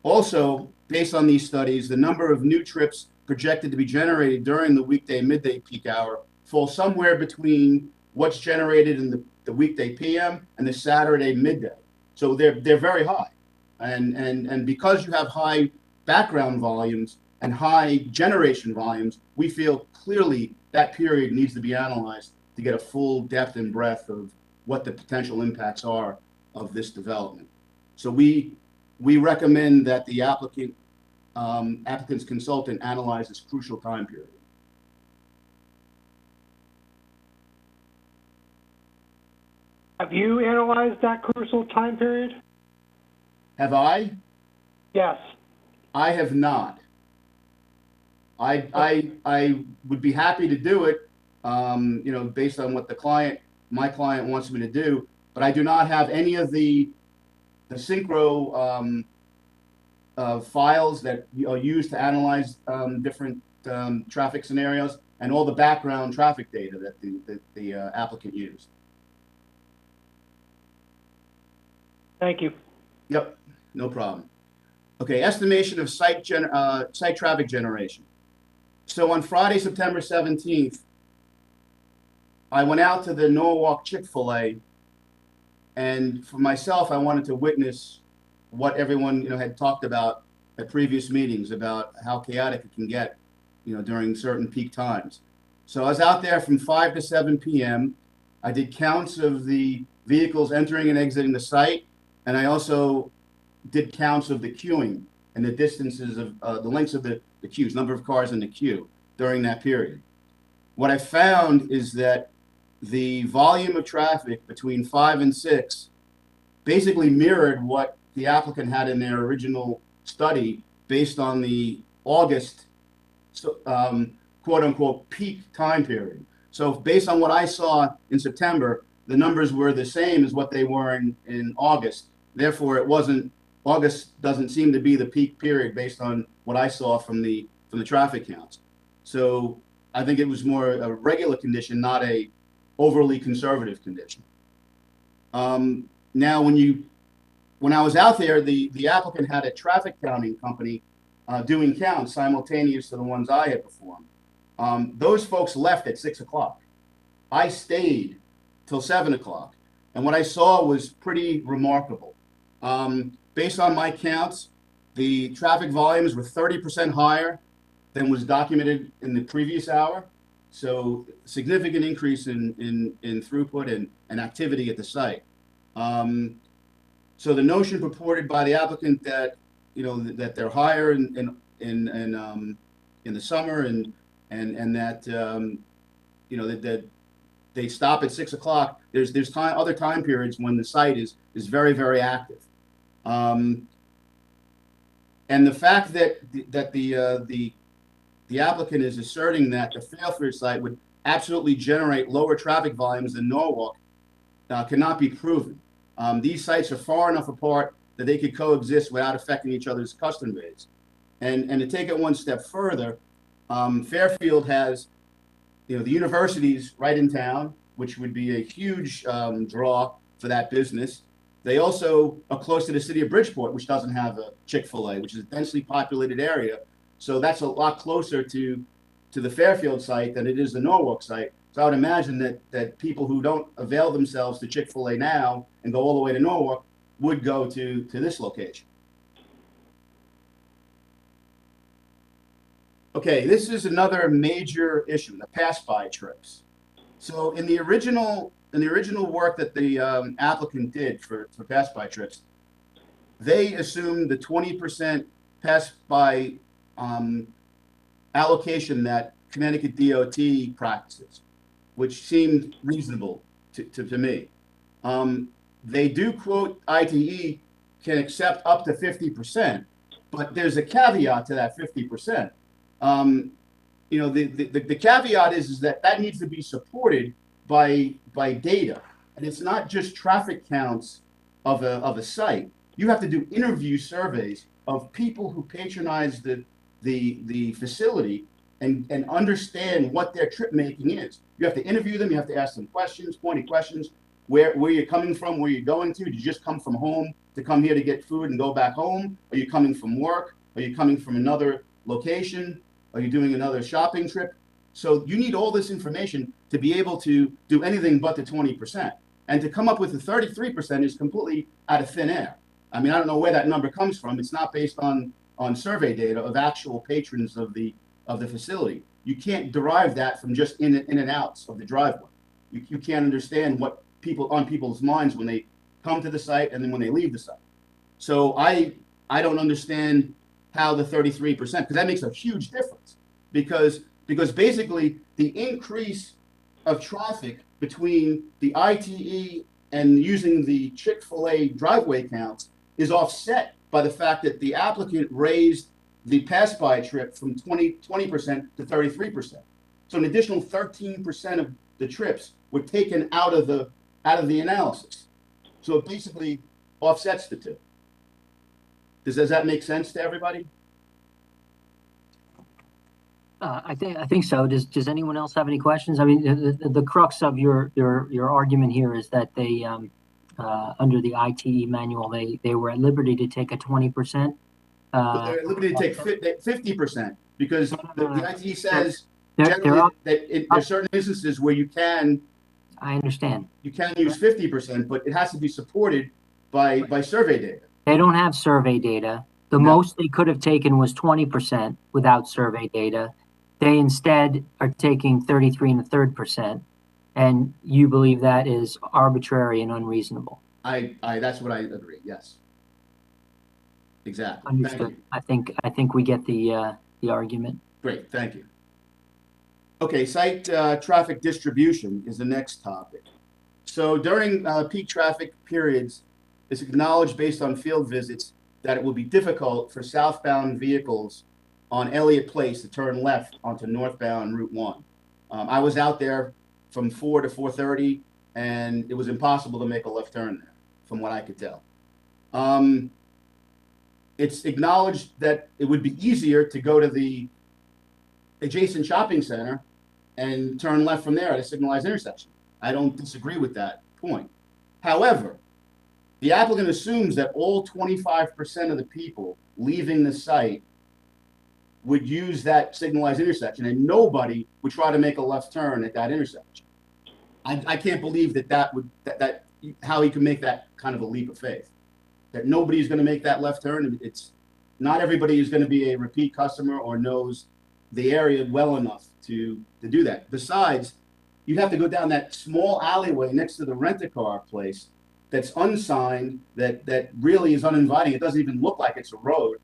Also, based on these studies, the number of new trips projected to be generated during the weekday midday peak hour falls somewhere between what's generated in the weekday PM and the Saturday midday. So they're very high. And because you have high background volumes and high generation volumes, we feel clearly that period needs to be analyzed to get a full depth and breadth of what the potential impacts are of this development. So we recommend that the applicant's consultant analyze this crucial time period. Have you analyzed that crucial time period? Have I? Yes. I have not. I would be happy to do it, you know, based on what my client wants me to do, but I do not have any of the synchro files that are used to analyze different traffic scenarios and all the background traffic data that the applicant used. Thank you. Yep, no problem. Okay, estimation of site traffic generation. So on Friday, September 17th, I went out to the Norwalk Chick-fil-A, and for myself, I wanted to witness what everyone, you know, had talked about at previous meetings about how chaotic it can get, you know, during certain peak times. So I was out there from 5 to 7 p.m. I did counts of the vehicles entering and exiting the site, and I also did counts of the queuing and the distances of the lengths of the queues, number of cars in the queue during that period. What I found is that the volume of traffic between 5 and 6 basically mirrored what the applicant had in their original study based on the August quote unquote peak time period. So based on what I saw in September, the numbers were the same as what they were in August. Therefore, August doesn't seem to be the peak period based on what I saw from the traffic counts. So I think it was more a regular condition, not a overly conservative condition. Now, when I was out there, the applicant had a traffic counting company doing counts simultaneous to the ones I had performed. Those folks left at 6 o'clock. I stayed till 7 o'clock, and what I saw was pretty remarkable. Based on my counts, the traffic volumes were 30% higher than was documented in the previous hour. So significant increase in throughput and activity at the site. So the notion purported by the applicant that, you know, that they're higher in the summer and that you know that they stop at 6 o'clock. There's other time periods when the site is very, very active. And the fact that the applicant is asserting that the Fairfield site would absolutely generate lower traffic volumes than Norwalk cannot be proven. These sites are far enough apart that they could coexist without affecting each other's customer base. And to take it one step further, Fairfield has, you know, the universities right in town, which would be a huge draw for that business. They also are close to the city of Bridgeport, which doesn't have a Chick-fil-A, which is a densely populated area. So that's a lot closer to the Fairfield site than it is the Norwalk site. So I would imagine that people who don't avail themselves to Chick-fil-A now and go all the way to Norwalk would go to this location. Okay, this is another major issue, the pass-by trips. So in the original work that the applicant did for pass-by trips, they assumed the 20% pass-by allocation that Connecticut DOT practices, which seemed reasonable to me. They do quote ITE can accept up to 50%, but there's a caveat to that 50%. You know, the caveat is that needs to be supported by data, and it's not just traffic counts of a site. You have to do interview surveys of people who patronize the facility and understand what their trip making is. You have to interview them. You have to ask them questions, pointed questions. Where you're coming from, where you're going to. Did you just come from home to come here to get food and go back home? Are you coming from work? Are you coming from another location? Are you doing another shopping trip? So you need all this information to be able to do anything but the 20%. And to come up with the 33% is completely out of thin air. I mean, I don't know where that number comes from. It's not based on survey data of actual patrons of the facility. You can't derive that from just in and outs of the driveway. You can't understand what people's minds when they come to the site and then when they leave the site. So I don't understand how the 33%, because that makes a huge difference, because basically the increase of traffic between the ITE and using the Chick-fil-A driveway counts is offset by the fact that the applicant raised the pass-by trip from 20% to 33%. So an additional 13% of the trips were taken out of the analysis. So it basically offsets the two. Does that make sense to everybody? I think so. Does anyone else have any questions? I mean, the crux of your argument here is that they under the ITE manual they were at liberty to take a 20%. They're at liberty to take 50% because the ITE says there generally there's certain instances where you can. I understand. You can use 50%, but it has to be supported by survey data. They don't have survey data. The most they could have taken was 20% without survey data. They instead are taking 33 1/3%, and you believe that is arbitrary and unreasonable. That's what I agree. Yes. Exactly. Understood. I think we get the argument. Great. Thank you. Okay, site traffic distribution is the next topic. So during peak traffic periods, it's acknowledged based on field visits that it will be difficult for southbound vehicles on Elliott Place to turn left onto northbound Route 1. I was out there from 4 to 4:30, and it was impossible to make a left turn there, from what I could tell. It's acknowledged that it would be easier to go to the adjacent shopping center and turn left from there at a signalized intersection. I don't disagree with that point. However, the applicant assumes that all 25% of the people leaving the site would use that signalized intersection, and nobody would try to make a left turn at that intersection. I can't believe that how he can make that kind of a leap of faith. That nobody's going to make that left turn. It's not everybody is going to be a repeat customer or knows the area well enough to do that. Besides, you'd have to go down that small alleyway next to the rent-a-car place that's unsigned, that really is uninviting. It doesn't even look like it's a road.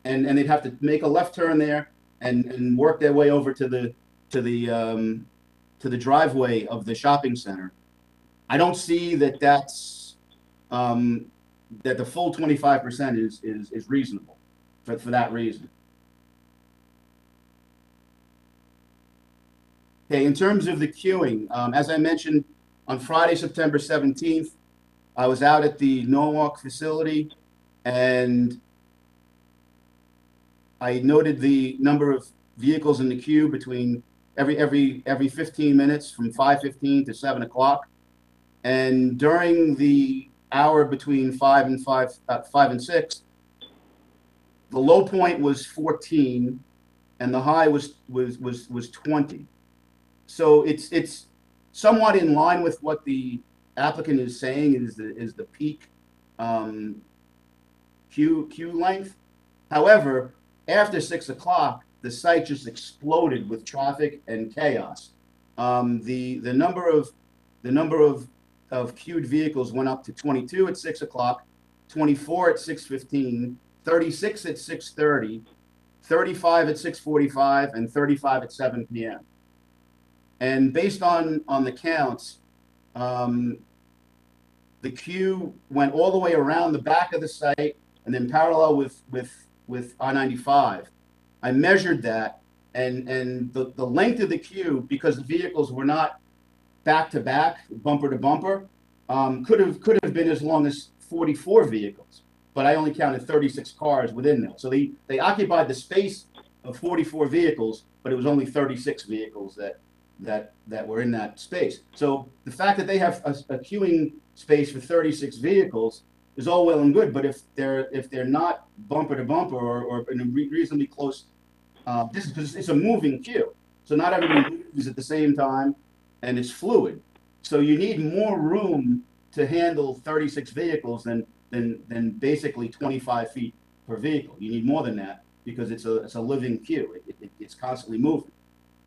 And they'd have to make a left turn there and work their way over to the driveway of the shopping center. I don't see that the full 25% is reasonable for that reason. Okay, in terms of the queuing, as I mentioned, on Friday, September 17th, I was out at the Norwalk facility, and I noted the number of vehicles in the queue between every 15 minutes from 5:15 to 7 o'clock. And during the hour between 5 and 6, the low point was 14 and the high was 20. So it's somewhat in line with what the applicant is saying is the peak queue length. However, after 6 o'clock, the site just exploded with traffic and chaos. The number of queued vehicles went up to 22 at 6 o'clock, 24 at 6:15, 36 at 6:30, 35 at 6:45, and 35 at 7 p.m. And based on the counts, the queue went all the way around the back of the site and then parallel with I-95. I measured that, and the length of the queue, because the vehicles were not back to back, bumper to bumper, could have been as long as 44 vehicles. But I only counted 36 cars within that. So they occupied the space of 44 vehicles, but it was only 36 vehicles that were in that space. So the fact that they have a queuing space for 36 vehicles is all well and good, but if they're not bumper to bumper or in a reasonably close distance, because it's a moving queue, so not everybody moves at the same time, and it's fluid. So you need more room to handle 36 vehicles than basically 25 feet per vehicle. You need more than that because it's a living queue. It's constantly moving.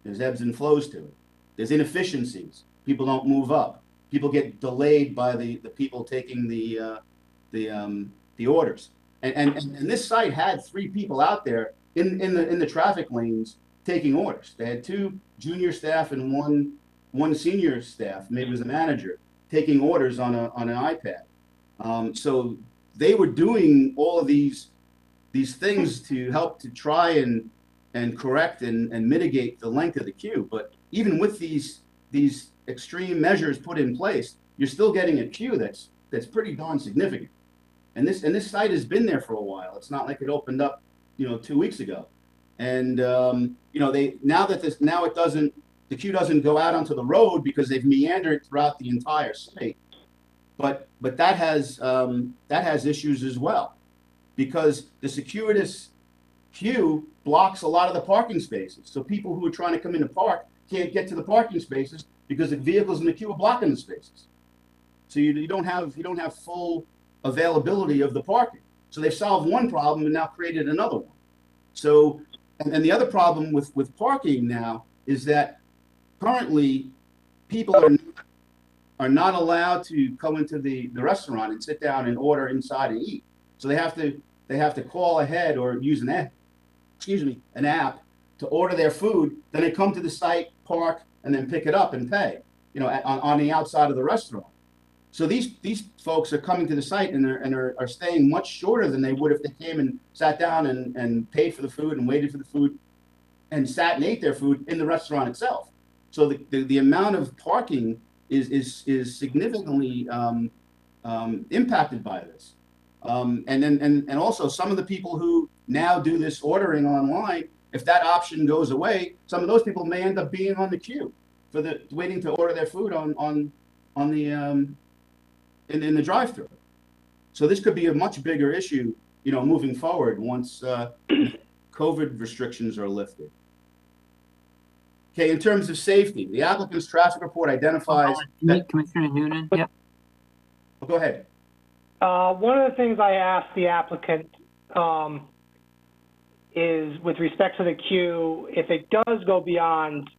There's ebbs and flows to it. There's inefficiencies. People don't move up. People get delayed by the people taking the orders. And this site had 3 people out there in the traffic lanes taking orders. They had 2 junior staff and one senior staff, maybe it was a manager, taking orders on an iPad. So they were doing all of these things to help to try and correct and mitigate the length of the queue. But even with these extreme measures put in place, you're still getting a queue that's pretty darn significant. And this site has been there for a while. It's not like it opened up, 2 weeks ago. And the queue doesn't go out onto the road because they've meandered throughout the entire site. But that has issues as well, because the circuitous queue blocks a lot of the parking spaces. So people who are trying to come in to park can't get to the parking spaces because the vehicles in the queue are blocking the spaces. So you don't have full availability of the parking. So they've solved one problem and now created another one. So and the other problem with parking now is that currently people are not allowed to go into the restaurant and sit down and order inside and eat. So they have to call ahead or use an app to order their food. Then they come to the site, park, and then pick it up and pay, on the outside of the restaurant. So these folks are coming to the site and are staying much shorter than they would if they came and sat down and paid for the food and waited for the food and sat and ate their food in the restaurant itself. So the amount of parking is significantly impacted by this. And also some of the people who now do this ordering online, if that option goes away, some of those people may end up being on the queue for waiting to order their food in the drive-thru. So this could be a much bigger issue, moving forward once COVID restrictions are lifted. Okay, in terms of safety, the applicant's traffic report identifies Commissioner Noonan. Yep. Oh, go ahead. One of the things I asked the applicant is with respect to the queue, if it does go beyond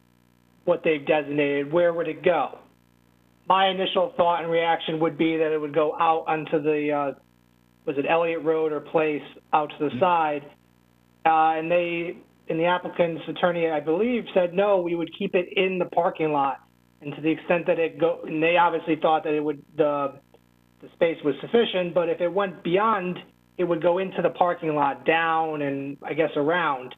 what they've designated, where would it go? My initial thought and reaction would be that it would go out onto the, was it Elliott Road or Place, out to the side. And the applicant's attorney, I believe, said, no, we would keep it in the parking lot. And to the extent that and they obviously thought that the space was sufficient, but if it went beyond, it would go into the parking lot, down and I guess around.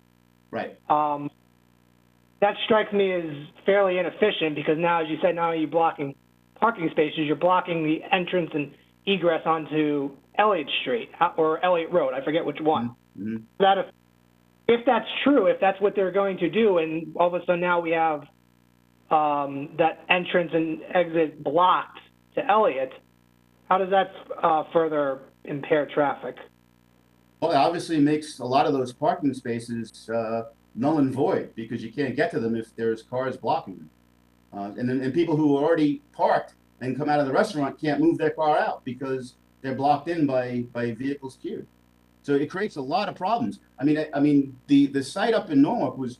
Right. That strikes me as fairly inefficient because now, as you said, not only are you blocking parking spaces, you're blocking the entrance and egress onto Elliott Street or Elliott Road. I forget which one. Mm-hmm. If that's true, if that's what they're going to do, and all of a sudden now we have that entrance and exit blocked to Elliott, how does that further impair traffic? Well, it obviously makes a lot of those parking spaces null and void because you can't get to them if there's cars blocking them. And people who are already parked and come out of the restaurant can't move their car out because they're blocked in by vehicles queued. So it creates a lot of problems. I mean, the site up in Norwalk was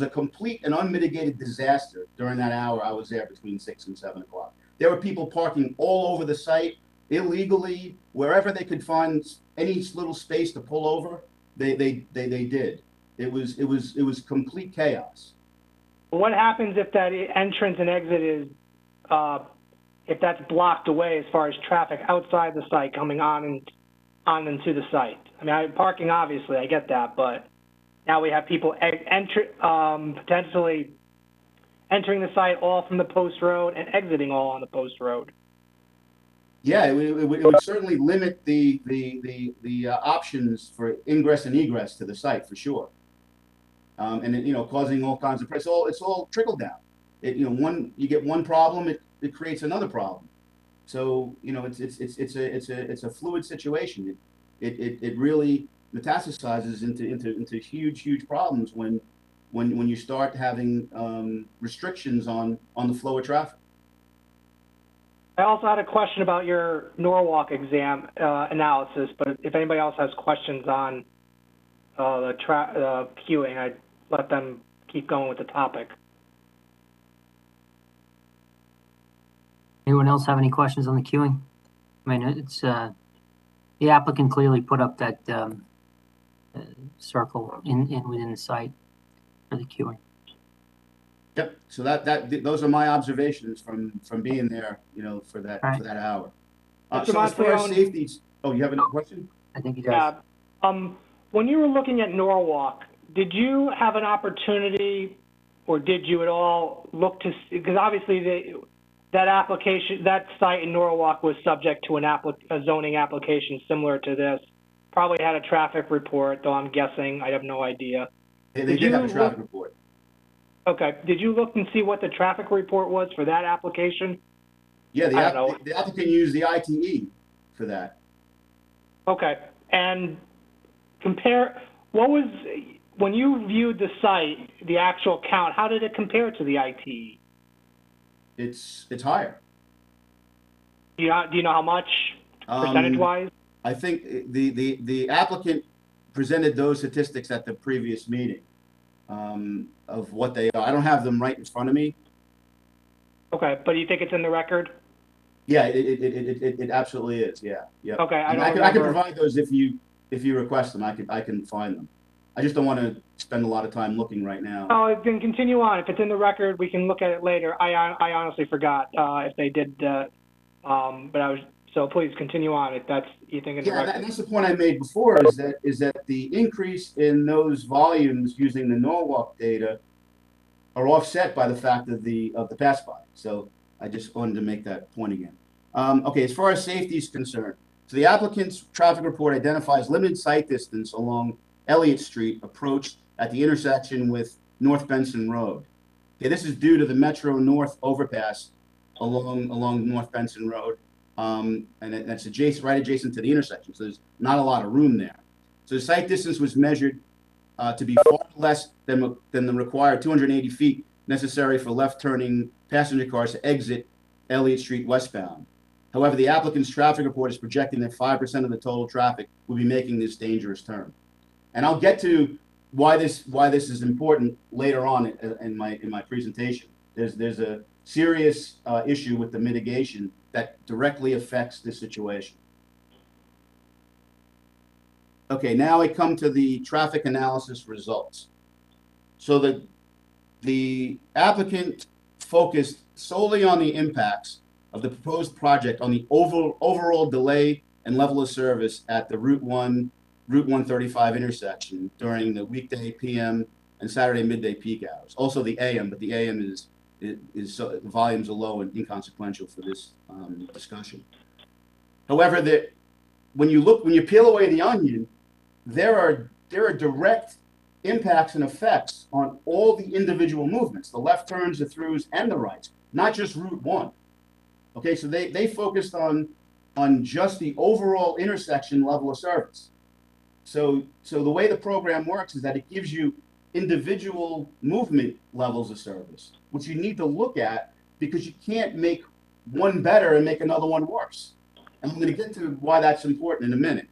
a complete and unmitigated disaster during that hour I was there between 6 and 7 o'clock. There were people parking all over the site illegally, wherever they could find any little space to pull over. They did. It was complete chaos. What happens if that entrance and exit is, if that's blocked away as far as traffic outside the site coming on into the site? I mean, parking, obviously, I get that, but now we have people potentially entering the site all from the post road and exiting all on the post road. Yeah, it would certainly limit the options for ingress and egress to the site for sure. And it, causing all kinds of, it's all trickle down. You get one problem, it creates another problem. So it's a fluid situation. It really metastasizes into huge problems when you start having restrictions on the flow of traffic. I also had a question about your Norwalk exam analysis, but if anybody else has questions on the queuing, I'd let them keep going with the topic. Anyone else have any questions on the queuing? I mean, it's the applicant clearly put up that circle within the site for the queuing. Yep. So those are my observations from being there, for that hour. So as far as safety, oh, you have a question? I think he does. Yeah. When you were looking at Norwalk, did you have an opportunity, or did you at all look to see, because obviously that site in Norwalk was subject to a zoning application similar to this. Probably had a traffic report, though I'm guessing. I have no idea. They did have a traffic report. Okay. Did you look and see what the traffic report was for that application? Yeah, the applicant used the ITE for that. Okay. And when you viewed the site, the actual count, how did it compare to the ITE? It's higher. Do you know how much percentage-wise? I think the applicant presented those statistics at the previous meeting of what they are. I don't have them right in front of me. Okay, but do you think it's in the record? Yeah, it absolutely is. Yeah, yeah. Okay, I can provide those if you request them. I can find them. I just don't want to spend a lot of time looking right now. Oh, then continue on. If it's in the record, we can look at it later. I honestly forgot if they did, so please continue on if that's you think. Yeah, and that's the point I made before. Is that the increase in those volumes using the Norwalk data are offset by the fact of the pass by. So I just wanted to make that point again. Okay, as far as safety is concerned, so the applicant's traffic report identifies limited sight distance along Elliott Street approach at the intersection with North Benson Road. Okay, this is due to the Metro North overpass along North Benson Road, and that's right adjacent to the intersection. So there's not a lot of room there. So the sight distance was measured to be far less than the required 280 feet necessary for left-turning passenger cars to exit Elliott Street westbound. However, the applicant's traffic report is projecting that 5% of the total traffic will be making this dangerous turn. And I'll get to why this is important later on in my presentation. There's a serious issue with the mitigation that directly affects this situation. Okay, now I come to the traffic analysis results. So the applicant focused solely on the impacts of the proposed project on the overall delay and level of service at the Route 135 intersection during the weekday PM and Saturday midday peak hours. Also the AM, but the AM is so the volumes are low and inconsequential for this discussion. However, when you peel away the onion, there are direct impacts and effects on all the individual movements, the left turns, the throughs, and the rights, not just Route 1. Okay, so they focused on just the overall intersection level of service. So the way the program works is that it gives you individual movement levels of service, which you need to look at because you can't make one better and make another one worse. And I'm going to get to why that's important in a minute.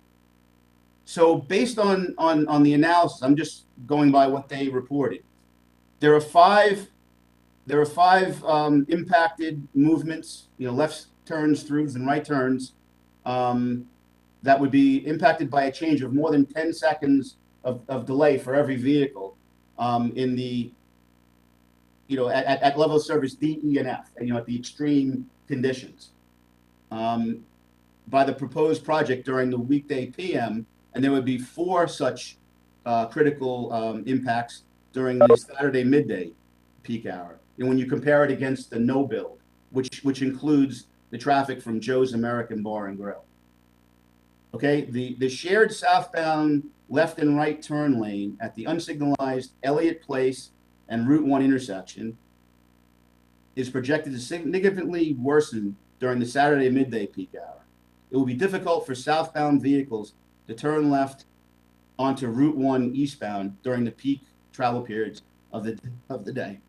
So based on the analysis, I'm just going by what they reported. There are five impacted movements, left turns, throughs, and right turns that would be impacted by a change of more than 10 seconds of delay for every vehicle in the, at level of service D, E, and F, and, at the extreme conditions by the proposed project during the weekday PM, and there would be 4 such critical impacts during the Saturday midday peak hour. And when you compare it against the no build, which includes the traffic from Joe's American Bar and Grill. Okay, the shared southbound left and right turn lane at the unsignalized Elliott Place and Route 1 intersection is projected to significantly worsen during the Saturday midday peak hour. It will be difficult for southbound vehicles to turn left onto Route 1 eastbound during the peak travel periods of the day.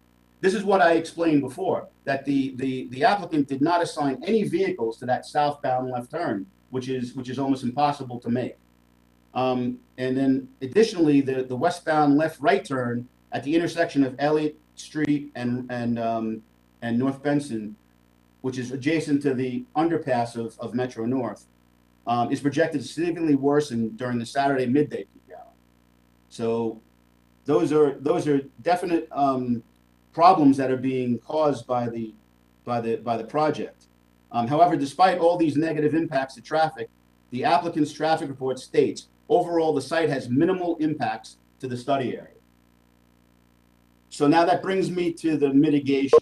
This is what I explained before, that the applicant did not assign any vehicles to that southbound left turn, which is almost impossible to make. And then additionally, the westbound left-right turn at the intersection of Elliott Street and North Benson, which is adjacent to the underpass of Metro North, is projected to significantly worsen during the Saturday midday peak hour. So those are definite problems that are being caused by the project. However, despite all these negative impacts to traffic, the applicant's traffic report states overall the site has minimal impacts to the study area. So now that brings me to the mitigation.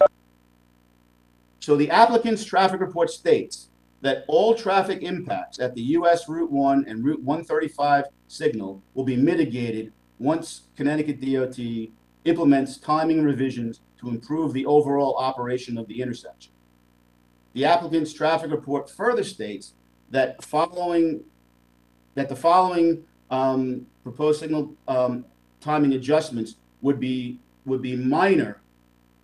So the applicant's traffic report states that all traffic impacts at the US Route 1 and Route 135 signal will be mitigated once Connecticut DOT implements timing revisions to improve the overall operation of the intersection. The applicant's traffic report further states that the following proposed signal timing adjustments would be minor,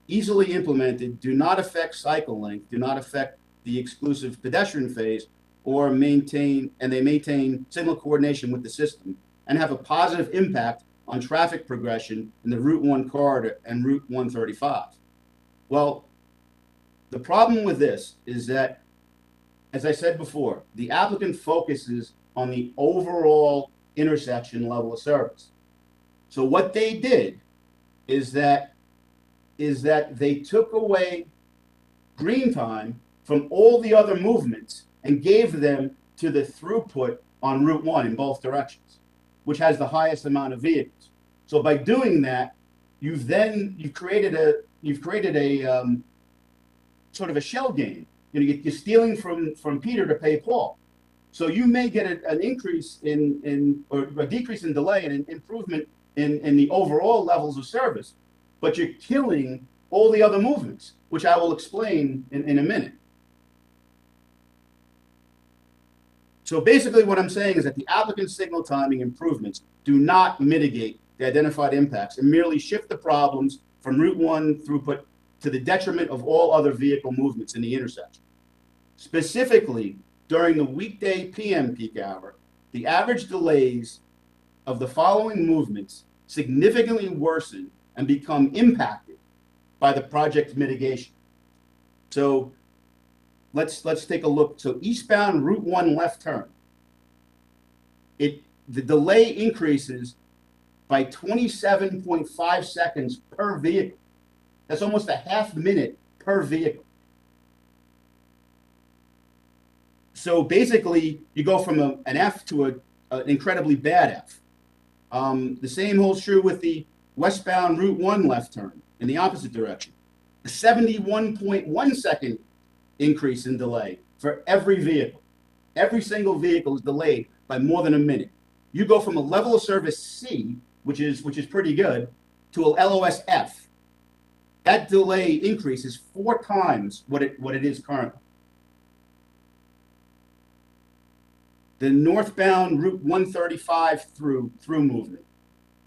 easily implemented, do not affect cycle length, do not affect the exclusive pedestrian phase, or maintain signal coordination with the system, and have a positive impact on traffic progression in the Route 1 corridor and Route 135. Well, the problem with this is that, as I said before, the applicant focuses on the overall intersection level of service. So what they did is that they took away green time from all the other movements and gave them to the throughput on Route 1 in both directions, which has the highest amount of vehicles. So by doing that, you've created a sort of a shell game. You're stealing from Peter to pay Paul. So you may get an increase or a decrease in delay and an improvement in the overall levels of service, but you're killing all the other movements, which I will explain in a minute. So basically what I'm saying is that the applicant's signal timing improvements do not mitigate the identified impacts and merely shift the problems from Route 1 throughput to the detriment of all other vehicle movements in the intersection. Specifically, during the weekday PM peak hour, the average delays of the following movements significantly worsen and become impacted by the project mitigation. So let's take a look. So eastbound Route 1 left turn, the delay increases by 27.5 seconds per vehicle. That's almost a half minute per vehicle. So basically, you go from an F to an incredibly bad F. The same holds true with the westbound Route 1 left turn in the opposite direction. A 71.1 second increase in delay for every vehicle. Every single vehicle is delayed by more than a minute. You go from a level of service C, which is pretty good, to a LOS F. That delay increase is 4 times what it is currently. The northbound Route 135 through movement,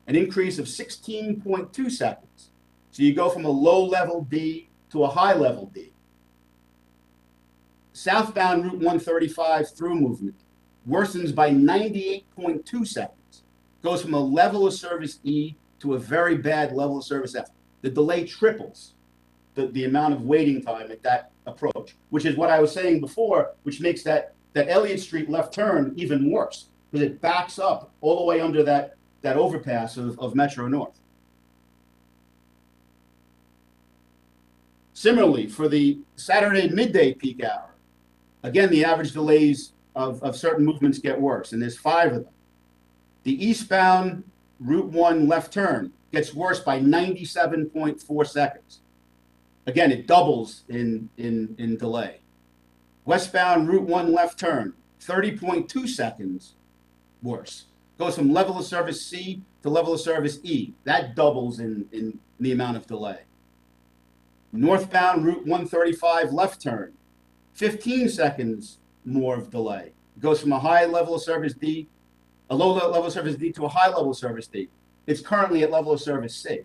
an increase of 16.2 seconds. So you go from a low level D to a high level D. southbound Route 135 through movement worsens by 98.2 seconds, goes from a level of service E to a very bad level of service F. The delay triples the amount of waiting time at that approach, which is what I was saying before, which makes that Elliott Street left turn even worse, because it backs up all the way under that overpass of Metro North. Similarly, for the Saturday midday peak hour, again, the average delays of certain movements get worse, and there's 5 of them. The eastbound Route 1 left turn gets worse by 97.4 seconds. Again, it doubles in delay. Westbound Route 1 left turn, 30.2 seconds worse. Goes from level of service C to level of service E. That doubles in the amount of delay. Northbound Route 135 left turn, 15 seconds more of delay. Goes from a high level of service D, a low level of service D to a high level of service D. It's currently at level of service C.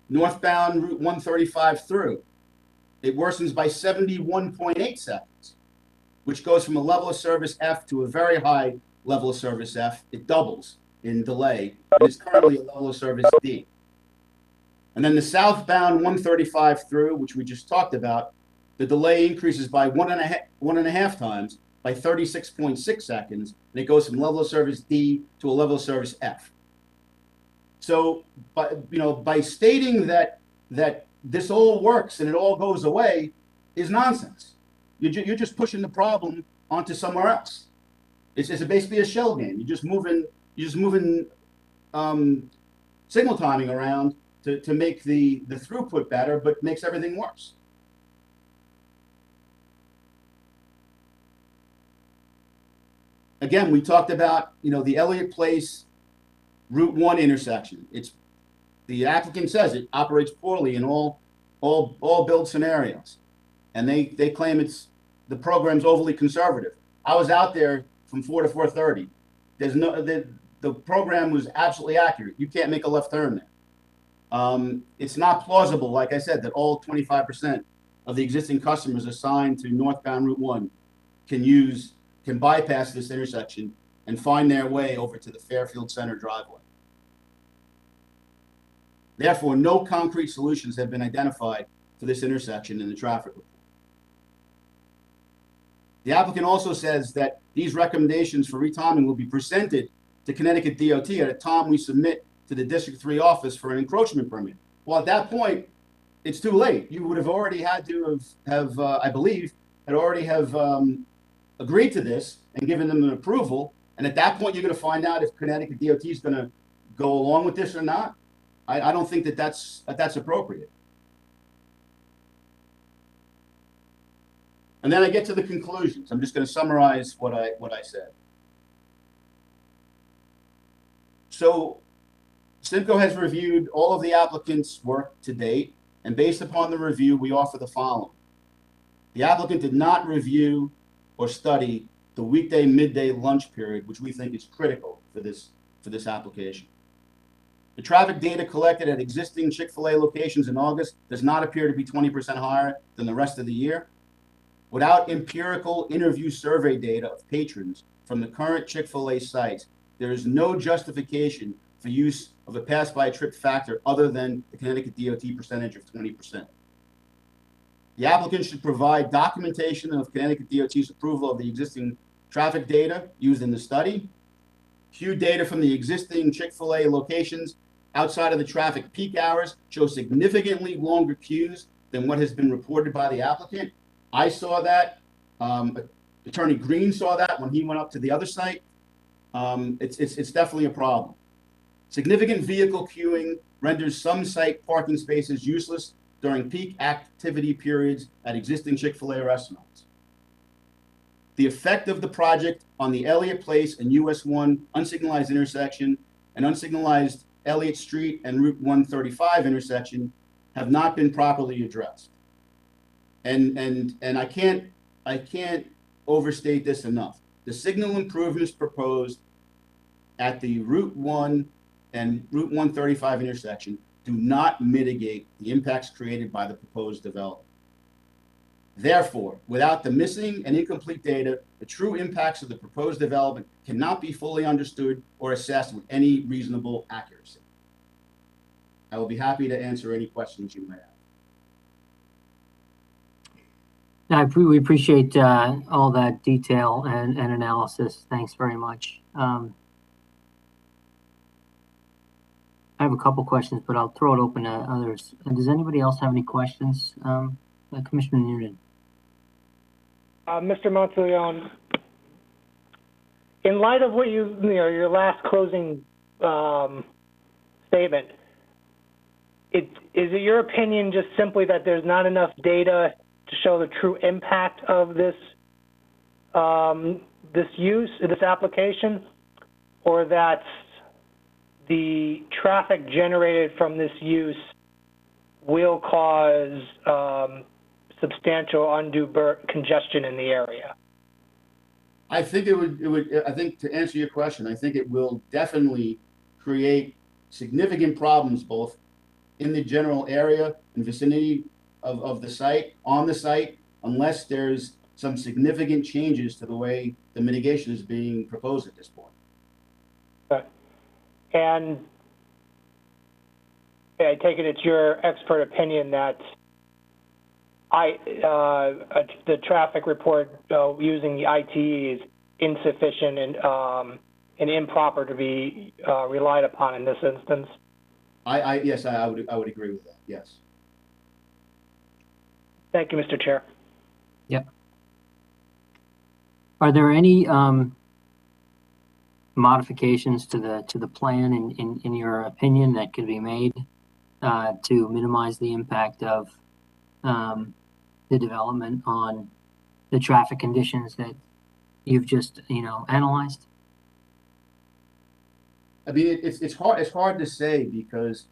Northbound Route 135 through, it worsens by 71.8 seconds, which goes from a level of service F to a very high level of service F. It doubles in delay, and it's currently a level of service D. And then the southbound 135 through, which we just talked about, the delay increases by one and a half times, by 36.6 seconds, and it goes from level of service D to a level of service F. So, by stating that this all works and it all goes away is nonsense. You're just pushing the problem onto somewhere else. It's basically a shell game. You're just moving signal timing around to make the throughput better, but makes everything worse. Again, we talked about the Elliott Place Route 1 intersection. The applicant says it operates poorly in all build scenarios, and they claim the program's overly conservative. I was out there from 4 to 4:30. The program was absolutely accurate. You can't make a left turn there. It's not plausible, like I said, that all 25% of the existing customers assigned to northbound Route 1 can bypass this intersection and find their way over to the Fairfield Center driveway. Therefore, no concrete solutions have been identified for this intersection in the traffic report. The applicant also says that these recommendations for retiming will be presented to Connecticut DOT at a time we submit to the District 3 office for an encroachment permit. Well, at that point, it's too late. You would have already had to have I believe, agreed to this and given them an approval. And at that point, you're going to find out if Connecticut DOT is going to go along with this or not. I don't think that's appropriate. And then I get to the conclusions. I'm just going to summarize what I said. So SIMCO has reviewed all of the applicant's work to date, and based upon the review, we offer the following. The applicant did not review or study the weekday midday lunch period, which we think is critical for this application. The traffic data collected at existing Chick-fil-A locations in August does not appear to be 20% higher than the rest of the year. Without empirical interview survey data of patrons from the current Chick-fil-A sites, there is no justification for use of a pass-by trip factor other than the Connecticut DOT percentage of 20%. The applicant should provide documentation of Connecticut DOT's approval of the existing traffic data used in the study. Queue data from the existing Chick-fil-A locations outside of the traffic peak hours show significantly longer queues than what has been reported by the applicant. I saw that. Attorney Green saw that when he went up to the other site. It's definitely a problem. Significant vehicle queuing renders some site parking spaces useless during peak activity periods at existing Chick-fil-A restaurants. The effect of the project on the Elliott Place and US 1 unsignalized intersection and unsignalized Elliott Street and Route 135 intersection have not been properly addressed. And I can't overstate this enough. The signal improvements proposed at the Route 1 and Route 135 intersection do not mitigate the impacts created by the proposed development. Therefore, without the missing and incomplete data, the true impacts of the proposed development cannot be fully understood or assessed with any reasonable accuracy. I will be happy to answer any questions you may have. We appreciate all that detail and analysis. Thanks very much. I have a couple questions, but I'll throw it open to others. Does anybody else have any questions? Commissioner Noonan. Mr. Monteleone, in light of what your last closing statement, is it your opinion just simply that there's not enough data to show the true impact of this this application, or that the traffic generated from this use will cause substantial undue congestion in the area? I think I think to answer your question, I think it will definitely create significant problems both in the general area and vicinity of the site, on the site, unless there's some significant changes to the way the mitigation is being proposed at this point. Okay. And I take it it's your expert opinion that the traffic report using the ITE is insufficient and improper to be relied upon in this instance? Yes, I would agree with that. Yes. Thank you, Mr. Chair. Yep. Are there any modifications to the plan in your opinion that could be made to minimize the impact of the development on the traffic conditions that you've just analyzed? I mean, it's hard to say, because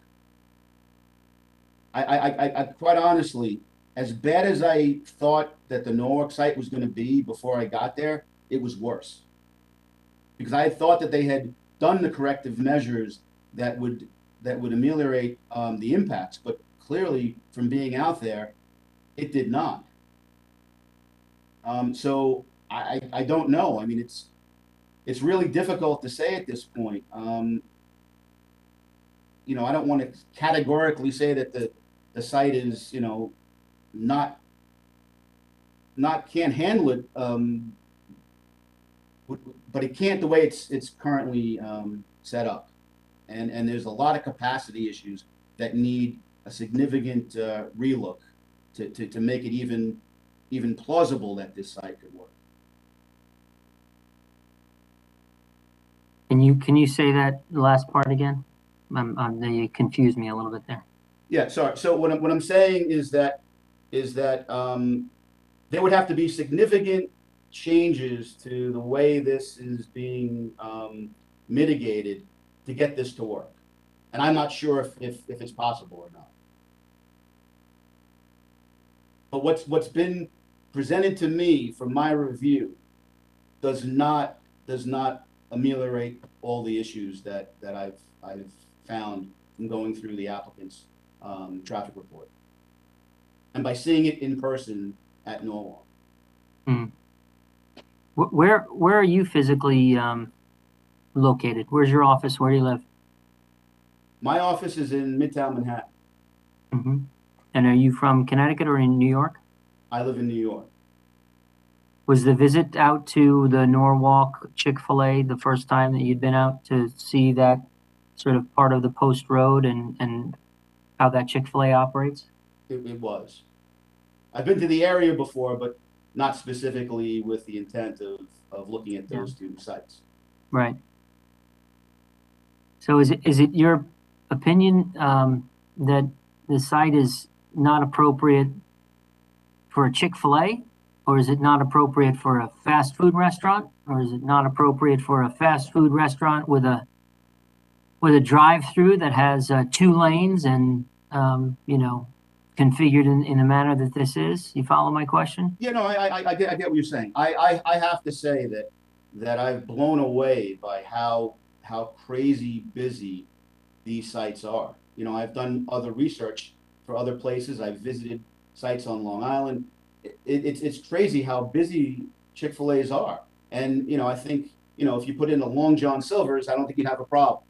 I quite honestly, as bad as I thought that the Norwalk site was going to be before I got there, it was worse, because I thought that they had done the corrective measures that would ameliorate the impacts, but clearly from being out there, it did not. So I don't know. I mean, it's really difficult to say at this point. I don't want to categorically say that the site is, not can't handle it, but it can't the way it's currently set up, and there's a lot of capacity issues that need a significant relook to make it even plausible that this site could work. Can you say that last part again? You confused me a little bit there. Yeah, sorry. So what I'm saying is that there would have to be significant changes to the way this is being mitigated to get this to work, and I'm not sure if it's possible or not. But what's been presented to me from my review does not ameliorate all the issues that I've found from going through the applicant's traffic report, and by seeing it in person at Norwalk. Where are you physically located? Where's your office? Where do you live? My office is in Midtown Manhattan. Mm-hmm. And are you from Connecticut or in New York? I live in New York. Was the visit out to the Norwalk Chick-fil-A the first time that you'd been out to see that sort of part of the post road and how that Chick-fil-A operates? It was. I've been to the area before, but not specifically with the intent of looking at those two sites. Right. So is it your opinion that the site is not appropriate for a Chick-fil-A, or is it not appropriate for a fast food restaurant, or is it not appropriate for a fast food restaurant with a drive-through that has 2 lanes and configured in a manner that this is? You follow my question? Yeah, no, I get what you're saying. I have to say that I've blown away by how crazy busy these sites are. I've done other research for other places. I've visited sites on Long Island, it's crazy how busy Chick-fil-A's are. And, I think, if you put in a Long John Silver's, I don't think you'd have a problem.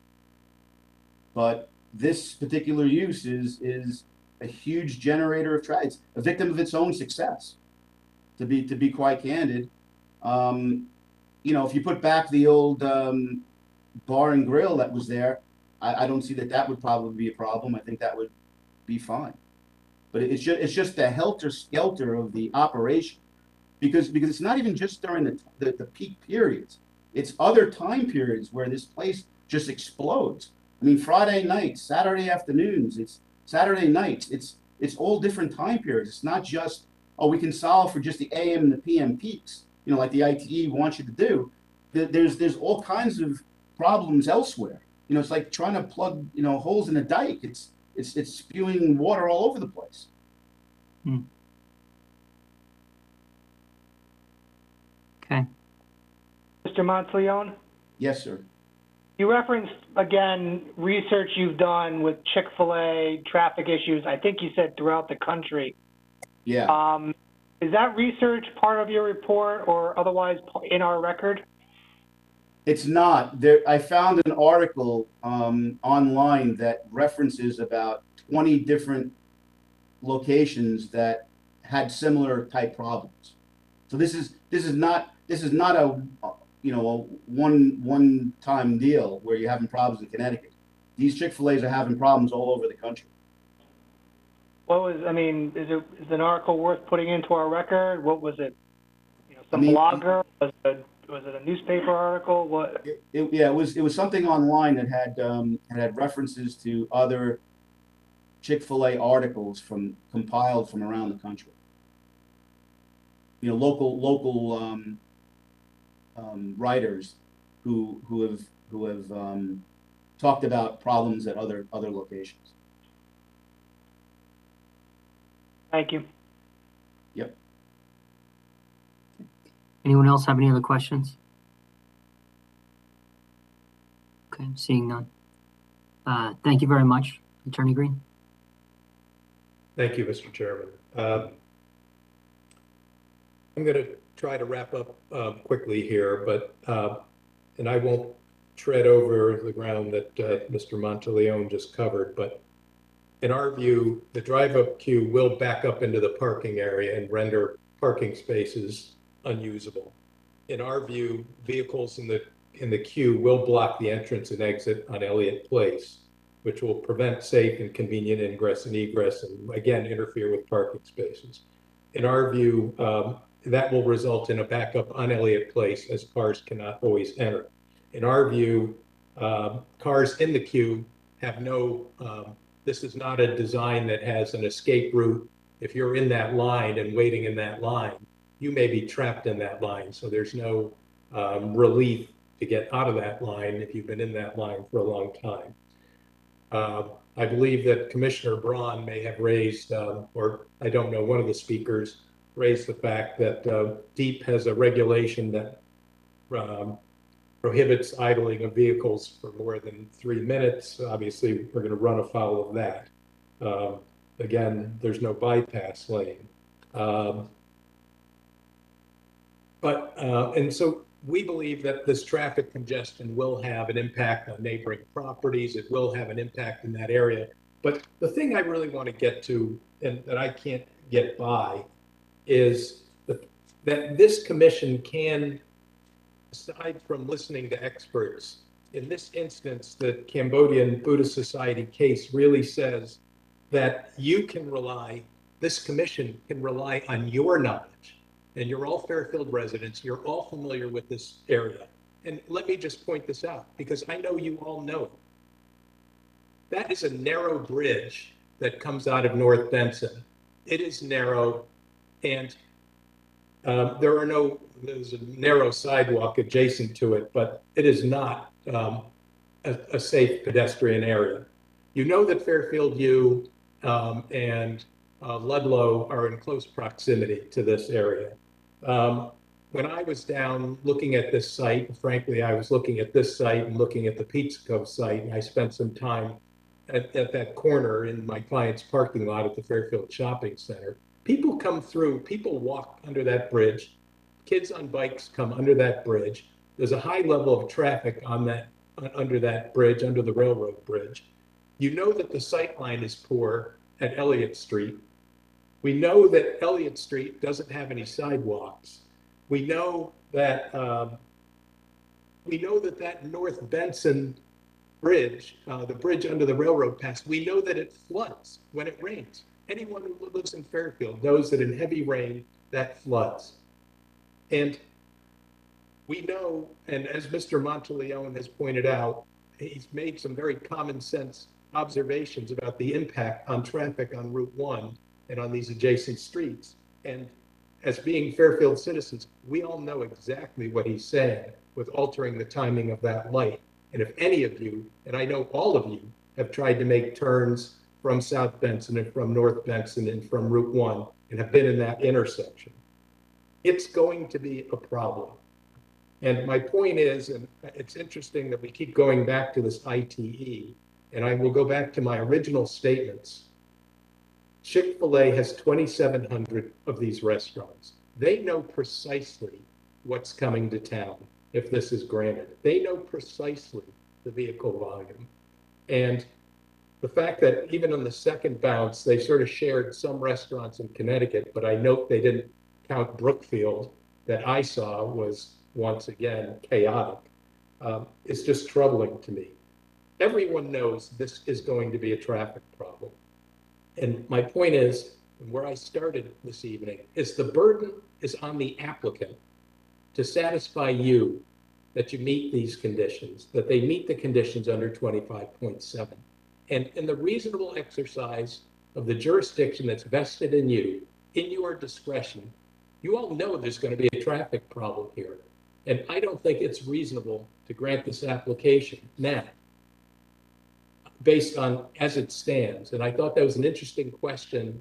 But this particular use is a huge generator of traffic. It's a victim of its own success, to be quite candid. If you put back the old bar and grill that was there, I don't see that would probably be a problem. I think that would be fine. But it's just the helter-skelter of the operation, because it's not even just during the peak periods. It's other time periods where this place just explodes. I mean, Friday nights, Saturday afternoons, it's Saturday nights. It's all different time periods. It's not just, we can solve for just the AM and the PM peaks, like the ITE wants you to do. There's all kinds of problems elsewhere. It's like trying to plug, holes in a dike. It's spewing water all over the place. Okay. Mr. Monteleone? Yes, sir. You referenced, again, research you've done with Chick-fil-A traffic issues, I think you said throughout the country. Yeah. Is that research part of your report or otherwise in our record? It's not. I found an article online that references about 20 different locations that had similar type problems. So this is not a one-time deal where you're having problems in Connecticut. These Chick-fil-A's are having problems all over the country. Is an article worth putting into our record? What was it? Blogger? Was it a newspaper article? What? It was something online that had references to other Chick-fil-A articles compiled from around the country. Local writers who have talked about problems at other locations. Thank you. Yep. Anyone else have any other questions? Okay, seeing none. Thank you very much, Attorney Green. Thank you, Mr. Chairman. I'm going to try to wrap up quickly here, but and I won't tread over the ground that Mr. Monteleone just covered, but in our view, the drive-up queue will back up into the parking area and render parking spaces unusable. In our view, vehicles in the queue will block the entrance and exit on Elliott Place, which will prevent safe and convenient ingress and egress and again interfere with parking spaces. In our view, that will result in a backup on Elliott Place as cars cannot always enter. In our view, cars in the queue have no, this is not a design that has an escape route. If you're in that line and waiting in that line, you may be trapped in that line. So there's no relief to get out of that line if you've been in that line for a long time. I believe that Commissioner Braun may have raised, or I don't know, one of the speakers raised the fact that DEEP has a regulation that prohibits idling of vehicles for more than 3 minutes. Obviously, we're going to run afoul of that. Again, there's no bypass lane. And so we believe that this traffic congestion will have an impact on neighboring properties. It will have an impact in that area. But the thing I really want to get to, and that I can't get by, is that this commission can, aside from listening to experts, in this instance, the Cambodian Buddhist Society case really says that you can rely, this commission can rely on your knowledge. And you're all Fairfield residents, you're all familiar with this area. And let me just point this out, because I know you all know it. That is a narrow bridge that comes out of North Benson. It is narrow, and there's a narrow sidewalk adjacent to it, but it is not a safe pedestrian area. You know that Fairfield U and Ludlow are in close proximity to this area. When I was down looking at this site, frankly, I was looking at this site and looking at the Pizza Cove site, and I spent some time at that corner in my client's parking lot at the Fairfield Shopping Center. people come through, people walk under that bridge, kids on bikes come under that bridge. There's a high level of traffic on that, under that bridge, under the railroad bridge. You know that the sight line is poor at Elliott Street. We know that Elliott Street doesn't have any sidewalks. We know that that North Benson bridge, the bridge under the railroad pass, we know that it floods when it rains. Anyone who lives in Fairfield knows that in heavy rain, that floods. And we know, and as Mr. Monteleone has pointed out, he's made some very common sense observations about the impact on traffic on Route 1 and on these adjacent streets. And as being Fairfield citizens, we all know exactly what he's saying with altering the timing of that light. And if any of you, and I know all of you, have tried to make turns from South Benson and from North Benson and from Route 1 and have been in that intersection, it's going to be a problem. And my point is, and it's interesting that we keep going back to this ITE, and I will go back to my original statements. Chick-fil-A has 2,700 of these restaurants. They know precisely what's coming to town if this is granted. They know precisely the vehicle volume. And the fact that even on the second bounce, they sort of shared some restaurants in Connecticut, but I note they didn't count Brookfield, that I saw was once again chaotic, is just troubling to me. Everyone knows this is going to be a traffic problem. And my point is, where I started this evening, is the burden is on the applicant to satisfy you that you meet these conditions, that they meet the conditions under 25.7. And in the reasonable exercise of the jurisdiction that's vested in you, in your discretion, you all know there's going to be a traffic problem here. And I don't think it's reasonable to grant this application now, based on as it stands. And I thought that was an interesting question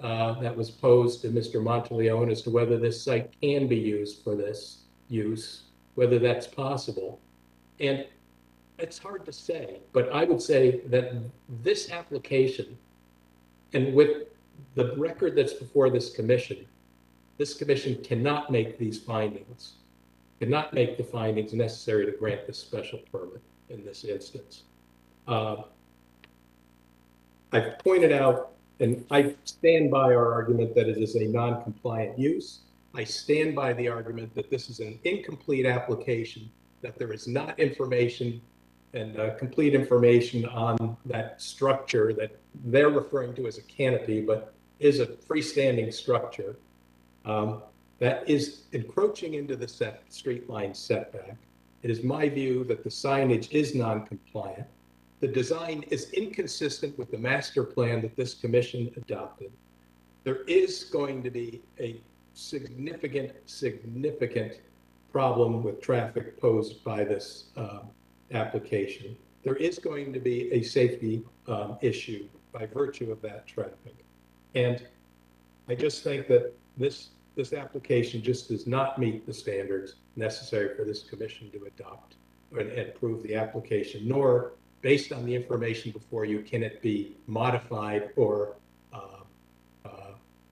that was posed to Mr. Monteleone as to whether this site can be used for this use, whether that's possible. And it's hard to say, but I would say that this application, and with the record that's before this commission cannot make these findings, cannot make the findings necessary to grant this special permit in this instance. I've pointed out, and I stand by our argument that it is a non-compliant use. I stand by the argument that this is an incomplete application, that there is not information and complete information on that structure that they're referring to as a canopy, but is a freestanding structure that is encroaching into the street line setback. It is my view that the signage is non-compliant. The design is inconsistent with the master plan that this commission adopted. There is going to be a significant problem with traffic posed by this application. There is going to be a safety issue by virtue of that traffic. And I just think that this application just does not meet the standards necessary for this commission to adopt and approve the application, nor based on the information before you, can it be modified or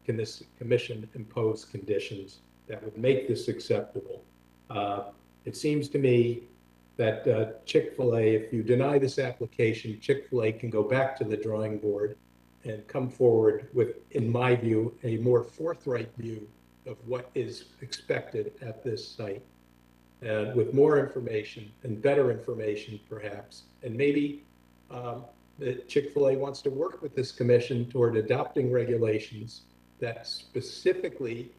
can this commission impose conditions that would make this acceptable? It seems to me that Chick-fil-A, if you deny this application, Chick-fil-A can go back to the drawing board and come forward with, in my view, a more forthright view of what is expected at this site, with more information and better information perhaps. And maybe that Chick-fil-A wants to work with this commission toward adopting regulations that specifically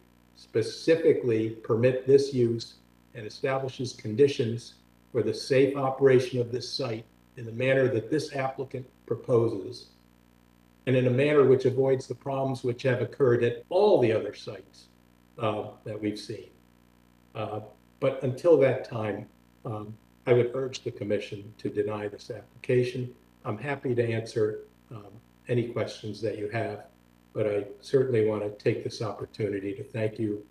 permit this use and establishes conditions for the safe operation of this site in the manner that this applicant proposes, and in a manner which avoids the problems which have occurred at all the other sites that we've seen. But until that time, I would urge the commission to deny this application. I'm happy to answer any questions that you have, but I certainly want to take this opportunity to thank you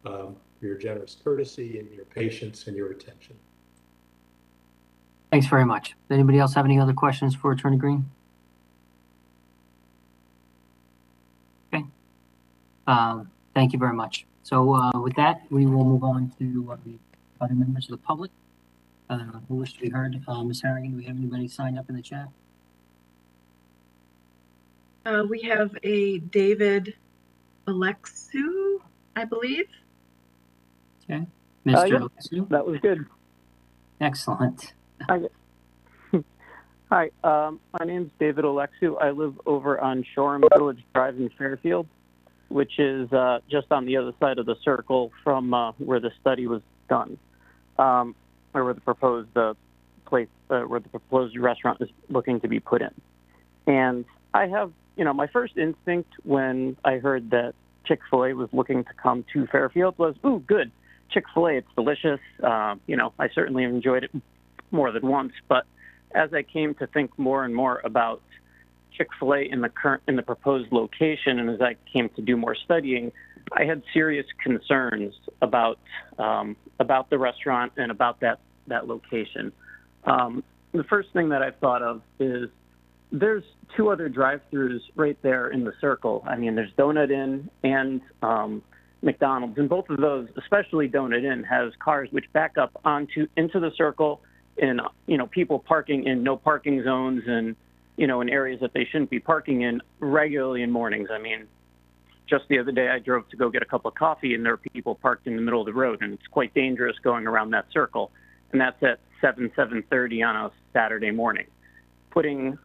for your generous courtesy and your patience and your attention. Thanks very much. Does anybody else have any other questions for Attorney Green? Okay. Thank you very much. So with that, we will move on to the other members of the public who wish to be heard. Ms. Harrigan, do we have anybody signed up in the chat? We have a David Alexu, I believe. Okay. Mr. Yep, Alexu? that was good. Excellent. Hi, my name's David Alexu. I live over on Shoreham Village Drive in Fairfield, which is just on the other side of the circle from where the study was done, or where the proposed place, where the proposed restaurant is looking to be put in. And I have, my first instinct when I heard that Chick-fil-A was looking to come to Fairfield was, ooh, good, Chick-fil-A, it's delicious. I certainly enjoyed it more than once, but as I came to think more and more about Chick-fil-A in the proposed location, and as I came to do more studying, I had serious concerns about the restaurant and about that location. The first thing that I thought of is there's two other drive-throughs right there in the circle. I mean, there's Donut Inn and McDonald's, and both of those, especially Donut Inn, has cars which back up into the circle, and people parking in no parking zones and in areas that they shouldn't be parking in regularly in mornings. I mean, just the other day I drove to go get a cup of coffee and there are people parked in the middle of the road, and it's quite dangerous going around that circle. And that's at 7:30 on a Saturday morning. Putting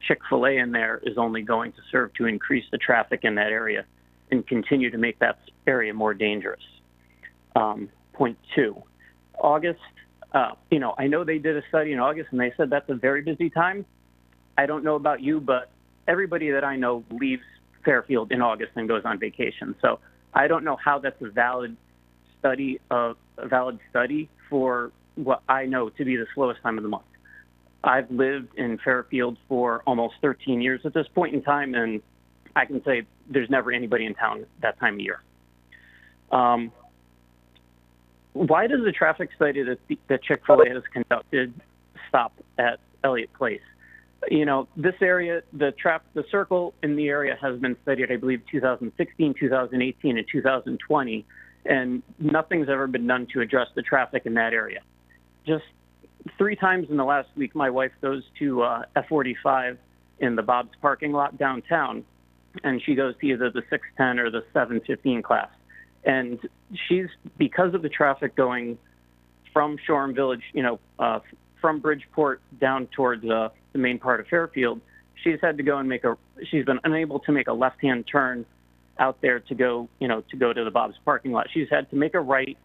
Chick-fil-A in there is only going to serve to increase the traffic in that area and continue to make that area more dangerous. Point two, August, I know they did a study in August and they said that's a very busy time. I don't know about you, but everybody that I know leaves Fairfield in August and goes on vacation. So I don't know how that's a valid study for what I know to be the slowest time of the month. I've lived in Fairfield for almost 13 years at this point in time, and I can say there's never anybody in town that time of year. Why does the traffic study that Chick-fil-A has conducted stop at Elliott Place? This area, the circle in the area has been studied, I believe, 2016, 2018, and 2020, and nothing's ever been done to address the traffic in that area. Just 3 times in the last week, my wife goes to F45 in the Bob's parking lot downtown, and she goes to either the 610 or the 715 class. And because of the traffic going from Shoreham Village, from Bridgeport down towards the main part of Fairfield, she's had to go and she's been unable to make a left-hand turn out there to go to the Bob's parking lot. She's had to make a right,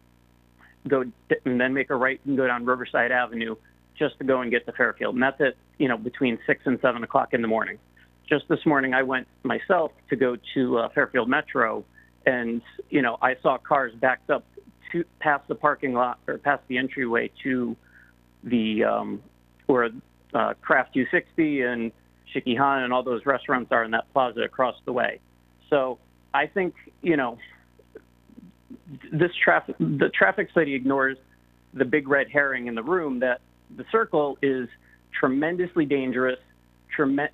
and then make a right and go down Riverside Avenue just to go and get to Fairfield. And that's at, between 6 and 7 o'clock in the morning. Just this morning, I went myself to go to Fairfield Metro, and, I saw cars backed up past the parking lot or past the entryway to the where Craft 260 and Shikihana and all those restaurants are in that plaza across the way. So I think, the traffic study ignores the big red herring in the room that the circle is tremendously dangerous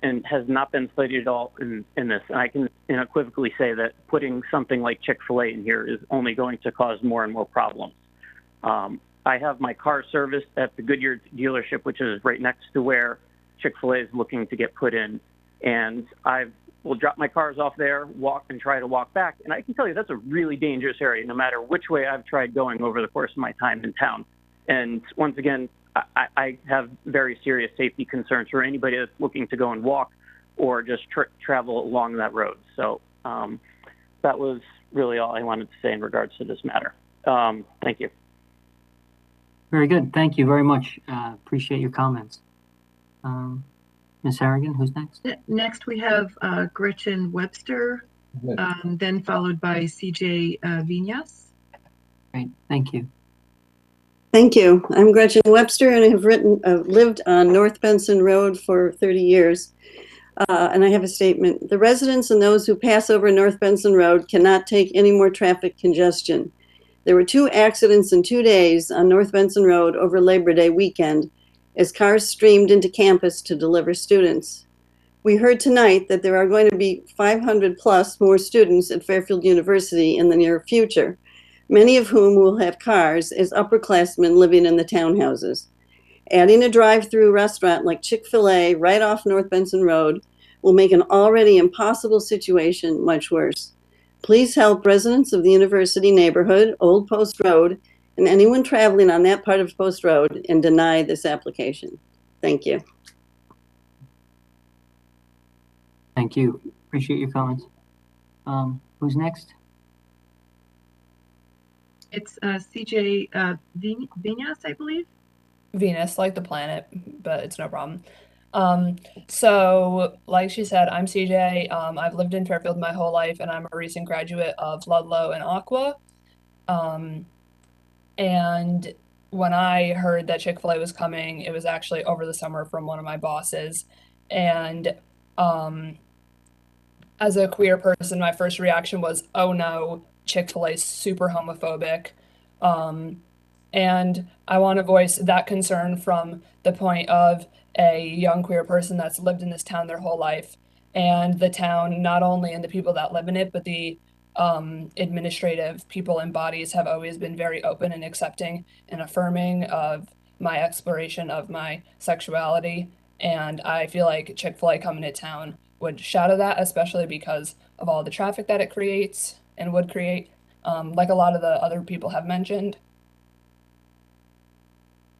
and has not been studied at all in this. And I can unequivocally say that putting something like Chick-fil-A in here is only going to cause more and more problems. I have my car serviced at the Goodyear dealership, which is right next to where Chick-fil-A is looking to get put in. And I will drop my cars off there, walk and try to walk back. And I can tell you that's a really dangerous area, no matter which way I've tried going over the course of my time in town. And once again, I have very serious safety concerns for anybody that's looking to go and walk or just travel along that road. So that was really all I wanted to say in regards to this matter. Thank you. Very good. Thank you very much. Appreciate your comments. Ms. Harrigan, who's next? Next, we have Gretchen Webster, then followed by CJ Vinas. Great. Thank you. Thank you. I'm Gretchen Webster, and I have lived on North Benson Road for 30 years. And I have a statement. The residents and those who pass over North Benson Road cannot take any more traffic congestion. There were 2 accidents in 2 days on North Benson Road over Labor Day weekend as cars streamed into campus to deliver students. We heard tonight that there are going to be 500 plus more students at Fairfield University in the near future, many of whom will have cars as upperclassmen living in the townhouses. Adding a drive-through restaurant like Chick-fil-A right off North Benson Road will make an already impossible situation much worse. Please help residents of the University neighborhood, Old Post Road, and anyone traveling on that part of Post Road and deny this application. Thank you. Thank you. Appreciate your comments. Who's next? It's CJ Vinas, I believe. Venus, like the planet, but it's no problem. So like she said, I'm CJ. I've lived in Fairfield my whole life, and I'm a recent graduate of Ludlow and Aqua. And when I heard that Chick-fil-A was coming, it was actually over the summer from one of my bosses. And as a queer person, my first reaction was, oh no, Chick-fil-A is super homophobic. And I want to voice that concern from the point of a young queer person that's lived in this town their whole life. And the town, not only and the people that live in it, but the administrative people and bodies have always been very open and accepting and affirming of my exploration of my sexuality. And I feel like Chick-fil-A coming to town would shadow that, especially because of all the traffic that it creates and would create, like a lot of the other people have mentioned.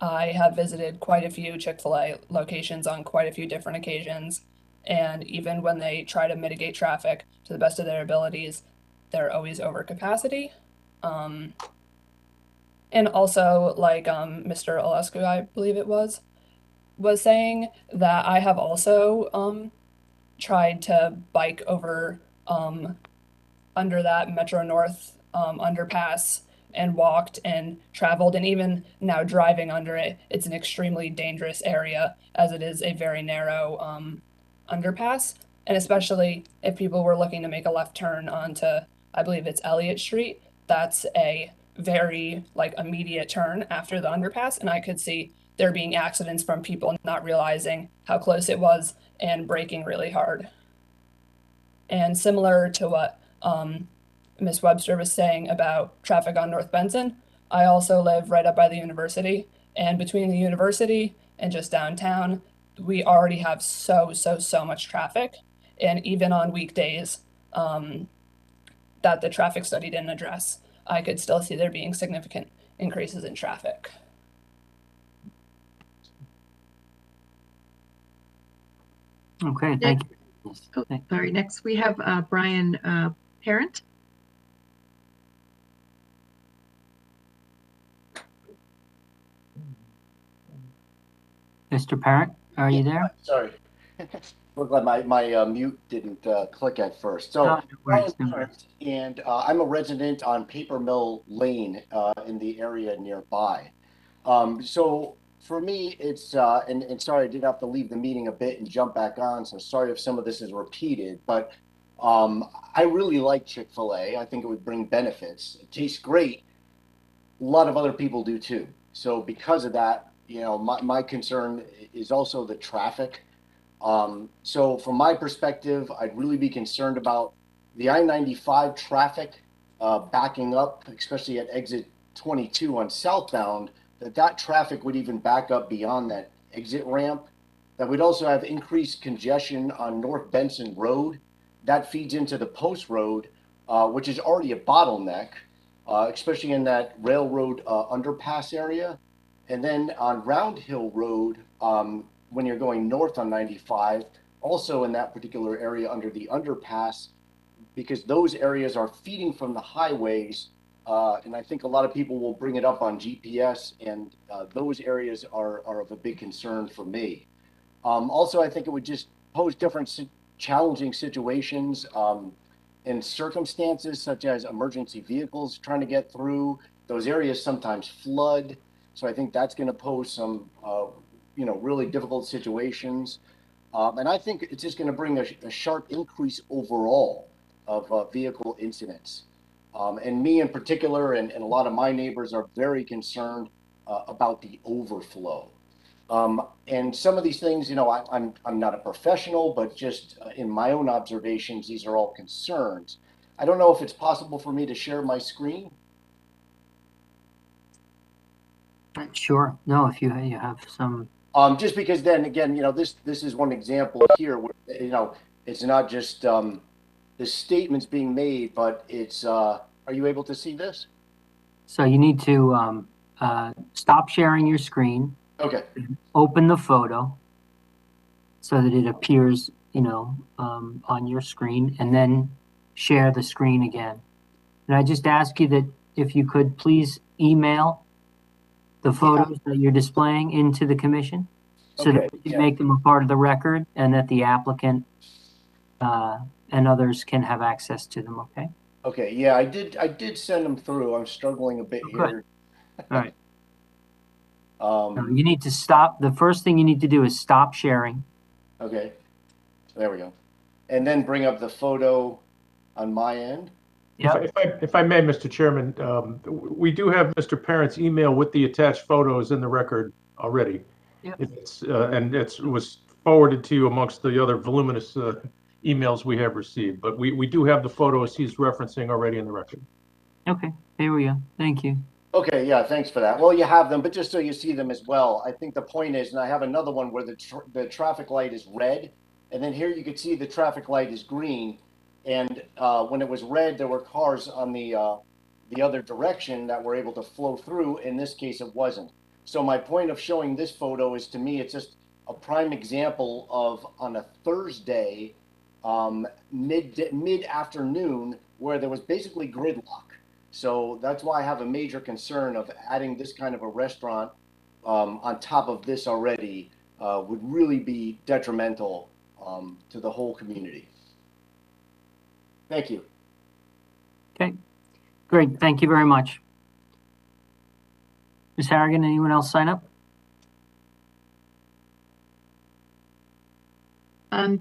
I have visited quite a few Chick-fil-A locations on quite a few different occasions, and even when they try to mitigate traffic to the best of their abilities, they're always over capacity. And also, like Mr. Olescu, I believe it was saying that I have also tried to bike over under that Metro North underpass and walked and traveled, and even now driving under it, it's an extremely dangerous area as it is a very narrow underpass. And especially if people were looking to make a left turn onto, I believe it's Elliott Street, that's a very like immediate turn after the underpass, and I could see there being accidents from people not realizing how close it was and braking really hard. And similar to what Ms. Webster was saying about traffic on North Benson, I also live right up by the university, and between the university and just downtown, we already have so much traffic, and even on weekdays that the traffic study didn't address, I could still see there being significant increases in traffic. Okay, thank you. Oh, sorry, next we have Brian Parent. Mr. Parent, are you there? Sorry. We're glad my mute didn't click at first. So, No worries, no Brian, and I'm a resident on Paper Mill Lane in the area nearby. So for me, it's and sorry I did have to leave the meeting a bit and jump back on. So sorry if some of this is repeated, but I really like Chick-fil-A. I think it would bring benefits. It tastes great. A lot of other people do too. So because of that, you know, my concern is also the traffic. So from my perspective, I'd really be concerned about the I-95 traffic backing up, especially at exit 22 on southbound, that traffic would even back up beyond that exit ramp. That would also have increased congestion on North Benson Road. That feeds into the Post Road, which is already a bottleneck, especially in that railroad underpass area. And then on Round Hill Road, when you're going north on 95, also in that particular area under the underpass, because those areas are feeding from the highways. And I think a lot of people will bring it up on GPS, and those areas are of a big concern for me. Also, I think it would just pose different challenging situations and circumstances, such as emergency vehicles trying to get through. Those areas sometimes flood. So I think that's going to pose some, really difficult situations. And I think it's just going to bring a sharp increase overall of vehicle incidents. And me in particular, and a lot of my neighbors are very concerned about the overflow. And some of these things, I'm not a professional, but just in my own observations, these are all concerns. I don't know if it's possible for me to share my screen. Sure. No, if you have some. Just because then again, this is one example here where, it's not just the statements being made, but it's, are you able to see this? So you need to stop sharing your screen. Okay. Open the photo so that it appears, on your screen, and then share the screen again. And I just ask you that if you could please email the photos that you're displaying into the commission so that we can make them a part of the record and that the applicant and others can have access to them, okay? Okay, yeah, I did send them through. I'm struggling a bit here. All right. You need to stop. The first thing you need to do is stop sharing. Okay, so there we go. And then bring up the photo on my end. Yep. If I may, Mr. Chairman, we do have Mr. Parent's email with the attached photos in the record already. Yep. And it was forwarded to you amongst the other voluminous emails we have received. But we do have the photos he's referencing already in the record. Okay, there we go. Thank you. Okay, yeah, thanks for that. Well, you have them, but just so you see them as well, I think the point is, and I have another one where the traffic light is red, and then here you can see the traffic light is green, and when it was red, there were cars on the other direction that were able to flow through. In this case, it wasn't. So my point of showing this photo is, to me, it's just a prime example of, on a Thursday, mid-afternoon, where there was basically gridlock. So that's why I have a major concern of adding this kind of a restaurant on top of this already would really be detrimental to the whole community. Thank you. Okay, great. Thank you very much. Ms. Harrigan, anyone else sign up?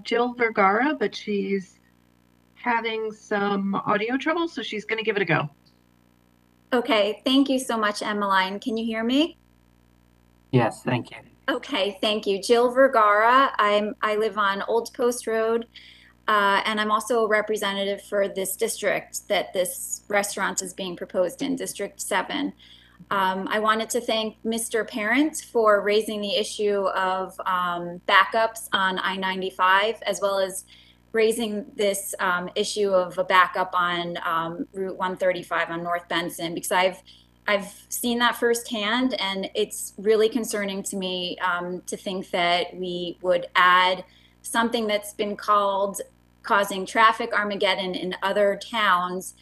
Jill Vergara, but she's having some audio trouble, so she's going to give it a go. Okay, thank you so much, Emmeline. Can you hear me? Yes, thank you. Okay, thank you. Jill Vergara. I live on Old Post Road, and I'm also a representative for this district that this restaurant is being proposed in, District 7. I wanted to thank Mr. Parent for raising the issue of backups on I-95, as well as raising this issue of a backup on Route 135 on North Benson, because I've seen that firsthand, and it's really concerning to me to think that we would add something that's been called causing traffic Armageddon in other towns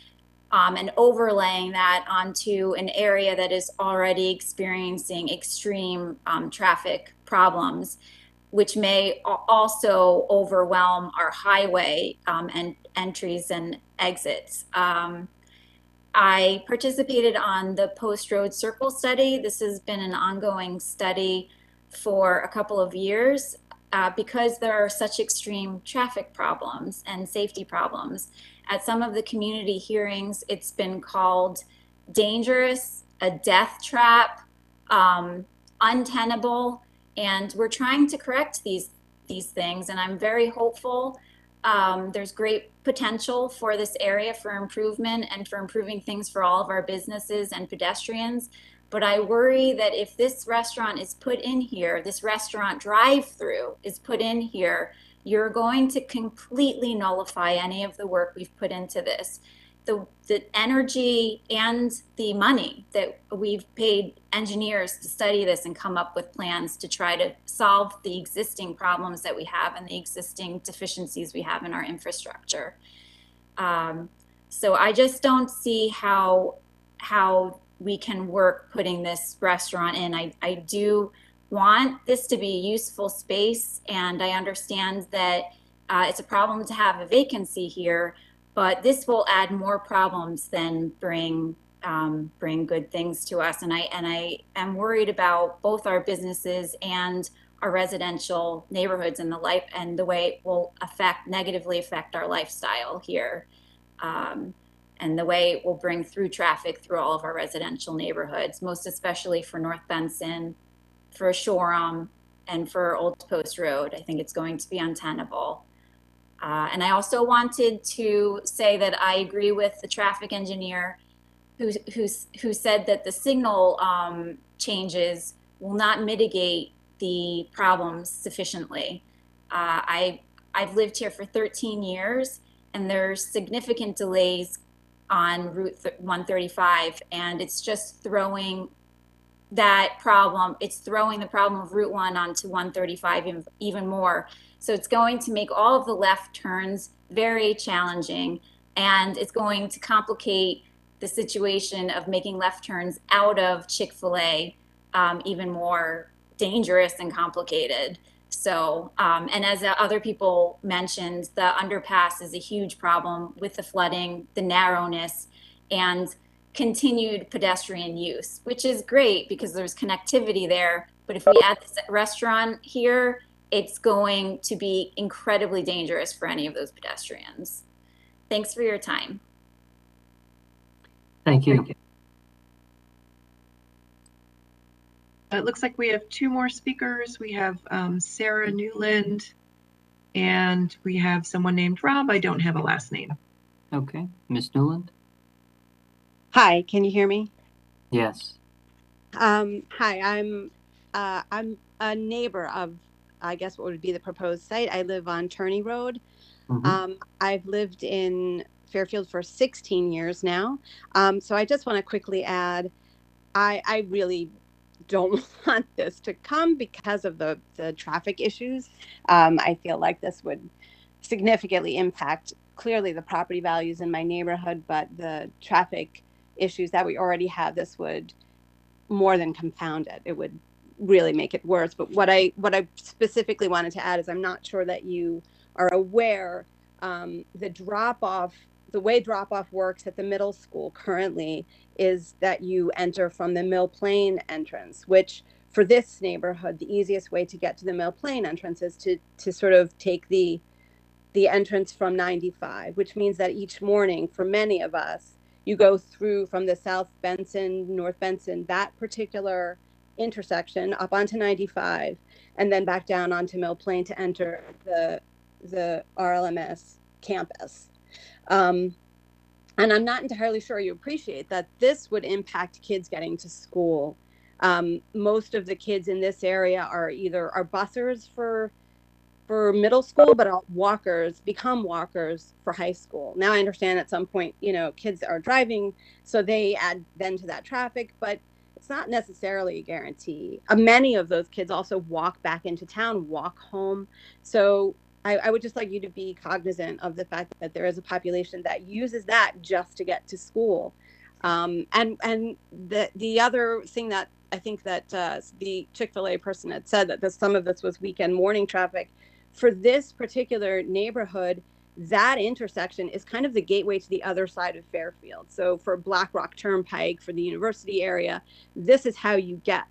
and overlaying that onto an area that is already experiencing extreme traffic problems, which may also overwhelm our highway and entries and exits. I participated on the Post Road Circle study. This has been an ongoing study for a couple of years because there are such extreme traffic problems and safety problems. At some of the community hearings, it's been called dangerous, a death trap, untenable, and we're trying to correct these things, and I'm very hopeful. There's great potential for this area for improvement and for improving things for all of our businesses and pedestrians. But I worry that if this restaurant is put in here, this restaurant drive-through is put in here, you're going to completely nullify any of the work we've put into this. The energy and the money that we've paid engineers to study this and come up with plans to try to solve the existing problems that we have and the existing deficiencies we have in our infrastructure. So I just don't see how we can work putting this restaurant in. I do want this to be a useful space, and I understand that it's a problem to have a vacancy here, but this will add more problems than bring good things to us. And I am worried about both our businesses and our residential neighborhoods and the way it will negatively affect our lifestyle here. And the way it will bring through traffic through all of our residential neighborhoods, most especially for North Benson, Shoreham and for Old Post Road. I think it's going to be untenable. And I also wanted to say that I agree with the traffic engineer who said that the signal changes will not mitigate the problems sufficiently. I've lived here for 13 years, and there's significant delays on Route 135, and it's just throwing that problem, it's throwing the problem of Route 1 onto 135 even more. So it's going to make all of the left turns very challenging, and it's going to complicate the situation of making left turns out of Chick-fil-A even more dangerous and complicated. So, and as other people mentioned, the underpass is a huge problem with the flooding, the narrowness, and continued pedestrian use, which is great because there's connectivity there. But if we add this restaurant here, it's going to be incredibly dangerous for any of those pedestrians. Thanks for your time. Thank you. It looks like we have two more speakers. We have Sarah Newland, and we have someone named Rob. I don't have a last name. Okay, Ms. Newland? Hi, can you hear me? Yes. Hi, I'm a neighbor of, I guess, what would be the proposed site. I live on Turney Road. I've lived in Fairfield for 16 years now. So I just want to quickly add, I really don't want this to come because of the traffic issues. I feel like this would significantly impact clearly the property values in my neighborhood, but the traffic issues that we already have, this would more than compound it. It would really make it worse. But what I specifically wanted to add is I'm not sure that you are aware the way drop-off works at the middle school currently is that you enter from the Mill Plain entrance, which for this neighborhood, the easiest way to get to the Mill Plain entrance is to sort of take the entrance from 95, which means that each morning for many of us, you go through from the South Benson, North Benson, that particular intersection up onto 95, and then back down onto Mill Plain to enter the RLMS campus. And I'm not entirely sure you appreciate that this would impact kids getting to school. Most of the kids in this area are bussers for middle school, but become walkers for high school. Now I understand at some point, kids are driving, so they add then to that traffic, but it's not necessarily a guarantee. Many of those kids also walk back into town, walk home. So I would just like you to be cognizant of the fact that there is a population that uses that just to get to school. And the other thing that I think that the Chick-fil-A person had said that some of this was weekend morning traffic. For this particular neighborhood, that intersection is kind of the gateway to the other side of Fairfield. So for Black Rock Turnpike, for the university area, this is how you get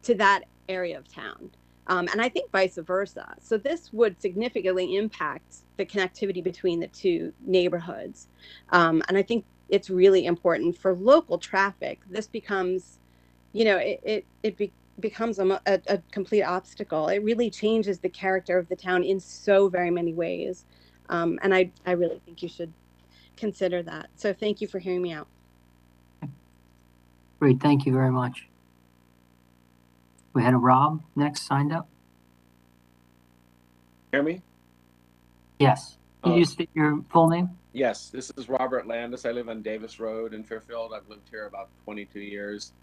to that area of town. And I think vice versa. So this would significantly impact the connectivity between the two neighborhoods. And I think it's really important for local traffic. This becomes, becomes a complete obstacle. It really changes the character of the town in so very many ways. And I really think you should consider that. So thank you for hearing me out. Great, thank you very much. We had a Rob next signed up. Hear me? Yes. Can you state your full name? Yes, this is Robert Landis. I live on Davis Road in Fairfield. I've lived here about 22 years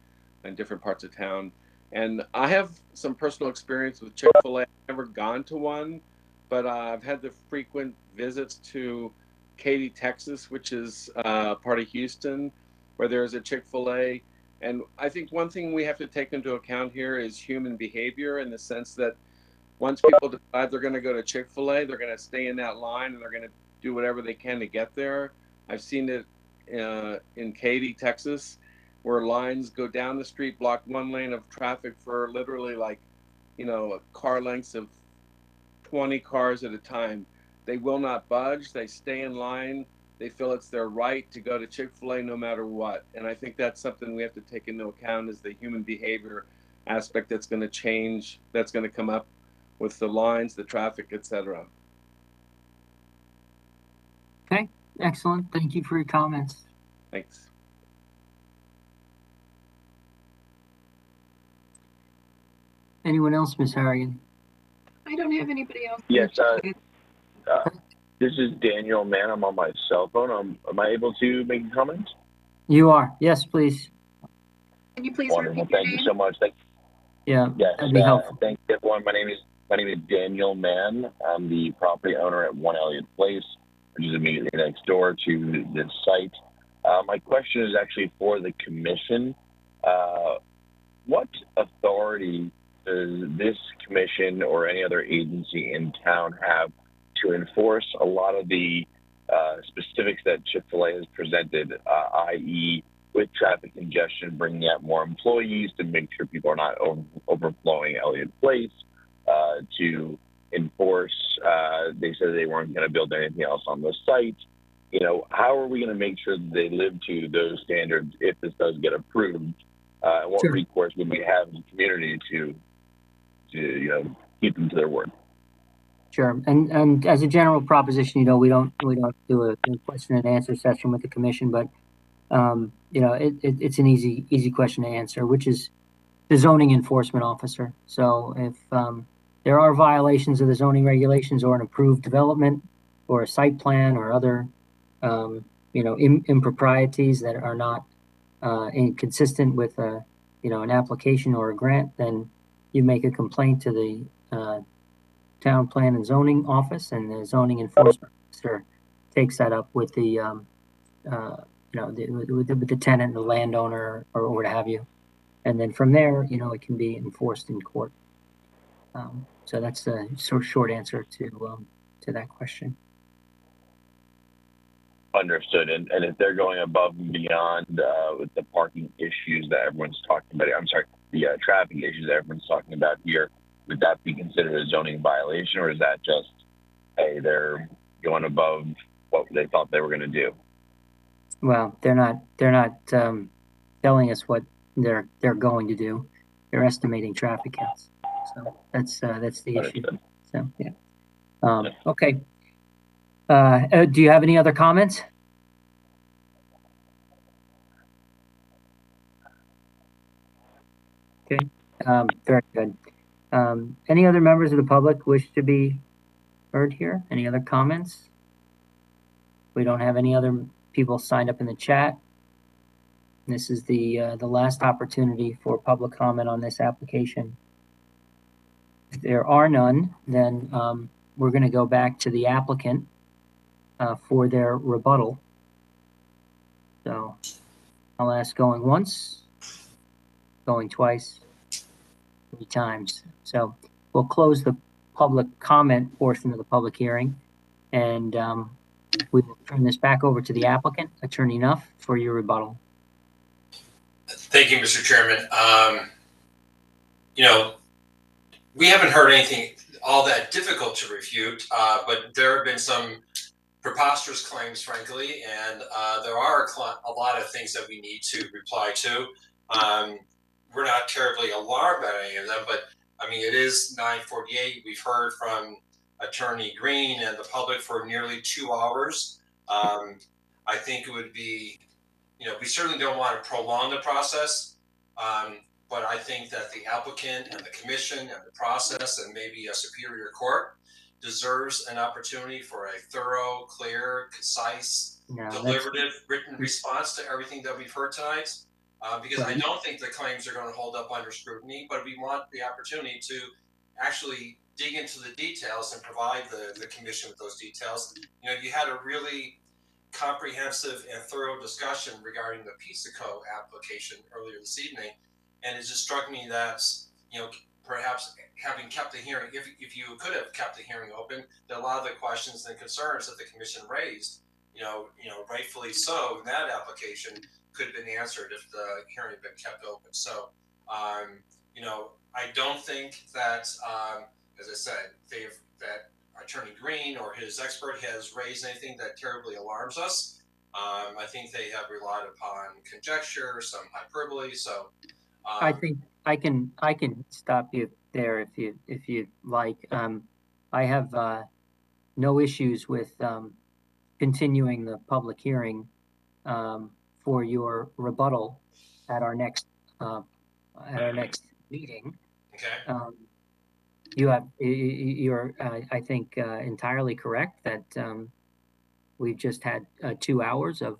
in different parts of town. And I have some personal experience with Chick-fil-A. I've never gone to one, but I've had the frequent visits to Katy, Texas, which is part of Houston, where there's a Chick-fil-A. And I think one thing we have to take into account here is human behavior, in the sense that once people decide they're going to go to Chick-fil-A, they're going to stay in that line and they're going to do whatever they can to get there. I've seen it in Katy, Texas, where lines go down the street, block one lane of traffic for literally car lengths of 20 cars at a time. They will not budge. They stay in line. They feel it's their right to go to Chick-fil-A no matter what. And I think that's something we have to take into account, is the human behavior aspect that's going to change, that's going to come up with the lines, the traffic, etc. Okay, excellent. Thank you for your comments. Thanks. Anyone else, Ms. Harrigan? I don't have anybody else. Yes, this is Daniel Mann. I'm on my cell phone. Am I able to make a comment? You are. Yes, please. Can you please Wonderful. repeat your Thank name? you so much. Yeah, Yes, that'd be helpful. thank you, everyone. My name is Daniel Mann. I'm the property owner at 1 Elliott Place, which is immediately next door to this site. My question is actually for the commission. What authority does this commission or any other agency in town have to enforce a lot of the specifics that Chick-fil-A has presented, i.e., with traffic congestion, bringing out more employees to make sure people are not overflowing Elliott Place, to enforce, they said they weren't going to build anything else on the site. You know, how are we going to make sure that they live to those standards if this does get approved? And what recourse would we have in the community to you know, keep them to their word? Sure. And as a general proposition, you know, we don't do a question and answer session with the commission, but you know, it's an easy question to answer, which is the zoning enforcement officer. So if there are violations of the zoning regulations or an approved development or a site plan or other you know, improprieties that are not inconsistent with you know, an application or a grant, then you make a complaint to the town plan and zoning office, and the zoning enforcement officer takes that up with the you know, with the tenant, the landowner, or what have you, and then from there, you know, it can be enforced in court. So that's the short answer to that question. Understood. And if they're going above and beyond with the parking issues that everyone's talking about, I'm sorry, the traffic issues that everyone's talking about here, would that be considered a zoning violation, or is that just, hey, they're going above what they thought they were going to do? Well, they're not telling us what they're going to do. They're estimating traffic counts. So that's the issue. So yeah. Okay. Do you have any other comments? Okay. Very good. Any other members of the public wish to be heard here? Any other comments? We don't have any other people signed up in the chat. This is the last opportunity for public comment on this application. If there are none, then we're going to go back to the applicant for their rebuttal. So I'll ask going once, going twice, 3 times. So we'll close the public comment portion of the public hearing, and we will turn this back over to the applicant, Attorney Nuff, for your rebuttal. Thank you, Mr. Chairman. You know, we haven't heard anything all that difficult to refute, but there have been some preposterous claims, frankly, and there are a lot of things that we need to reply to. We're not terribly alarmed about any of them, but I mean, it is 9:48. We've heard from Attorney Green and the public for nearly 2 hours. I think it would be, you know, we certainly don't want to prolong the process, but I think that the applicant and the commission and the process and maybe a superior court deserves an opportunity for a thorough, clear, concise, deliberative written response to everything that we've heard tonight. Because I don't think the claims are going to hold up under scrutiny, but we want the opportunity to actually dig into the details and provide the commission with those details. You know, you had a really comprehensive and thorough discussion regarding the PISA-CO application earlier this evening, and it just struck me that, you know, perhaps having kept the hearing, if you could have kept the hearing open, that a lot of the questions and concerns that the commission raised, you know, rightfully so, in that application could have been answered if the hearing had been kept open. So, you know, I don't think that, as I said, that Attorney Green or his expert has raised anything that terribly alarms us. I think they have relied upon conjecture, some hyperbole. So I think I can stop you there if you like. I have no issues with continuing the public hearing for your rebuttal at our next meeting. Okay. You're I think entirely correct that we've just had 2 hours of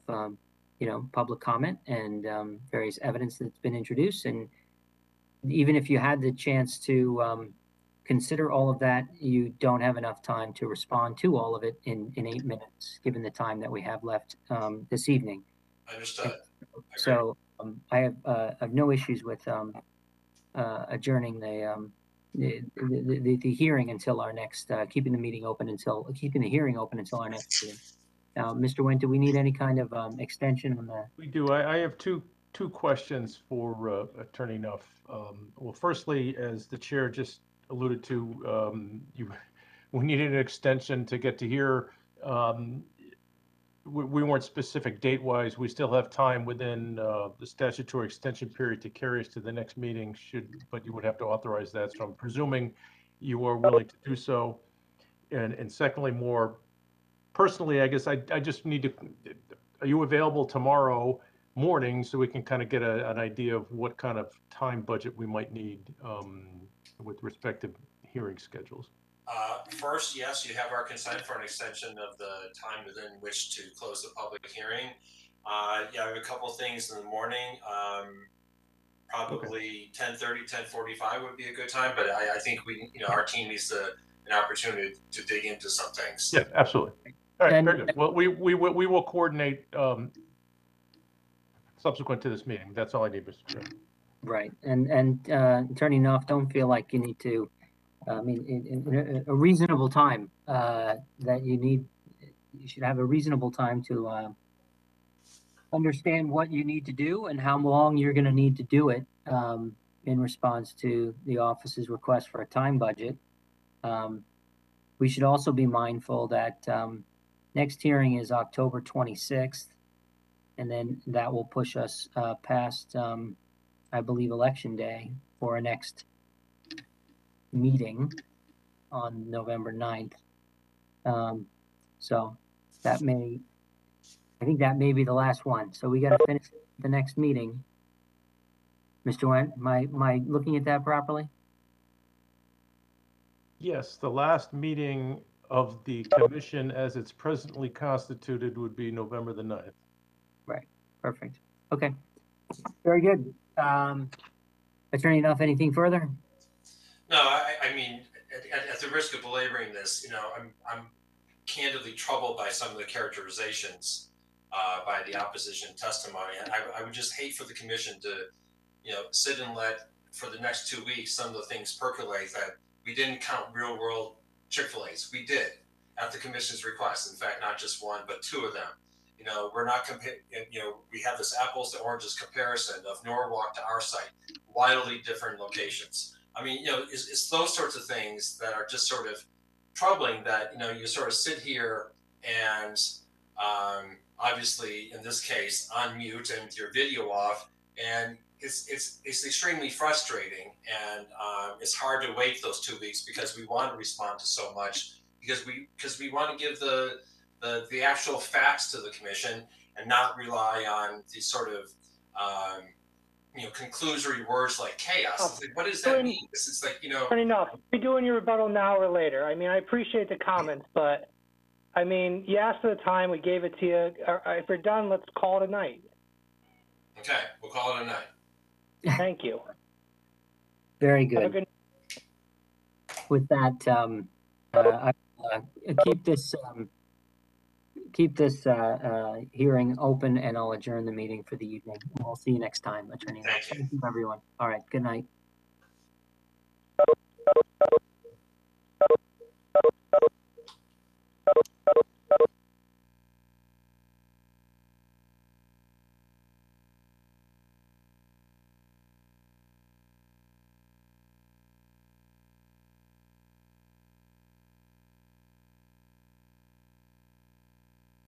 public comment and various evidence that's been introduced, and even if you had the chance to consider all of that, you don't have enough time to respond to all of it in 8 minutes, given the time that we have left this evening. Understood. So I have no issues with adjourning the hearing until our next, keeping the hearing open until our next meeting. Now, Mr. Wendt, do we need any kind of extension on the? We do. I have two questions for Attorney Nuff. Well, firstly, as the chair just alluded to, we needed an extension to get to here. We weren't specific date-wise. We still have time within the statutory extension period to carry us to the next meeting, but you would have to authorize that. So I'm presuming you are willing to do so. And secondly, more personally, I guess I just need to, are you available tomorrow morning so we can kind of get an idea of what kind of time budget we might need with respect to hearing schedules? First, yes, you have our consent for an extension of the time within which to close the public hearing. Yeah, I have a couple of things in the morning. Probably 10:30, 10:45 would be a good time, but I think our team needs an opportunity to dig into some things. Yeah, absolutely. All right, very good. Well, we will coordinate subsequent to this meeting. That's all I need, Mr. Chairman. Right, and Attorney Nuff, don't feel like you need to. I mean, in a reasonable time that you should have a reasonable time to understand what you need to do and how long you're going to need to do it in response to the office's request for a time budget. We should also be mindful that next hearing is October 26th, and then that will push us past, I believe, Election Day for our next meeting on November 9th. So I think that may be the last one. So we got to finish the next meeting. Mr. Wendt, am I looking at that properly? Yes, the last meeting of the commission as it's presently constituted would be November the 9th. Right, perfect. Okay, very good. Attorney Nuff, anything further? No, I mean, at the risk of belaboring this, I'm candidly troubled by some of the characterizations by the opposition testimony. I would just hate for the commission to, sit and let, for the next 2 weeks, some of the things percolate that we didn't count real world Chick-fil-A's. We did at the commission's request. In fact, not just one, but 2 of them. We're not we have this apples to oranges comparison of Norwalk to our site, wildly different locations. I mean, it's those sorts of things that are just sort of troubling that, you sort of sit here and obviously in this case on mute and with your video off, and it's extremely frustrating, and it's hard to wait those 2 weeks because we want to respond to so much, because we want to give the actual facts to the commission and not rely on these sort of conclusory words like chaos. Like, what does that mean? It's like, Enough. You're doing your rebuttal now or later. I mean, I appreciate the comments, but I mean, you asked for the time, we gave it to you. If we're done, let's call it a night. Okay, we'll call it a night. Thank you. Very good. With that, I keep this hearing open, and I'll adjourn the meeting for the evening. We'll see you next time, Attorney. Thank you, everyone. All right, good night.